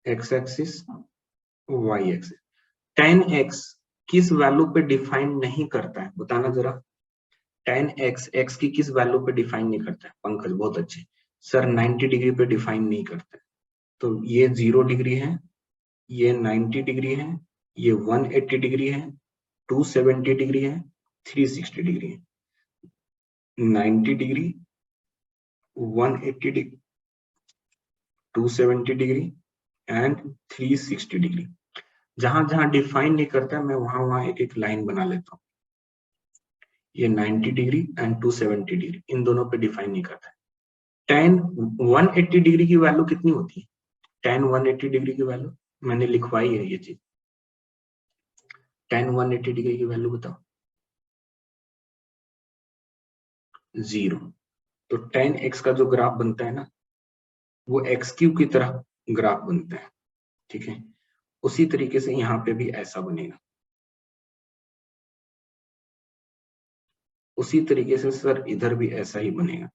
Speaker 1: x axis, y axis. tan x किस वैल्यू पे डिफाइन नहीं करता है बताना जरा? tan x x की किस वैल्यू पे डिफाइन नहीं करता है? पंकज बहुत अच्छे सर, 90 डिग्री पे डिफाइन नहीं करता है। तो ये 0 डिग्री है, ये 90 डिग्री है, ये 180 डिग्री है, 270 डिग्री है, 360 डिग्री है। 90 degree, 180 degree, 270 degree and 360 degree. जहां जहां डिफाइन नहीं करता मैं वहां वहां एक एक लाइन बना लेता हूँ। ये 90 डिग्री एंड 270 डिग्री, इन दोनों पे डिफाइन नहीं करता है। tan 180 डिग्री की वैल्यू कितनी होती है? tan 180 डिग्री की वैल्यू मैंने लिखवाई है ये चीज। tan 180 डिग्री की वैल्यू बताओ। 0। तो tan x का जो ग्राफ बनता है ना वो x क्यूब की तरह ग्राफ बनता है, ठीक है। उसी तरीके से यहाँ पे भी ऐसा बनेगा, उसी तरीके से सर इधर भी ऐसा ही बनेगा,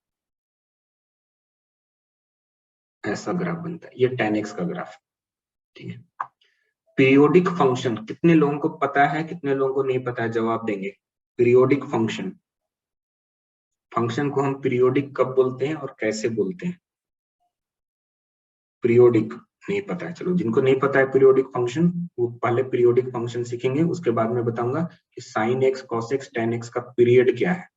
Speaker 1: ऐसा ग्राफ बनता है। ये 10x का ग्राफ, ठीक है। पीरियोडिक फंक्शन कितने लोगों को पता है, कितने लोगों को नहीं पता है, जवाब देंगे। पीरियोडिक फंक्शन, फंक्शन को हम पीरियोडिक कब बोलते हैं और कैसे बोलते हैं? पीरियोडिक नहीं पता है, चलो जिनको नहीं पता है पीरियोडिक फंक्शन, वो पहले पीरियोडिक फंक्शन सीखेंगे, उसके बाद में बताऊंगा कि sine x, cos X, tan X का पीरियड क्या है।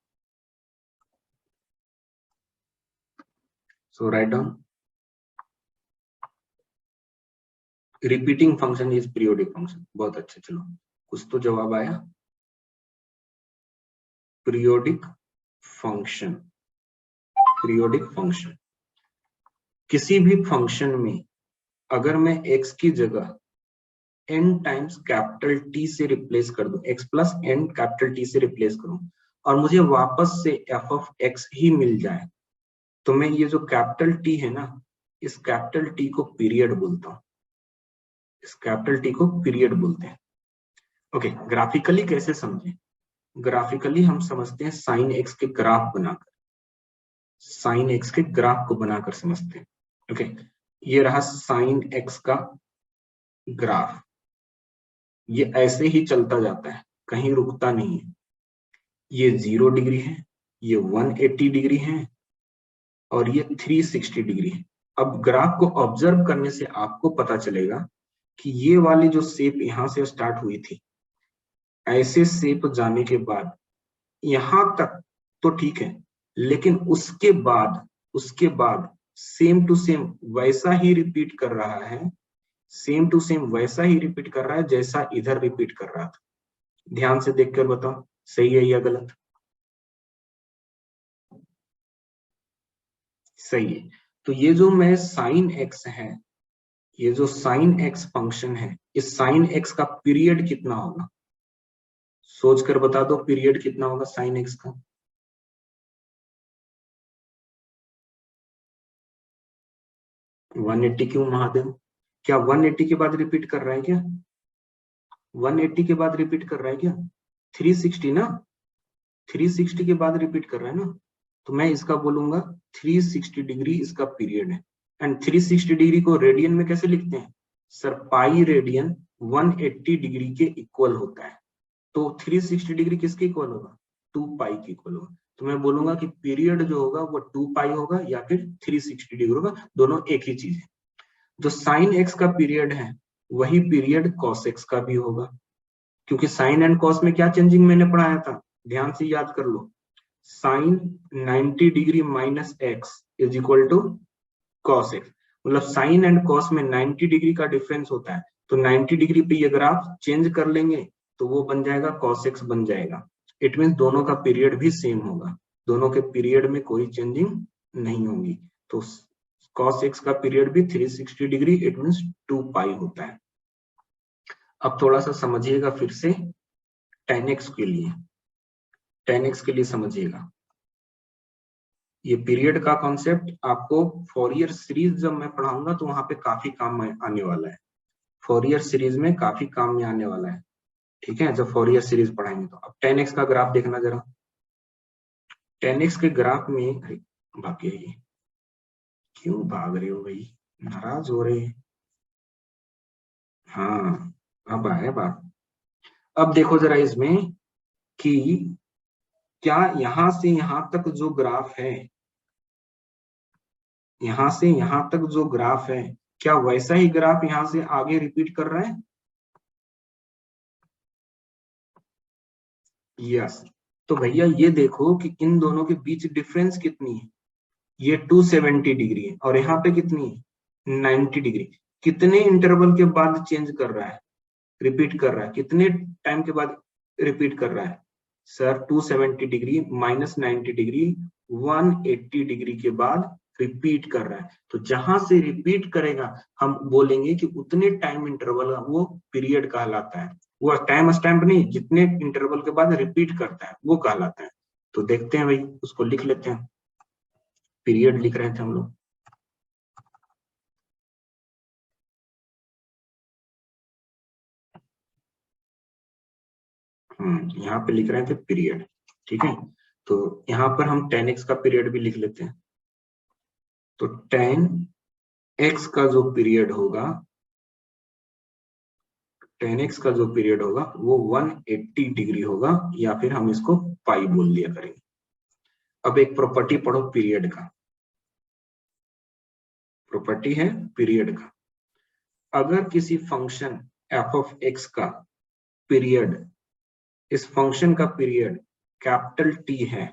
Speaker 1: So write down, repeating function is periodic function. बहुत अच्छा, चलो कुछ तो जवाब आया। पीरियोडिक फंक्शन, पीरियोडिक फंक्शन, किसी भी फंक्शन में अगर मैं x की जगह n टाइम्स कैपिटल T से रिप्लेस कर दूं, x plus n capital T से रिप्लेस करूं और मुझे वापस से f ऑफ x ही मिल जाए, तो मैं ये जो कैपिटल T है ना, इस कैपिटल T को पीरियड बोलता हूं, इस कैपिटल T को पीरियड बोलते हैं। ओके, ग्राफिकली कैसे समझे? ग्राफिकली हम समझते हैं साइन एक्स के ग्राफ बनाकर, साइन एक्स के ग्राफ को बनाकर समझते हैं। ओके, ये रहा साइन एक्स का ग्राफ, ये ऐसे ही चलता जाता है, कहीं रुकता नहीं है। ये 0 डिग्री है, ये 180 डिग्री है और ये 360 डिग्री है। अब ग्राफ को ऑब्जर्व करने से आपको पता चलेगा कि ये वाली जो शेप यहां से स्टार्ट हुई थी, ऐसे शेप जाने के बाद यहां तक तो ठीक है, लेकिन उसके बाद सेम टू सेम वैसा ही रिपीट कर रहा है, सेम टू सेम वैसा ही रिपीट कर रहा है जैसा इधर रिपीट कर रहा था। ध्यान से देखकर बताओ सही है या गलत? सही है। तो ये जो मैं साइन एक्स है, ये जो साइन एक्स फंक्शन है, इस साइन एक्स का पीरियड कितना होगा? सोचकर बता दो पीरियड कितना होगा साइन एक्स का। 180 क्यों महादेव? क्या 180 के बाद रिपीट कर रहा है क्या? 180 के बाद रिपीट कर रहा है क्या? 360 ना, 360 के बाद रिपीट कर रहा है ना, तो मैं इसका बोलूंगा 360 डिग्री इसका पीरियड है। एंड 360 डिग्री को रेडियन में कैसे लिखते हैं सर? पाई रेडियन 180 डिग्री के इक्वल होता है, तो 360 डिग्री किसके इक्वल होगा? 2 पाई के इक्वल होगा। तो मैं बोलूंगा कि पीरियड जो होगा वो 2 पाई होगा या फिर 360 डिग्री होगा, दोनों एक ही चीज है। जो साइन एक्स का पीरियड है वही पीरियड कॉस एक्स का भी होगा, क्योंकि साइन एंड कॉस में क्या चेंजिंग मैंने पढ़ाया था, ध्यान से याद कर लो। Sine 90 degree minus x is equal to cos X, मतलब साइन एंड कॉस में 90 डिग्री का डिफरेंस होता है, तो 90 डिग्री पे ये ग्राफ चेंज कर लेंगे तो वो बन जाएगा कॉस एक्स बन जाएगा। इट मीन दोनों का पीरियड भी सेम होगा, दोनों के पीरियड में कोई चेंजिंग नहीं होगी। तो कॉस एक्स का पीरियड भी 360 डिग्री, इट मीन 2 पाई होता है। अब थोड़ा सा समझिएगा फिर से, 10x के लिए, 10x के लिए समझिएगा। ये पीरियड का कॉन्सेप्ट आपको फॉरियर सीरीज जब मैं पढ़ाऊंगा तो वहां पे काफी काम आने वाला है, फॉरियर सीरीज में काफी काम में आने वाला है, ठीक है, जब फॉरियर सीरीज पढ़ाएंगे तो। अब 10x का ग्राफ देखना जरा, 10x के ग्राफ में, बाकी है ये, क्यों भाग रहे हो भाई, नाराज हो रहे हैं? हाँ, अब आए बात। अब देखो जरा इसमें कि क्या यहां से यहां तक जो ग्राफ है, यहां से यहां तक जो ग्राफ है, क्या वैसा ही ग्राफ यहां से आगे रिपीट कर रहा है? यस। तो भैया ये देखो कि इन दोनों के बीच डिफरेंस कितनी है, ये 270 डिग्री है और यहाँ पे कितनी है, 90 डिग्री। कितने इंटरवल के बाद चेंज कर रहा है, रिपीट कर रहा है, कितने टाइम के बाद रिपीट कर रहा है sir? 270 degree minus 90 degree 180 degree के बाद रिपीट कर रहा है। तो जहां से रिपीट करेगा हम बोलेंगे कि उतने टाइम इंटरवल वो पीरियड कहलाता है, वो टाइम स्टैम्प नहीं, जितने इंटरवल के बाद रिपीट करता है वो कहलाता है। तो देखते हैं भाई, उसको लिख लेते हैं, पीरियड लिख रहे थे हम लोग। यहाँ पे लिख रहे थे पीरियड, ठीक है। तो यहाँ पर हम tan x का पीरियड भी लिख लेते हैं। तो tan x का जो पीरियड होगा, tan x का जो पीरियड होगा वो 180 डिग्री होगा, या फिर हम इसको पाई बोल दिया करेंगे। अब एक प्रॉपर्टी पढ़ो पीरियड का, प्रॉपर्टी है पीरियड का। अगर किसी फंक्शन f ऑफ x का पीरियड, इस फंक्शन का पीरियड कैपिटल T है,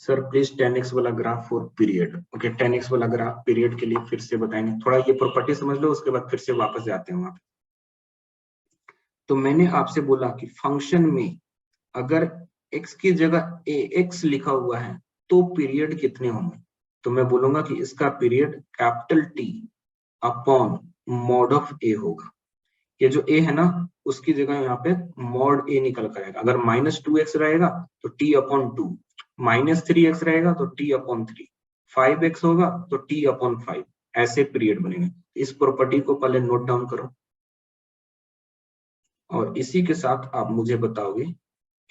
Speaker 1: सर प्लीज tan x वाला graph for period. Okay, tan x वाला ग्राफ पीरियड के लिए फिर से बताएंगे, थोड़ा ये प्रॉपर्टी समझ लो, उसके बाद फिर से वापस जाते हैं वहां पे। तो मैंने आपसे बोला कि फंक्शन में अगर x की जगह ax लिखा हुआ है तो पीरियड कितने होंगे। तो मैं बोलूंगा कि इसका period capital T upon mod of a होगा। ये जो a है ना, उसकी जगह यहाँ पे मॉड a निकल कर आएगा। अगर -2x रहेगा तो t अपॉन 2, -3x रहेगा तो t अपॉन 3, 5x होगा तो t अपॉन 5, ऐसे पीरियड बनेंगे। इस प्रॉपर्टी को पहले नोट डाउन करो, और इसी के साथ आप मुझे बताओगे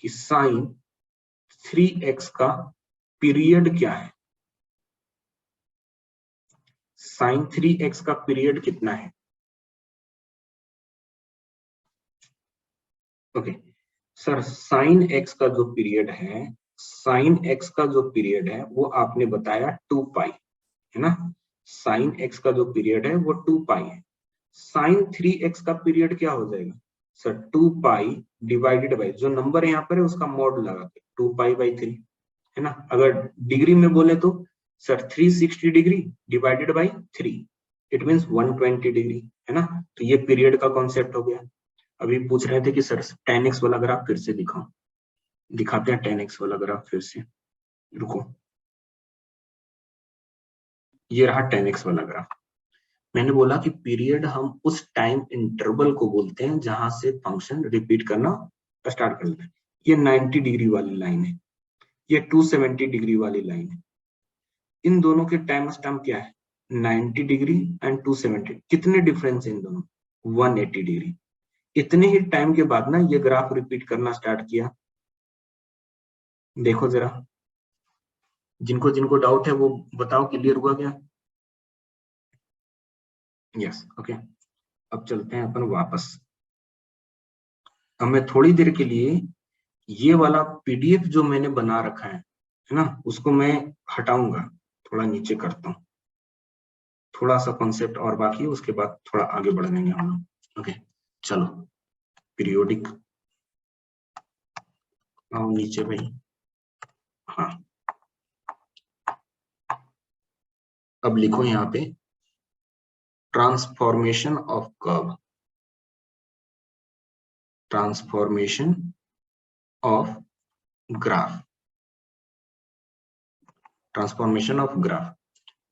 Speaker 1: कि साइन 3x का पीरियड क्या है। साइन 3x का पीरियड कितना है। ओके सर, साइन x का जो पीरियड है, साइन x का जो पीरियड है वो आपने बताया 2 पाई है ना। साइन x का जो पीरियड है वो 2 पाई है। साइन 3x का पीरियड क्या हो जाएगा सर, 2 पाई डिवाइडेड बाई, जो नंबर यहाँ पर है उसका मॉड लगा के 2 पाई बाई 3 है ना। अगर डिग्री में बोले तो sir 360 degree divided by 3, it means 120 degree है ना। तो ये पीरियड का कॉन्सेप्ट हो गया। अभी पूछ रहे थे कि सर tan x वाला ग्राफ फिर से दिखाओ, दिखाते हैं tan x वाला ग्राफ फिर से, रुको। ये रहा tan x वाला ग्राफ। मैंने बोला कि पीरियड हम उस टाइम इंटरवल को बोलते हैं जहां से फंक्शन रिपीट करना स्टार्ट कर लेते हैं। ये 90 डिग्री वाली लाइन है, ये 270 डिग्री वाली लाइन है। इन दोनों के टाइम स्टैम्प क्या है, 90 डिग्री एंड 270। कितने डिफरेंस है इन दोनों, 180 डिग्री। इतने ही टाइम के बाद ना ये ग्राफ रिपीट करना स्टार्ट किया। देखो जरा, जिनको जिनको डाउट है वो बताओ, क्लियर हुआ क्या। Yes okay. अब चलते हैं अपन वापस। अब मैं थोड़ी देर के लिए ये वाला पीडीएफ जो मैंने बना रखा है ना, उसको मैं हटाऊंगा, थोड़ा नीचे करता हूँ। थोड़ा सा कॉन्सेप्ट और बाकी है, उसके बाद थोड़ा आगे बढ़ देंगे हम लोग। ओके चलो, पीरियोडिक आओ नीचे भाई। हाँ, अब लिखो यहाँ पे transformation of curve, transformation of graph, transformation of graph.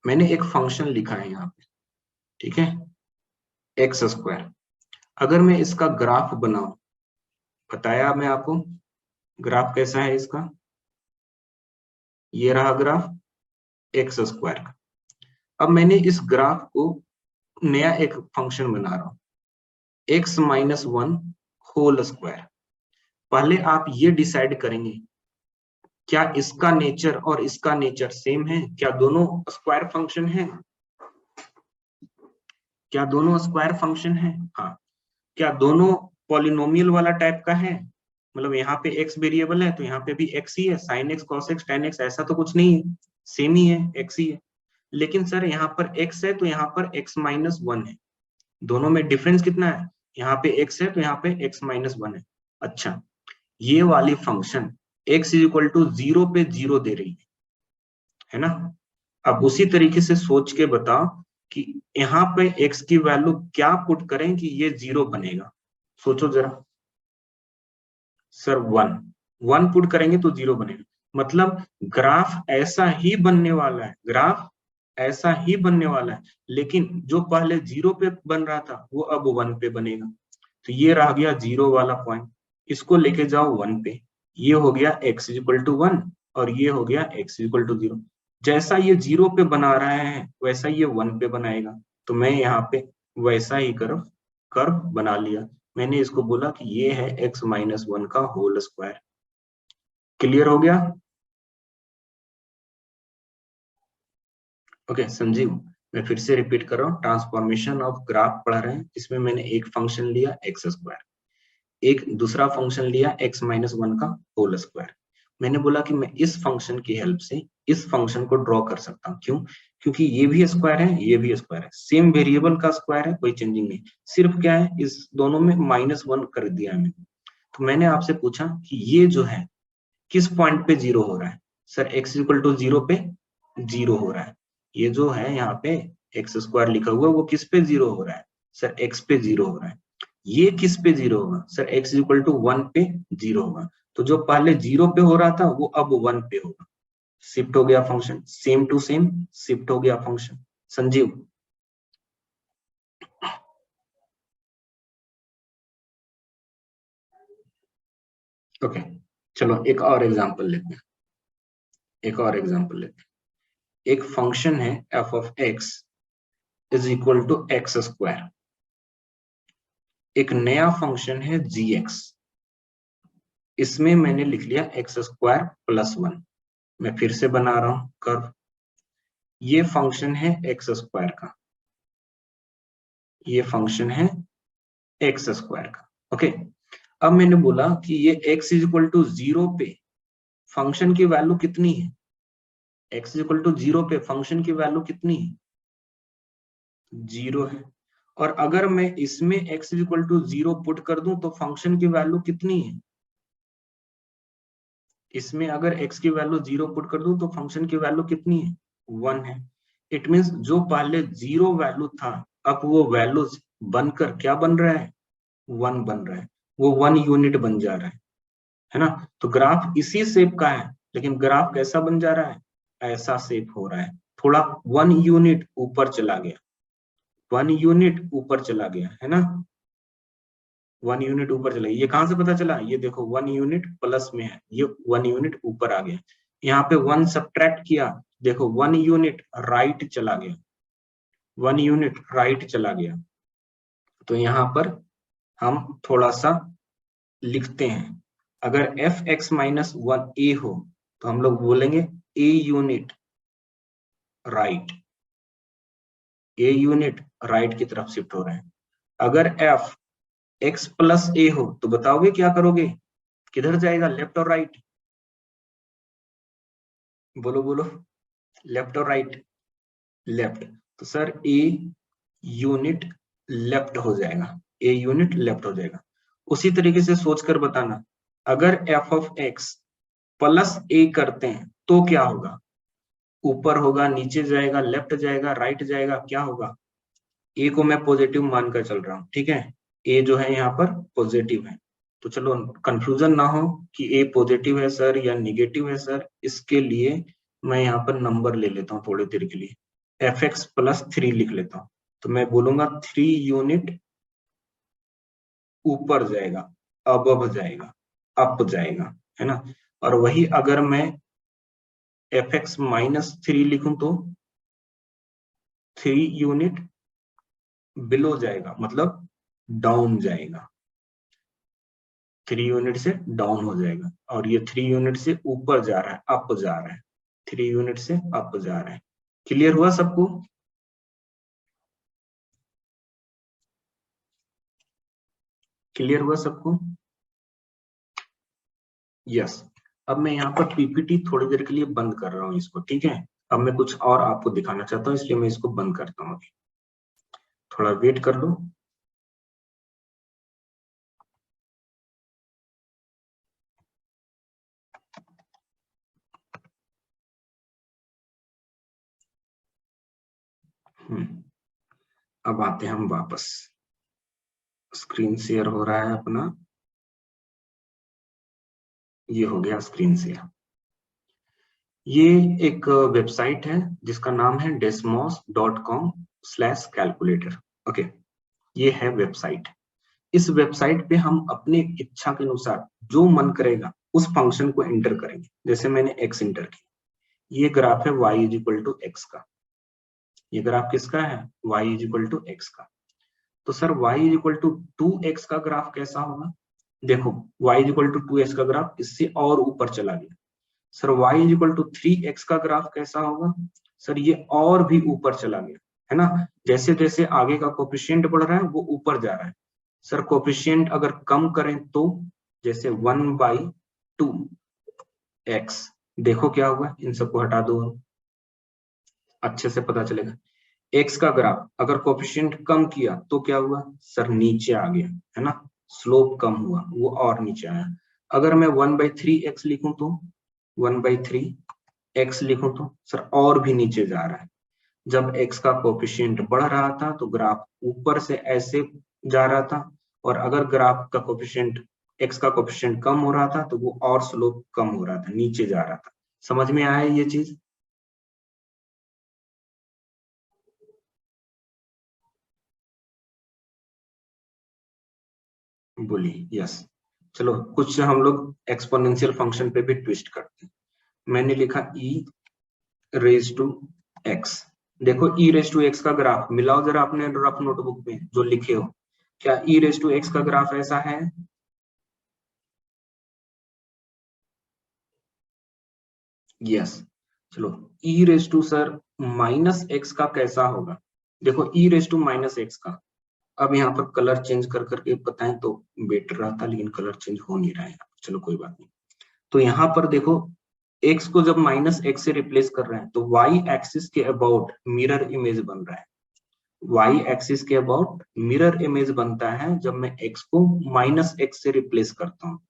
Speaker 1: मैंने एक फंक्शन लिखा है यहाँ पे, ठीक है, एक्स स्क्वायर। अगर मैं इसका ग्राफ बनाऊं, बताया मैं आपको ग्राफ कैसा है इसका, ये रहा ग्राफ एक्स स्क्वायर का। अब मैंने इस ग्राफ को नया एक फंक्शन बना रहा हूं, एक्स माइनस 1 होल स्क्वायर। पहले आप ये डिसाइड करेंगे क्या इसका नेचर और इसका नेचर सेम है, क्या दोनों स्क्वायर फंक्शन है, क्या दोनों स्क्वायर फंक्शन है। हाँ, क्या दोनों पॉलिनोमियल वाला टाइप का है, मतलब यहाँ पे x वेरिएबल है तो यहाँ पे भी x ही है, sin x cos x tan x, ऐसा तो कुछ नहीं है, सेम ही है, x ही है। लेकिन सर यहाँ पर x है तो यहाँ पर x माइनस 1 है, दोनों में डिफरेंस कितना है, यहाँ पे x है तो यहाँ पे x माइनस 1 है। अच्छा, ये वाली function x is equal to 0 पे 0 दे रही है ना। अब उसी तरीके से सोच के बताओ कि यहाँ पे x की वैल्यू क्या पुट करें कि ये 0 बनेगा, सोचो जरा। सर 1 पुट करेंगे तो 0 बनेगा, मतलब ग्राफ ऐसा ही बनने वाला है, ग्राफ ऐसा ही बनने वाला है, लेकिन जो पहले 0 पे बन रहा था वो अब 1 पे बनेगा। तो ये रह गया 0 वाला पॉइंट, इसको लेके जाओ 1 पे, ये हो गया x इक्वल टू 1 और ये हो गया x इक्वल टू 0। जैसा ये 0 पे बना रहा है वैसा ये 1 पे बनाएगा, तो मैं यहाँ पे वैसा ही कर्व बना लिया। मैंने इसको बोला कि ये है x-1 का होल स्क्वायर। क्लियर हो गया? ओके संजीव, मैं फिर से रिपीट कर रहा हूँ, ट्रांसफॉर्मेशन ऑफ ग्राफ पढ़ रहे हैं। इसमें मैंने एक फंक्शन लिया x², एक दूसरा फंक्शन लिया x-1 का होल स्क्वायर। मैंने बोला कि मैं इस फंक्शन की हेल्प से इस फंक्शन को ड्रॉ कर सकता हूँ। क्यों? क्योंकि ये भी स्क्वायर है, ये भी स्क्वायर है, सेम वेरिएबल का स्क्वायर है, कोई चेंजिंग नहीं, सिर्फ क्या है इस दोनों में -1 कर दिया है मैंने। तो मैंने आपसे पूछा कि ये जो है किस पॉइंट पे जीरो हो रहा है? सर x=0 पे जीरो हो रहा है। ये जो है यहाँ पे x² लिखा हुआ वो किस पे जीरो हो रहा है? सर x पे जीरो हो रहा है। ये किस पे जीरो होगा? सर x=1 पे जीरो होगा। तो जो पहले जीरो पे हो रहा था वो अब 1 पे होगा। शिफ्ट हो गया function, same to same shift हो गया फंक्शन। संजीव, ओके चलो एक और एग्जांपल लेते हैं, एक और एग्जांपल लेते हैं। एक फंक्शन है f(x) = x²। एक नया फंक्शन है gx, इसमें मैंने लिख लिया x² + 1। मैं फिर से बना रहा हूं कर्व। ये फंक्शन है x² का, ये फंक्शन है x² का। ओके, अब मैंने बोला कि ये x=0 पे फंक्शन की वैल्यू कितनी है? x=0 पे फंक्शन की वैल्यू कितनी है? 0 है। और अगर मैं इसमें x=0 पुट कर दूं तो फंक्शन की वैल्यू कितनी है? इसमें अगर x की वैल्यू 0 पुट कर दूं तो फंक्शन की वैल्यू कितनी है? 1 है। इट मींस जो पहले 0 वैल्यू था अब वो वैल्यू बनकर क्या बन रहा है? 1 बन रहा है, वो 1 यूनिट बन जा रहा है ना? तो ग्राफ इसी शेप का है, लेकिन ग्राफ कैसा बन जा रहा है? ऐसा शेप हो रहा है, थोड़ा 1 यूनिट ऊपर चला गया, 1 यूनिट ऊपर चला गया है ना? 1 यूनिट ऊपर चला गया। ये कहां से पता चला? ये देखो 1 यूनिट प्लस में है, ये 1 यूनिट ऊपर आ गया। यहाँ पे 1 सब्ट्रैक्ट किया, देखो 1 यूनिट राइट चला गया, 1 यूनिट राइट चला गया। तो यहाँ पर हम थोड़ा सा लिखते हैं, अगर f(x-1) a हो तो हम लोग बोलेंगे a unit right, a unit right की तरफ शिफ्ट हो रहे हैं। अगर f x + a हो तो बताओगे क्या करोगे? किधर जाएगा, लेफ्ट और राइट? बोलो बोलो, लेफ्ट और राइट? लेफ्ट। तो सर a यूनिट लेफ्ट हो जाएगा, a यूनिट लेफ्ट हो जाएगा। उसी तरीके से सोचकर बताना, अगर f(x) + a करते हैं तो क्या होगा? ऊपर होगा, नीचे जाएगा, लेफ्ट जाएगा, राइट जाएगा, क्या होगा? ए को मैं पॉजिटिव मानकर चल रहा हूँ, ठीक है? ए जो है यहाँ पर पॉजिटिव है। तो चलो कंफ्यूजन ना हो कि ए पॉजिटिव है सर या निगेटिव है सर, इसके लिए मैं यहाँ पर नंबर ले लेता हूँ थोड़ी देर के लिए, f(x + 3) लिख लेता हूँ। तो मैं बोलूंगा 3 यूनिट ऊपर जाएगा, अबव जाएगा, अप जाएगा, है ना? और वही अगर मैं f(x-3) लिखूं तो 3 यूनिट बिलो जाएगा, मतलब डाउन जाएगा, 3 यूनिट से डाउन हो जाएगा। और ये 3 यूनिट से ऊपर जा रहा है, अप जा रहा है, 3 यूनिट से अप जा रहा है। क्लियर हुआ सबको? क्लियर हुआ सबको? यस। अब मैं यहाँ पर पीपीटी थोड़ी देर के लिए बंद कर रहा हूँ इसको, ठीक है? अब मैं कुछ और आपको दिखाना चाहता हूँ, इसलिए मैं इसको बंद करता हूँ, थोड़ा वेट कर लो। अब आते हैं हम वापस, स्क्रीन शेयर हो रहा है अपना, ये हो गया स्क्रीन शेयर। ये एक वेबसाइट है जिसका नाम है desmos.com/calculator। ओके, ये है वेबसाइट। इस वेबसाइट पे हम अपने इच्छा के अनुसार जो मन करेगा उस फंक्शन को एंटर करेंगे। जैसे मैंने x एंटर किया, ये ग्राफ है y = x का, ये ग्राफ किसका है? y = x का। तो sir y is equal to 2x का ग्राफ कैसा होगा? देखो y is equal to 2x का ग्राफ इससे और ऊपर चला गया। Sir y is equal to 3x का ग्राफ कैसा होगा? सर ये और भी ऊपर चला गया, है ना। जैसे जैसे आगे का कोफिशिएंट बढ़ रहा है वो ऊपर जा रहा है। सर कोफिशिएंट अगर कम करें तो, जैसे 1/2x, देखो क्या हुआ, इन सबको हटा दो, अच्छे से पता चलेगा। x का ग्राफ अगर कोफिशिएंट कम किया तो क्या हुआ? सर नीचे आ गया, है ना, स्लोप कम हुआ, वो और नीचे आया। अगर मैं 1/3x लिखूं तो, 1/3x लिखूं तो सर और भी नीचे जा रहा है। जब x का कोफिशिएंट बढ़ रहा था तो ग्राफ ऊपर से ऐसे जा रहा था, और अगर ग्राफ का कोफिशिएंट, x का कोफिशिएंट कम हो रहा था तो वो और स्लोप कम हो रहा था, नीचे जा रहा था। समझ में आया ये चीज? बोलिए यस। चलो कुछ हम लोग एक्सपोनेंशियल फंक्शन पे भी ट्विस्ट करते हैं। मैंने लिखा e रेज टू x। देखो e रेज टू x का ग्राफ मिलाओ जरा अपने रफ नोटबुक में जो लिखे हो। क्या e रेज टू x का ग्राफ ऐसा है? यस। चलो e raise to sir minus x का कैसा होगा? देखो e raise to minus x का, अब यहाँ पर कलर चेंज कर करके बताएं तो बेटर रहता, लेकिन कलर चेंज हो नहीं रहा है। चलो कोई बात नहीं। तो यहाँ पर देखो x को जब माइनस x से रिप्लेस कर रहे हैं तो y एक्सिस के अबाउट मिरर इमेज बन रहा है। y एक्सिस के अबाउट मिरर इमेज बनता है जब मैं x को माइनस x से रिप्लेस करता हूँ।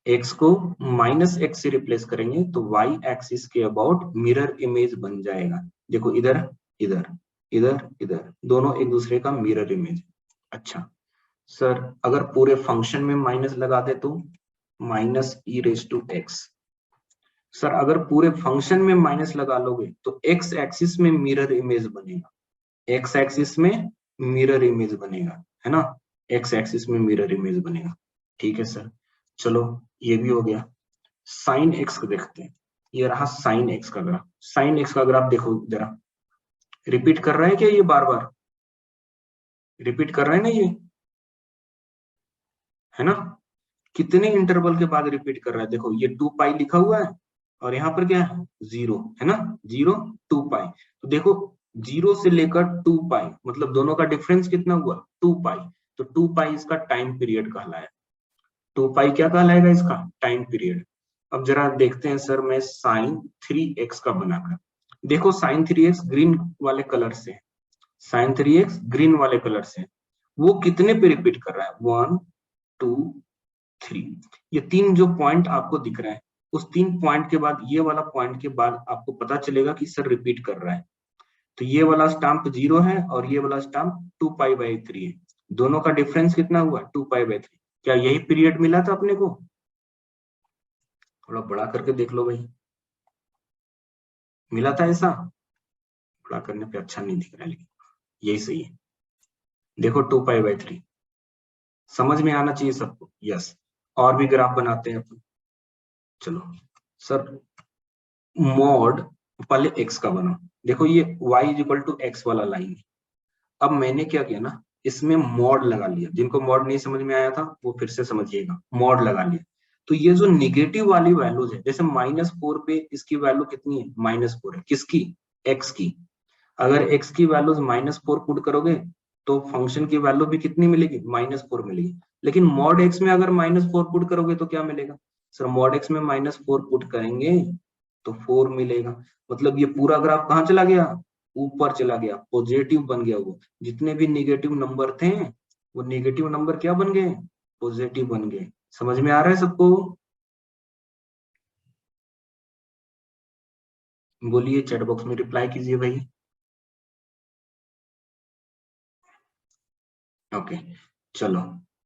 Speaker 1: x को माइनस x से रिप्लेस करेंगे तो y एक्सिस के अबाउट मिरर इमेज बन जाएगा। देखो इधर इधर इधर इधर दोनों एक दूसरे का मिरर इमेज। अच्छा सर अगर पूरे फंक्शन में माइनस लगा दे तो minus e raise to x. Sir अगर पूरे फंक्शन में माइनस लगा लोगे तो एक्स एक्सिस में मिरर इमेज बनेगा, एक्स एक्सिस में मिरर इमेज बनेगा, है ना, एक्स एक्सिस में मिरर इमेज बनेगा। ठीक है सर, चलो ये भी हो गया। साइन एक्स को देखते हैं। ये रहा साइन एक्स का ग्राफ। साइन एक्स का ग्राफ देखो जरा, रिपीट कर रहा है क्या? ये बार बार रिपीट कर रहे हैं ना ये, है ना। कितने इंटरवल के बाद रिपीट कर रहा है? देखो ये 2 पाई लिखा हुआ है और यहाँ पर क्या है? 0, है ना, 0 2 पाई। तो देखो 0 से लेकर 2 पाई मतलब दोनों का डिफरेंस कितना हुआ? 2 पाई। तो 2 पाई इसका टाइम पीरियड कहलाया। 2 पाई क्या कहलाएगा? इसका टाइम पीरियड। अब जरा देखते हैं सर मैं साइन 3x का बनाकर। देखो साइन 3x ग्रीन वाले कलर से, साइन 3x ग्रीन वाले कलर से, वो कितने पे रिपीट कर रहा है? 1 2 3। ये 3 जो पॉइंट आपको दिख रहा है, उस 3 पॉइंट के बाद ये वाला पॉइंट के बाद आपको पता चलेगा कि सर रिपीट कर रहा है। तो ये वाला स्टैम्प 0 है और ये वाला स्टैम्प 2 पाई/3 है। दोनों का डिफरेंस कितना हुआ? 2 पाई/3। क्या यही पीरियड मिला था अपने को? थोड़ा बड़ा करके देख लो भाई, मिला था ऐसा? बड़ा करने पे अच्छा नहीं दिख रहा है, लेकिन यही सही है। देखो 2 पाई/3 समझ में आना चाहिए सबको। यस, और भी ग्राफ बनाते हैं अपन। चलो सर मॉड पहले x का बना। देखो ये y is equal to x वाला लाइन है। अब मैंने क्या किया ना, इसमें मॉड लगा लिया। जिनको मॉड नहीं समझ में आया था वो फिर से समझिएगा, मॉड लगा लिया। तो ये जो निगेटिव वाली वैल्यूज है, जैसे -4 पे इसकी वैल्यू कितनी है? -4 है। किसकी? x की। अगर x की वैल्यूज -4 पुट करोगे तो फंक्शन की वैल्यू भी कितनी मिलेगी? -4 मिलेगी। लेकिन मॉड x में अगर -4 पुट करोगे तो क्या मिलेगा? सर मॉड x में -4 पुट करेंगे तो 4 मिलेगा। मतलब ये पूरा ग्राफ कहाँ चला गया? ऊपर चला गया, पॉजिटिव बन गया। वो जितने भी निगेटिव नंबर थे वो निगेटिव नंबर क्या बन गए? पॉजिटिव बन गए। समझ में आ रहा है सबको? बोलिए, चैट बॉक्स में रिप्लाई कीजिए भाई। ओके चलो,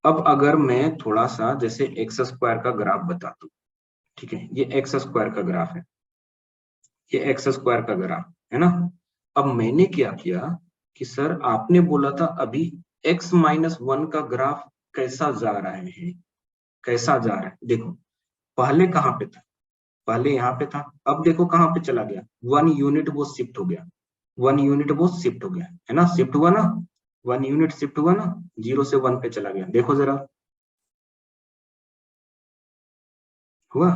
Speaker 1: अब अगर मैं थोड़ा सा जैसे एक्स स्क्वायर का ग्राफ बता दूं, ठीक है, ये एक्स स्क्वायर का ग्राफ है, ये एक्स स्क्वायर का ग्राफ है ना। अब मैंने क्या किया कि सर आपने बोला था अभी x-1 का ग्राफ कैसा जा रहा है, कैसा जा रहा है। देखो पहले कहाँ पे था? पहले यहाँ पे था। अब देखो कहाँ पे चला गया? 1 यूनिट वो शिफ्ट हो गया, 1 यूनिट वो शिफ्ट हो गया, है ना, शिफ्ट हुआ ना। 1 यूनिट शिफ्ट हुआ ना, 0 से 1 पे चला गया, देखो जरा हुआ।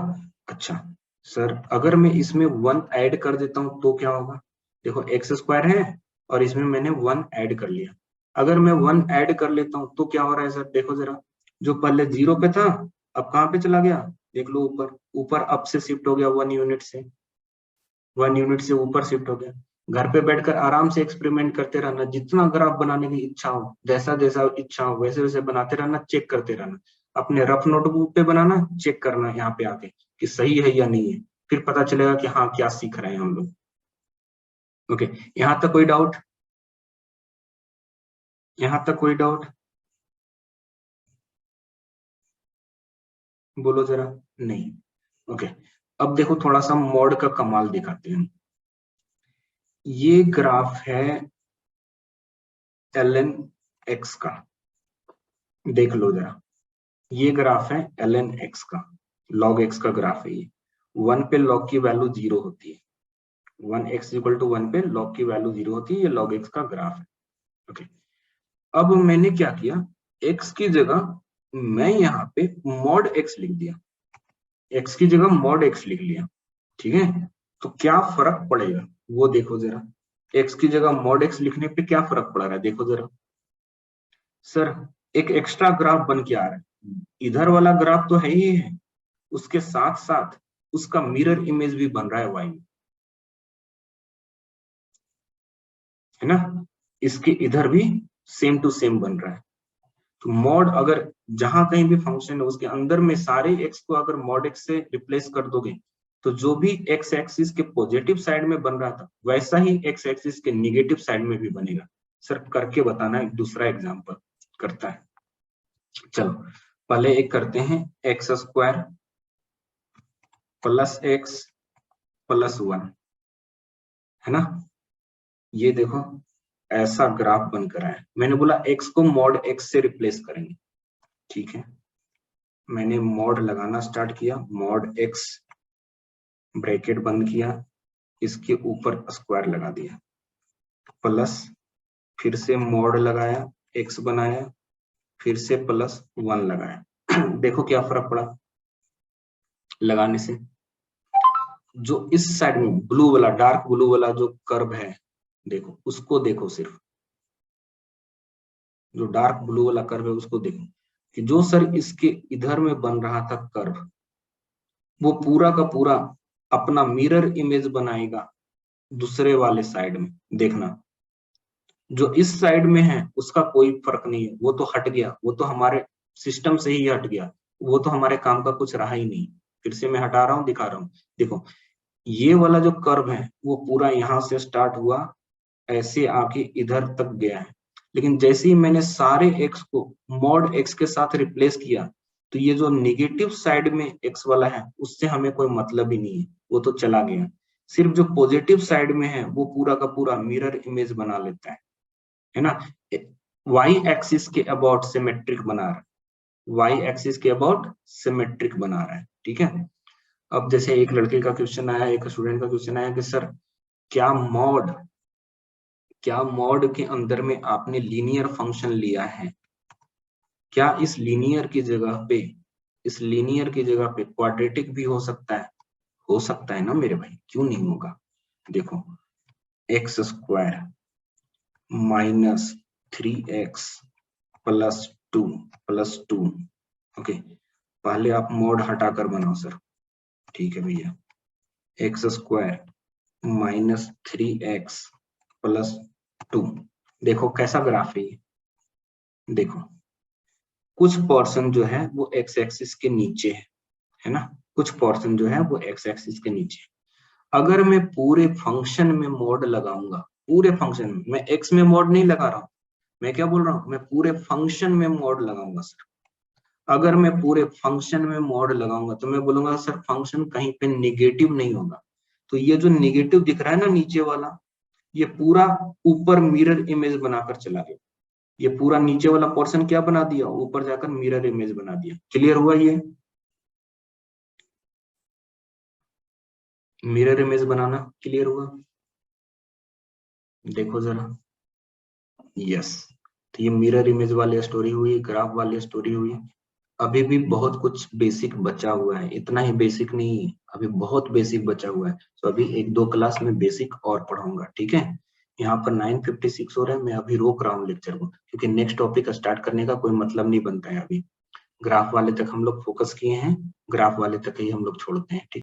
Speaker 1: अच्छा सर, अगर मैं इसमें 1 ऐड कर देता हूं तो क्या होगा? देखो एक्स स्क्वायर है और इसमें मैंने 1 ऐड कर लिया। अगर मैं 1 ऐड कर लेता हूं तो क्या हो रहा है सर? देखो जरा, जो पहले 0 पे था अब कहां पे चला गया? देख लो ऊपर, ऊपर अब से शिफ्ट हो गया 1 यूनिट से, 1 यूनिट से ऊपर शिफ्ट हो गया। घर पे बैठकर आराम से एक्सपेरिमेंट करते रहना, जितना ग्राफ बनाने की इच्छा हो, जैसा जैसा इच्छा हो वैसे वैसे बनाते रहना, चेक करते रहना। अपने रफ नोटबुक पे बनाना, चेक करना यहाँ पे आके कि सही है या नहीं है, फिर पता चलेगा कि हाँ क्या सीख रहे हैं हम लोग। ओके, यहाँ तक कोई डाउट? यहाँ तक कोई डाउट? बोलो जरा। नहीं। ओके, अब देखो थोड़ा सा मॉड का कमाल दिखाते हैं। ये ग्राफ है ln x का, देख लो जरा। ये ग्राफ है ln x का, log x का ग्राफ है ये। 1 पे log की वैल्यू 0 होती है, 1x इक्वल टू 1 पे log की वैल्यू 0 होती है, ये log x का ग्राफ है। ओके, अब मैंने क्या किया, x की जगह मैं यहाँ पे mod x लिख दिया, x की जगह mod x लिख लिया, ठीक है। तो क्या फर्क पड़ेगा वो देखो जरा, x की जगह mod x लिखने पे क्या फर्क पड़ रहा है देखो जरा। सर, एक एक्स्ट्रा ग्राफ बन के आ रहा है, इधर वाला ग्राफ तो है ही है, उसके साथ साथ उसका मिरर इमेज भी बन रहा है वाई में, है ना। इसके इधर भी सेम टू सेम बन रहा है। तो मॉड अगर जहां कहीं भी फंक्शन है उसके अंदर में सारे एक्स को अगर मॉड एक्स से रिप्लेस कर दोगे तो जो भी एक्स एक्सिस के पॉजिटिव साइड में बन रहा था वैसा ही एक्स एक्सिस के निगेटिव साइड में भी बनेगा। सर करके बताना, एक दूसरा एग्जांपल करता है। चलो पहले एक करते हैं, x square plus x plus 1, है ना। ये देखो ऐसा ग्राफ बनकर आया। मैंने बोला x को मॉड x से रिप्लेस करेंगे, ठीक है। मैंने मॉड लगाना स्टार्ट किया, मॉड x, ब्रैकेट बंद किया, इसके ऊपर स्क्वायर लगा दिया, प्लस फिर से मॉड लगाया, x बनाया, फिर से प्लस 1 लगाया। देखो क्या फर्क पड़ा लगाने से। जो इस साइड में ब्लू वाला, डार्क ब्लू वाला जो कर्व है, देखो उसको देखो, सिर्फ जो डार्क ब्लू वाला कर्व है उसको देखो, कि जो सर इसके इधर में बन रहा था कर्व, वो पूरा का पूरा अपना मिरर इमेज बनाएगा दूसरे वाले साइड में। देखना, जो इस साइड में है उसका कोई फर्क नहीं है, वो तो हट गया, वो तो हमारे सिस्टम से ही हट गया, वो तो हमारे काम का कुछ रहा ही नहीं। फिर से मैं हटा रहा हूँ, दिखा रहा हूँ, देखो ये वाला जो कर्व है वो पूरा यहाँ से स्टार्ट हुआ, ऐसे आके इधर तक गया है। लेकिन जैसे ही मैंने सारे एक्स को मॉड एक्स के साथ रिप्लेस किया तो ये जो निगेटिव साइड में एक्स वाला है उससे हमें कोई मतलब ही नहीं है, वो तो चला गया। सिर्फ जो पॉजिटिव साइड में है वो पूरा का पूरा मिरर इमेज बना लेता है ना। वाई एक्सिस के अबाउट सिमेट्रिक बना रहा है, वाई एक्सिस के अबाउट सिमेट्रिक बना रहा है, ठीक है। अब जैसे एक लड़के का क्वेश्चन आया, एक स्टूडेंट का क्वेश्चन आया कि सर क्या मॉड, क्या मॉड के अंदर में आपने लीनियर फंक्शन लिया है, क्या इस लीनियर की जगह पे, इस लीनियर की जगह पे क्वाड्रेटिक भी हो सकता है? हो सकता है ना मेरे भाई, क्यों नहीं होगा। देखो x square minus 3x plus 2 okay, पहले आप मॉड हटाकर बनाओ सर, ठीक है भैया। X square minus 3x plus 2, देखो कैसा ग्राफ है ये, देखो कुछ पोर्शन जो है वो एक्स एक्सिस के नीचे है ना, कुछ पोर्शन जो है वो एक्स एक्सिस के नीचे। अगर मैं पूरे फंक्शन में मोड लगाऊंगा, पूरे फंक्शन में, मैं एक्स में मोड नहीं लगा रहा हूं, मैं क्या बोल रहा हूं, मैं पूरे फंक्शन में मोड लगाऊंगा सर। अगर मैं पूरे फंक्शन में मोड लगाऊंगा तो मैं बोलूंगा सर फंक्शन कहीं पे निगेटिव नहीं होगा। तो ये जो निगेटिव दिख रहा है ना नीचे वाला, ये पूरा ऊपर मिरर इमेज बनाकर चला गया। ये पूरा नीचे वाला पोर्शन क्या बना दिया, ऊपर जाकर मिरर इमेज बना दिया। क्लियर हुआ ये? मिरर इमेज बनाना क्लियर हुआ? देखो जरा, यस। तो ये मिरर इमेज वाली स्टोरी हुई, ग्राफ वाली स्टोरी हुई। अभी भी बहुत कुछ बेसिक बचा हुआ है, इतना ही बेसिक नहीं, अभी बहुत बेसिक बचा हुआ है। तो अभी 1-2 क्लास में बेसिक और पढ़ाऊंगा, ठीक है। यहाँ पर 9:56 हो रहा है, मैं अभी रोक रहा हूँ लेक्चर को, क्योंकि नेक्स्ट टॉपिक स्टार्ट करने का कोई मतलब नहीं बनता है अभी। ग्राफ वाले तक हम लोग फोकस किए हैं, ग्राफ वाले तक ही हम लोग छोड़ते हैं, ठीक।